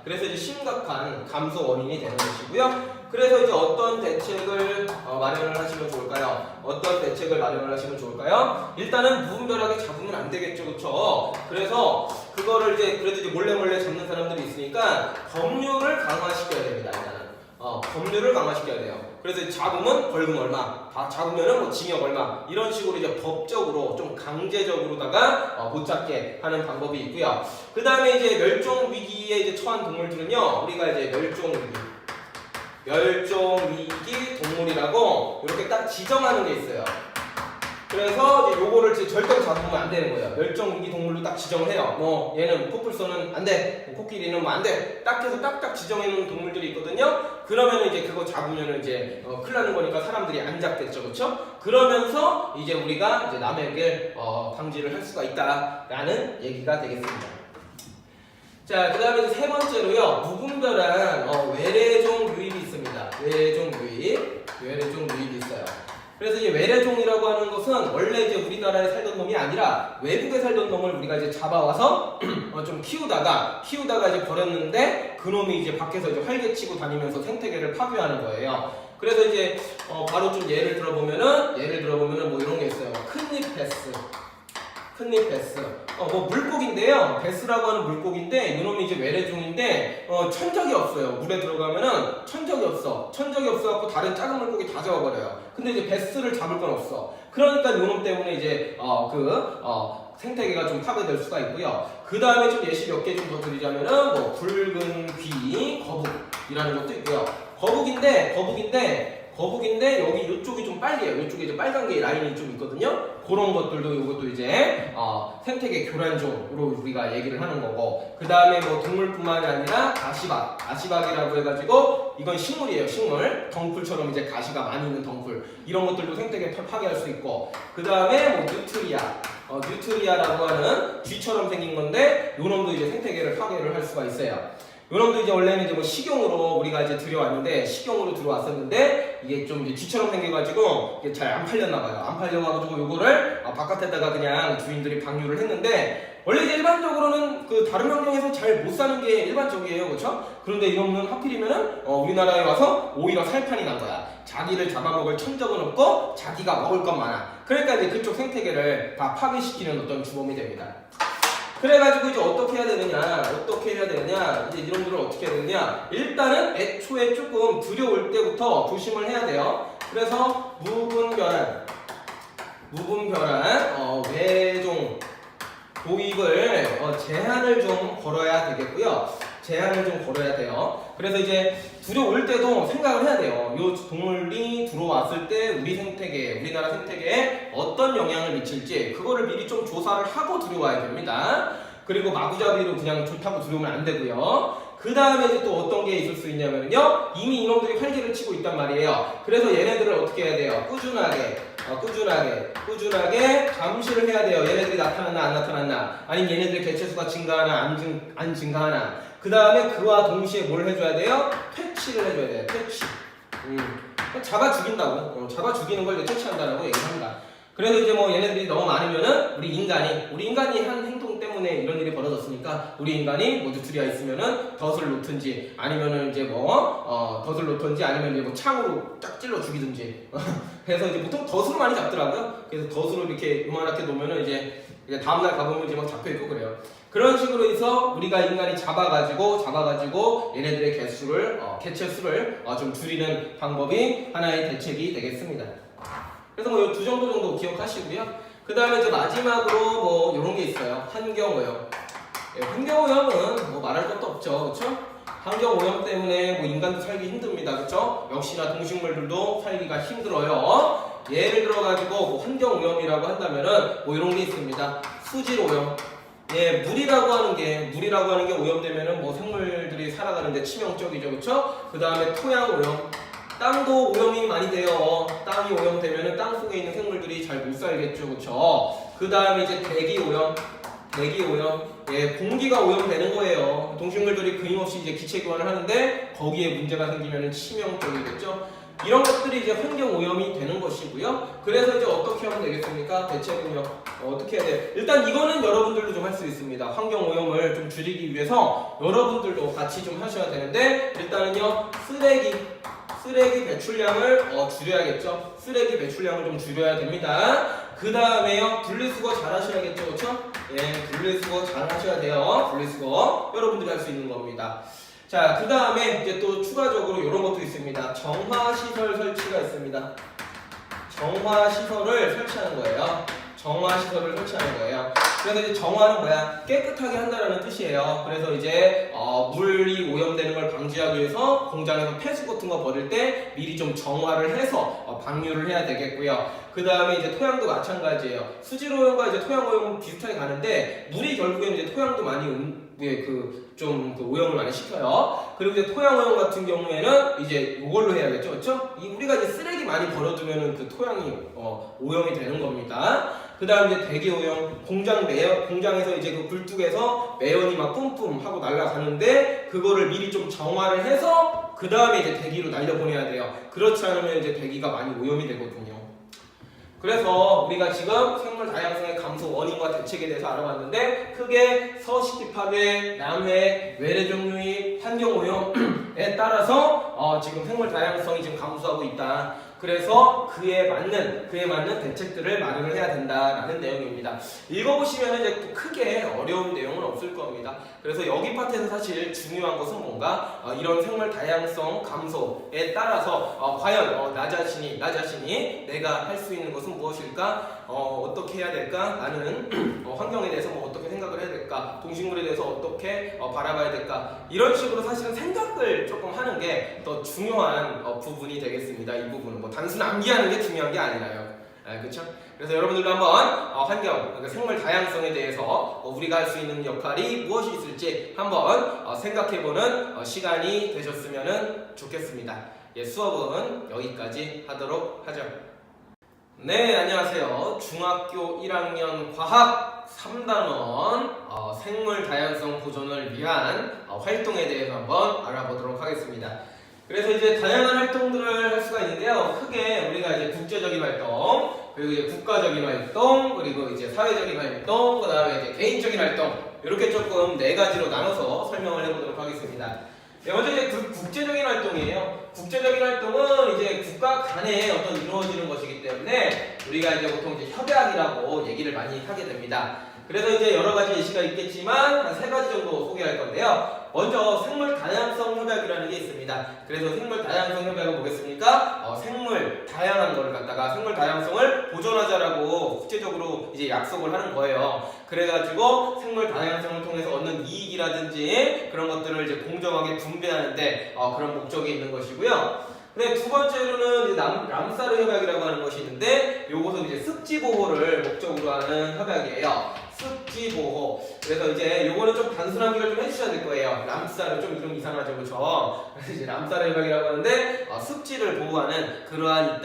그래서 이제 심각한 감소 원인이 되는 것이고요. 그래서 이제 어떤 대책을 마련을 하시면 좋을까요? 어떤 대책을 마련을 하시면 좋을까요? 일단은 무분별하게 잡으면 안 되겠죠, 그렇죠? 그래서 그거를 이제 그래도 이제 몰래 잡는 사람들이 있으니까 법률을 강화시켜야 됩니다. 일단은 법률을 강화시켜야 돼요. 그래서 잡으면 벌금 얼마, 다 잡으면은 뭐 징역 얼마 이런 식으로 이제 법적으로 좀 강제적으로다가 못 잡게 하는 방법이 있고요. 그 다음에 이제 멸종 위기에 이제 처한 동물들은요, 우리가 이제 멸종 위기 동물이라고 이렇게 딱 지정하는 게 있어요. 그래서 이제 요거를 절대로 잡으면 안 되는 거예요. 멸종 위기 동물로 딱 지정을 해요. 뭐 얘는 코뿔소는 안 돼, 뭐 코끼리는 뭐 안 돼. 딱 해서 딱딱 지정해 놓은 동물들이 있거든요. 그러면 이제 그거 잡으면 이제 큰일 나는 거니까 사람들이 안 잡겠죠, 그렇죠? 그러면서 이제 우리가 이제 남에게 방지를 할 수가 있다라는 얘기가 되겠습니다. 자, 그 다음에 세 번째로요, 무분별한 외래종 유입이 있습니다. 외래종 유입이 있어요. 그래서 이제 외래종이라고 하는 것은 원래 이제 우리나라에 살던 놈이 아니라 외국에 살던 놈을 우리가 이제 잡아와서 좀 키우다가 이제 버렸는데 그 놈이 이제 밖에서 이제 활개치고 다니면서 생태계를 파괴하는 거예요. 그래서 이제 바로 좀 예를 들어보면은 뭐 이런 게 있어요. 큰잎 베스. 뭐 물고기인데요. 베스라고 하는 물고기인데 이놈이 이제 외래종인데 천적이 없어요. 물에 들어가면은 천적이 없어갖고 다른 작은 물고기 다 잡아버려요. 근데 이제 베스를 잡을 건 없어. 그러니까 이놈 때문에 이제 생태계가 좀 파괴될 수가 있고요. 그 다음에 좀 예시 몇 개 좀 더 드리자면은 뭐 붉은 귀, 거북이라는 것도 있고요. 거북인데 여기 이쪽이 좀 빨개요. 이쪽에 이제 빨간 게 라인이 좀 있거든요. 그런 것들도 이것도 이제 생태계 교란종으로 우리가 얘기를 하는 거고, 그 다음에 뭐 동물뿐만이 아니라 가시박이라고 해가지고 이건 식물이에요. 식물 덩굴처럼 이제 가시가 많이 있는 덩굴, 이런 것들도 생태계 파괴할 수 있고, 그 다음에 뭐 뉴트리아라고 하는 쥐처럼 생긴 건데 요놈도 이제 생태계를 파괴를 할 수가 있어요. 요놈도 이제 원래는 이제 뭐 식용으로 우리가 이제 들여왔었는데 이게 좀 이제 쥐처럼 생겨가지고 이게 잘 안 팔렸나봐요. 안 팔려가지고 요거를 바깥에다가 그냥 주인들이 방류를 했는데, 원래 이제 일반적으로는 그 다른 환경에서 잘 못 사는 게 일반적이에요, 그렇죠? 그런데 이놈은 하필이면은 우리나라에 와서 오히려 살판이 난 거야. 자기를 잡아먹을 천적은 없고 자기가 먹을 건 많아. 그러니까 이제 그쪽 생태계를 다 파괴시키는 어떤 주범이 됩니다. 그래가지고 이제 어떻게 해야 되느냐, 이제 이놈들을 어떻게 해야 되느냐, 일단은 애초에 조금 들여올 때부터 조심을 해야 돼요. 그래서 무분별한 외종 도입을 제한을 좀 걸어야 되겠고요. 그래서 이제 들여올 때도 생각을 해야 돼요. 이 동물이 들어왔을 때 우리나라 생태계에 어떤 영향을 미칠지 그거를 미리 좀 조사를 하고 들여와야 됩니다. 그리고 마구잡이로 그냥 좋다고 들여오면 안 되고요. 그 다음에 이제 또 어떤 게 있을 수 있냐면요, 이미 이놈들이 활개를 치고 있단 말이에요. 그래서 얘네들을 어떻게 해야 돼요? 꾸준하게 감시를 해야 돼요. 얘네들이 나타났나 안 나타났나, 아니면 얘네들의 개체수가 증가하나 안 증가하나. 그 다음에 그와 동시에 뭘 해줘야 돼요? 퇴치를 해줘야 돼요. 잡아 죽이는 걸 퇴치한다라고 얘기합니다. 그래서 이제 뭐 얘네들이 너무 많으면은 우리 인간이 한 행동 때문에 이런 일이 벌어졌으니까 우리 인간이 뭐 뉴트리아 있으면은 덫을 놓든지 아니면은 이제 덫을 놓든지 아니면 이제 뭐 창으로 쫙 찔러 죽이든지 그래서 이제 보통 덫으로 많이 잡더라고요. 그래서 덫으로 이렇게 요만하게 놓으면은 이제 다음날 가보면 이제 막 잡혀 있고 그래요. 그런 식으로 해서 우리가 인간이 잡아가지고 얘네들의 개체수를 좀 줄이는 방법이 하나의 대책이 되겠습니다. 그래서 뭐 두 정도 기억하시고요. 그 다음에 이제 마지막으로 뭐 이런 게 있어요. 환경오염. 환경오염은 뭐 말할 것도 없죠, 그렇죠? 환경오염 때문에 뭐 인간도 살기 힘듭니다, 그렇죠? 역시나 동식물들도 살기가 힘들어요. 예를 들어가지고 뭐 환경오염이라고 한다면은 뭐 이런 게 있습니다. 수질오염. 물이라고 하는 게 오염되면은 뭐 생물들이 살아가는데 치명적이죠, 그렇죠? 그 다음에 토양오염. 땅도 오염이 많이 돼요. 땅이 오염되면은 땅 속에 있는 생물들이 잘 못 살겠죠, 그렇죠? 그 다음에 이제 대기오염. 공기가 오염되는 거예요. 동식물들이 끊임없이 이제 기체 교환을 하는데 거기에 문제가 생기면은 치명적이겠죠. 이런 것들이 이제 환경 오염이 되는 것이고요. 그래서 이제 어떻게 하면 되겠습니까? 대책은요. 어떻게 해야 돼요? 일단 이거는 여러분들도 좀 할 수 있습니다. 환경 오염을 좀 줄이기 위해서 여러분들도 같이 좀 하셔야 되는데, 일단은요, 쓰레기 배출량을 줄여야겠죠. 쓰레기 배출량을 좀 줄여야 됩니다. 그 다음에요, 분리수거 잘 하셔야겠죠. 그렇죠? 예, 분리수거 잘 하셔야 돼요. 분리수거 여러분들이 할 수 있는 겁니다. 자, 그 다음에 이제 또 추가적으로 이런 것도 있습니다. 정화시설 설치가 있습니다. 정화시설을 설치하는 거예요. 정화시설을 설치하는 거예요. 그래서 이제 정화는 뭐야? 깨끗하게 한다라는 뜻이에요. 그래서 이제 물이 오염되는 걸 방지하기 위해서 공장에서 폐수 같은 거 버릴 때 미리 좀 정화를 해서 방류를 해야 되겠고요. 그 다음에 이제 토양도 마찬가지예요. 수질 오염과 이제 토양 오염은 비슷하게 가는데 물이 결국에는 이제 토양도 많이 좀 오염을 많이 시켜요. 그리고 이제 토양 오염 같은 경우에는 이제 이걸로 해야겠죠, 그렇죠? 우리가 이제 쓰레기 많이 버려두면은 그 토양이 오염이 되는 겁니다. 그 다음 이제 대기 오염, 공장에서 이제 그 굴뚝에서 매연이 막 뿜뿜 하고 날아가는데 그거를 미리 좀 정화를 해서 그 다음에 이제 대기로 날려보내야 돼요. 그렇지 않으면 이제 대기가 많이 오염이 되거든요. 그래서 우리가 지금 생물 다양성의 감소 원인과 대책에 대해서 알아봤는데 크게 서식지 파괴, 남획, 외래종 유입, 환경오염에 따라서 지금 생물 다양성이 지금 감소하고 있다. 그래서 그에 맞는 대책들을 마련을 해야 된다라는 내용입니다. 읽어보시면 이제 크게 어려운 내용은 없을 겁니다. 그래서 여기 파트에서 사실 중요한 것은 뭔가 이런 생물 다양성 감소에 따라서 과연 나 자신이 내가 할 수 있는 것은 무엇일까? 어떻게 해야 될까? 나는 환경에 대해서 어떻게 생각을 해야 될까? 동식물에 대해서 어떻게 바라봐야 될까? 이런 식으로 사실은 생각을 조금 하는 게 더 중요한 부분이 되겠습니다. 이 부분은 단순 암기하는 게 중요한 게 아니라요. 그렇죠? 그래서 여러분들도 한번 환경, 그러니까 생물 다양성에 대해서 우리가 할 수 있는 역할이 무엇이 있을지 한번 생각해보는 시간이 되셨으면 좋겠습니다. 예, 수업은 여기까지 하도록 하죠. 네, 안녕하세요. 중학교 1학년 과학 3단원 생물 다양성 보존을 위한 활동에 대해서 한번 알아보도록 하겠습니다. 그래서 이제 다양한 활동들을 할 수가 있는데요. 크게 우리가 이제 국제적인 활동, 그리고 이제 국가적인 활동, 그리고 이제 사회적인 활동, 그 다음에 이제 개인적인 활동, 이렇게 조금 4가지로 나눠서 설명을 해보도록 하겠습니다. 먼저 이제 국제적인 활동이에요. 국제적인 활동은 이제 국가 간에 이루어지는 것이기 때문에 우리가 이제 보통 이제 협약이라고 얘기를 많이 하게 됩니다. 그래서 이제 여러 가지 예시가 있겠지만 한 3가지 정도 소개할 건데요. 먼저 생물 다양성 협약이라는 게 있습니다. 그래서 생물 다양성 협약은 뭐겠습니까? 생물 다양한 거를 갖다가 생물 다양성을 보존하자라고 국제적으로 이제 약속을 하는 거예요. 그래가지고 생물 다양성을 통해서 얻는 이익이라든지 그런 것들을 이제 공정하게 분배하는데 그런 목적이 있는 것이고요. 네, 두 번째로는 이제 람사르 협약이라고 하는 것이 있는데 요것은 이제 습지 보호를 목적으로 하는 협약이에요. 습지 보호. 그래서 이제 요거는 좀 단순하기를 좀 해주셔야 될 거예요. 람사르 좀 이름 이상하죠, 그렇죠? 그래서 이제 람사르 협약이라고 하는데 습지를 보호하는 그러한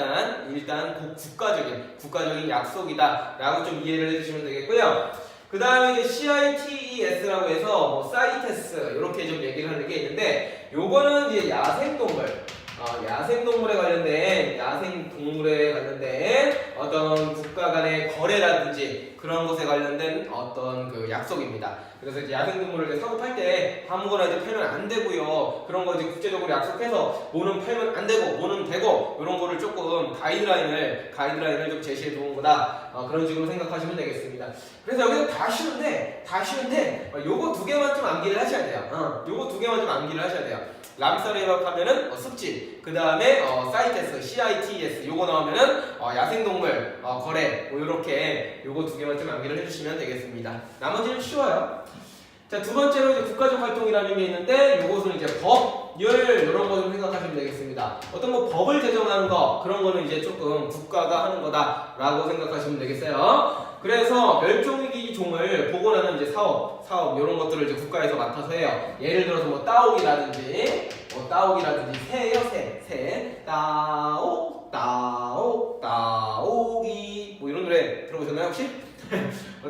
일단 국가적인 약속이다라고 좀 이해를 해주시면 되겠고요. 그 다음에 이제 CITES라고 해서 사이테스 이렇게 좀 얘기를 하는 게 있는데 요거는 이제 야생동물에 관련된 어떤 국가 간의 거래라든지 그런 것에 관련된 어떤 그 약속입니다. 그래서 이제 야생동물을 이제 사고 팔 때 아무거나 이제 팔면 안 되고요. 그런 거 이제 국제적으로 약속해서 뭐는 팔면 안 되고 뭐는 되고 이런 거를 조금 가이드라인을 좀 제시해 준 거다. 그런 식으로 생각하시면 되겠습니다. 그래서 여기서 다 쉬운데 요거 2개만 좀 암기를 하셔야 돼요. 요거 2개만 좀 암기를 하셔야 돼요. 람사르 협약하면은 습지, 그 다음에 사이테스, CITES 요거 나오면은 야생동물 거래 요렇게 요거 2개만 좀 암기를 해주시면 되겠습니다. 나머지는 쉬워요. 자, 두 번째로 이제 국가적 활동이라는 게 있는데 요것은 이제 법률 이런 거 좀 생각하시면 되겠습니다. 어떤 법을 제정하는 거 그런 거는 이제 조금 국가가 하는 거다라고 생각하시면 되겠어요. 그래서 멸종위기 종을 복원하는 이제 사업 이런 것들을 이제 국가에서 맡아서 해요. 예를 들어서 따오기라든지 새예요, 새. 따오기 이런 노래 들어보셨나요 혹시?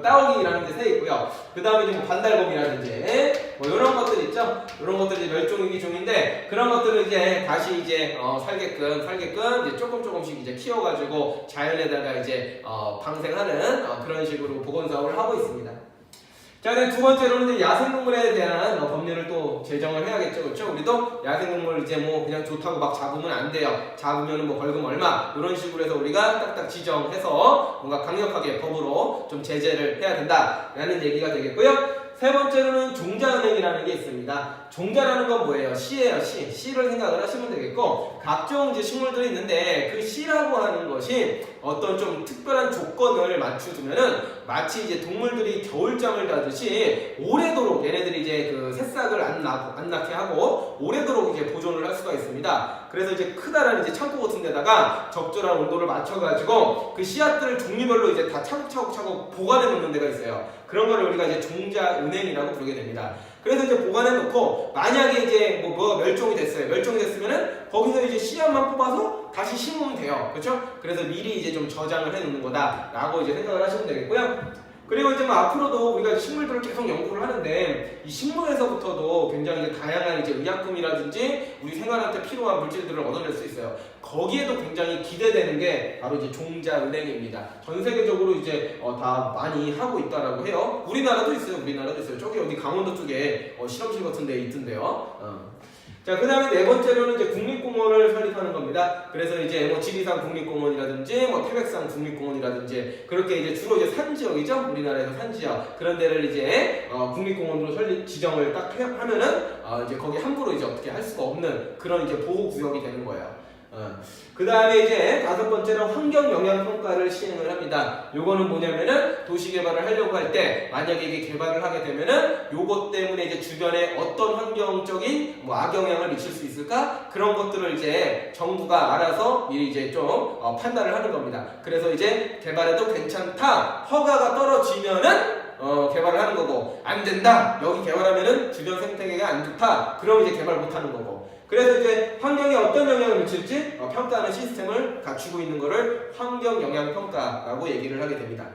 따오기라는 새 있고요. 그 다음에 이제 반달곰이라든지 이런 것들 있죠. 이런 것들이 멸종위기 종인데 그런 것들을 이제 다시 이제 살게끔 이제 조금씩 이제 키워가지고 자연에다가 이제 방생하는 그런 식으로 복원 사업을 하고 있습니다. 자, 네, 두 번째로는 이제 야생동물에 대한 법률을 또 제정을 해야겠죠, 그렇죠? 우리도 야생동물 이제 뭐 그냥 좋다고 막 잡으면 안 돼요. 잡으면은 뭐 벌금 얼마 이런 식으로 해서 우리가 딱딱 지정해서 뭔가 강력하게 법으로 좀 제재를 해야 된다라는 얘기가 되겠고요. 세 번째로는 종자은행이라는 게 있습니다. 종자라는 건 뭐예요? 씨예요, 씨. 씨를 생각을 하시면 되겠고, 각종 이제 식물들이 있는데 그 씨라고 하는 것이 어떤 좀 특별한 조건을 맞춰주면은 마치 이제 동물들이 겨울잠을 자듯이 오래도록 얘네들이 이제 그 새싹을 안 낳게 하고 오래도록 이제 보존을 할 수가 있습니다. 그래서 이제 크다란 이제 창고 같은 데다가 적절한 온도를 맞춰가지고 그 씨앗들을 종류별로 이제 다 차곡차곡 보관해 놓는 데가 있어요. 그런 거를 우리가 이제 종자은행이라고 부르게 됩니다. 그래서 이제 보관해 놓고 만약에 이제 뭐가 멸종이 됐어요. 멸종이 됐으면은 거기서 이제 씨앗만 뽑아서 다시 심으면 돼요. 그렇죠? 그래서 미리 이제 좀 저장을 해 놓는 거다라고 이제 생각을 하시면 되겠고요. 그리고 이제 뭐 앞으로도 우리가 식물들을 계속 연구를 하는데 이 식물에서부터도 굉장히 이제 다양한 이제 의약품이라든지 우리 생활한테 필요한 물질들을 얻어낼 수 있어요. 거기에도 굉장히 기대되는 게 바로 이제 종자은행입니다. 전 세계적으로 이제 다 많이 하고 있다라고 해요. 우리나라도 있어요. 저기 어디 강원도 쪽에 실험실 같은 데 있던데요. 자, 그 다음에 네 번째로는 이제 국립공원을 설립하는 겁니다. 그래서 이제 뭐 지리산 국립공원이라든지 뭐 태백산 국립공원이라든지 그렇게 이제 주로 이제 산지역이죠. 우리나라에서 산지역 그런 데를 이제 국립공원으로 지정을 딱 하면은 이제 거기 함부로 이제 어떻게 할 수가 없는 그런 이제 보호구역이 되는 거예요. 그 다음에 이제 다섯 번째로 환경영향평가를 시행을 합니다. 요거는 뭐냐면은 도시개발을 하려고 할 때 만약에 이게 개발을 하게 되면은 요것 때문에 이제 주변에 어떤 환경적인 뭐 악영향을 미칠 수 있을까? 그런 것들을 이제 정부가 알아서 미리 이제 좀 판단을 하는 겁니다. 그래서 이제 개발해도 괜찮다, 허가가 떨어지면은 개발을 하는 거고, 안 된다, 여기 개발하면은 주변 생태계가 안 좋다, 그럼 이제 개발 못 하는 거고. 그래서 이제 환경에 어떤 영향을 미칠지 평가하는 시스템을 갖추고 있는 것을 환경영향평가라고 얘기를 하게 됩니다.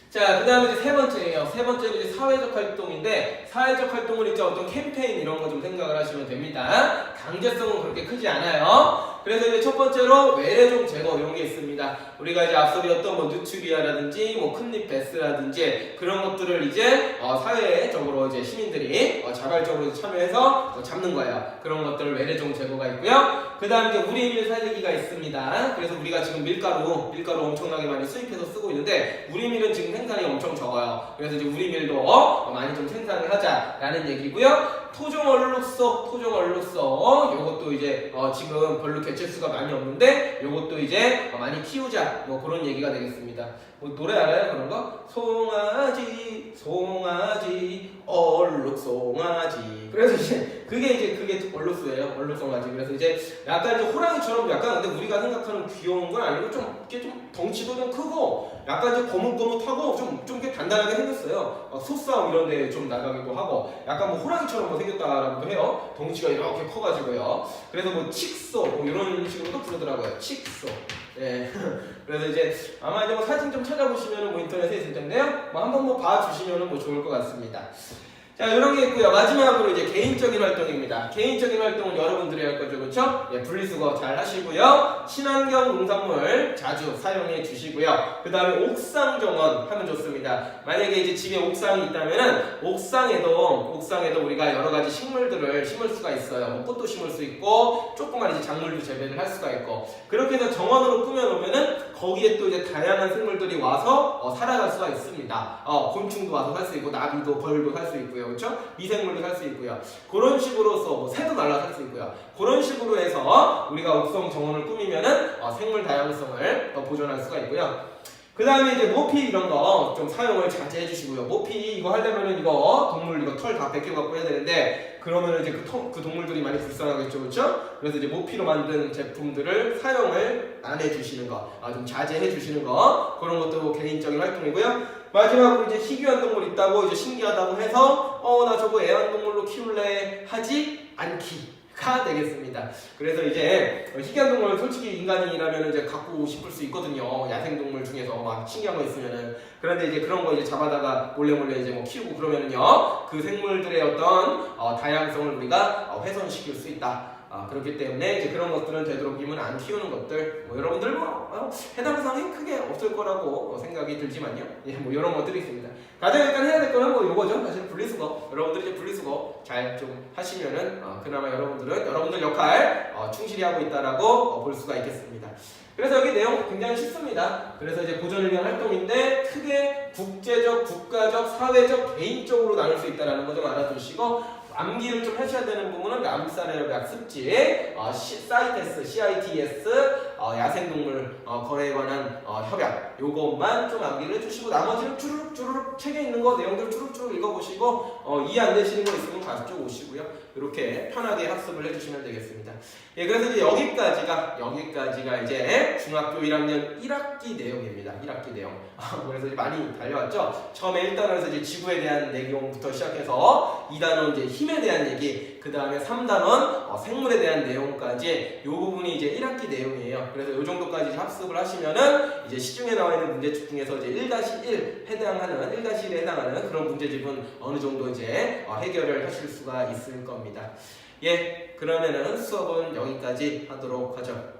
자, 그 다음에 이제 세 번째예요. 세 번째는 이제 사회적 활동인데, 사회적 활동을 이제 어떤 캠페인 이런 거 좀 생각을 하시면 됩니다. 강제성은 그렇게 크지 않아요. 그래서 이제 첫 번째로 외래종 제거 이런 게 있습니다. 우리가 이제 앞서 배웠던 뭐 누트리아라든지 뭐 큰잎 베스라든지 그런 것들을 이제 사회적으로 이제 시민들이 자발적으로 참여해서 잡는 거예요. 그런 것들 외래종 제거가 있고요. 그 다음에 이제 우리밀 살리기가 있습니다. 그래서 우리가 지금 밀가루 엄청나게 많이 수입해서 쓰고 있는데 우리밀은 지금 생산이 엄청 적어요. 그래서 이제 우리밀도 많이 좀 생산을 하자라는 얘기고요. 토종얼룩소 요것도 이제 지금 별로 개체수가 많이 없는데 요것도 이제 많이 키우자 뭐 그런 얘기가 되겠습니다. 뭐 노래 알아요? 그런 거? 송아지 얼룩송아지. 그래서 이제 그게 얼룩소예요. 얼룩송아지. 그래서 이제 약간 이제 호랑이처럼 약간 근데 우리가 생각하는 귀여운 건 아니고 이게 좀 덩치도 좀 크고 약간 이제 거뭇거뭇하고 좀 이렇게 단단하게 생겼어요. 소싸움 이런 데 좀 나가기도 하고 약간 뭐 호랑이처럼 뭐 생겼다라고도 해요. 덩치가 이렇게 커가지고요. 그래서 뭐 칙소 뭐 이런 식으로도 부르더라고요. 칙소. 네. 그래서 이제 아마 이제 뭐 사진 좀 찾아보시면은 뭐 인터넷에 있을 텐데요. 뭐 한번 뭐 봐주시면은 뭐 좋을 것 같습니다. 자, 이런 게 있고요. 마지막으로 이제 개인적인 활동입니다. 개인적인 활동은 여러분들이 할 거죠, 그렇죠? 예, 분리수거 잘 하시고요. 친환경 농산물 자주 사용해 주시고요. 그 다음에 옥상 정원 하면 좋습니다. 만약에 이제 집에 옥상이 있다면은 옥상에도 우리가 여러 가지 식물들을 심을 수가 있어요. 뭐 꽃도 심을 수 있고 조그만 이제 작물도 재배를 할 수가 있고 그렇게 해서 정원으로 꾸며놓으면은 거기에 또 이제 다양한 생물들이 와서 살아갈 수가 있습니다. 곤충도 와서 살 수 있고 나비도 벌도 살 수 있고요. 그렇죠? 미생물도 살 수 있고요. 그런 식으로서 뭐 새도 날라 살 수 있고요. 그런 식으로 해서 우리가 옥상 정원을 꾸미면은 생물 다양성을 보존할 수가 있고요. 그 다음에 이제 모피 이런 거 좀 사용을 자제해 주시고요. 모피 이거 하려면은 동물 털 다 벗겨 갖고 해야 되는데 그러면은 이제 그 동물들이 많이 불쌍하겠죠, 그렇죠? 그래서 이제 모피로 만든 제품들을 사용을 안 해주시는 거, 좀 자제해 주시는 거 그런 것도 개인적인 활동이고요. 마지막으로 이제 희귀한 동물 있다고 이제 신기하다고 해서 나 저거 애완동물로 키울래 하지 않기가 되겠습니다. 그래서 이제 희귀한 동물 솔직히 인간이라면 이제 갖고 싶을 수 있거든요. 야생동물 중에서 막 신기한 거 있으면은. 그런데 이제 그런 거 이제 잡아다가 몰래 이제 뭐 키우고 그러면은요 그 생물들의 어떤 다양성을 우리가 훼손시킬 수 있다. 그렇기 때문에 이제 그런 것들은 되도록이면 안 키우는 것들, 뭐 여러분들 해당 사항이 크게 없을 거라고 생각이 들지만요. 예, 뭐 이런 것들이 있습니다. 가장 일단 해야 될 거는 뭐 요거죠. 사실 분리수거. 여러분들이 이제 분리수거 잘 좀 하시면은 그나마 여러분들은 여러분들 역할 충실히 하고 있다라고 볼 수가 있겠습니다. 그래서 여기 내용 굉장히 쉽습니다. 그래서 이제 보존을 위한 활동인데 크게 국제적, 국가적, 사회적, 개인적으로 나눌 수 있다는 거 좀 알아두시고, 암기를 좀 하셔야 되는 부분은 암살의약 습지, CITES, 야생동물 거래에 관한 협약, 요것만 좀 암기를 해주시고 나머지는 주르륵 책에 있는 거 내용들 주르륵 읽어보시고 이해 안 되시는 거 있으면 가서 오시고요. 이렇게 편하게 학습을 해주시면 되겠습니다. 예, 그래서 이제 여기까지가 이제 중학교 1학년 1학기 내용입니다. 1학기 내용. 그래서 이제 많이 달려왔죠. 처음에 일단은 이제 지구에 대한 내용부터 시작해서 2단원 이제 힘에 대한 얘기, 그 다음에 3단원 생물에 대한 내용까지 요 부분이 이제 1학기 내용이에요. 그래서 요 정도까지 이제 학습을 하시면은 이제 시중에 나와 있는 문제집 중에서 이제 1-1에 해당하는 그런 문제집은 어느 정도 이제 해결을 하실 수가 있을 겁니다. 예, 그러면은 수업은 여기까지 하도록 하죠.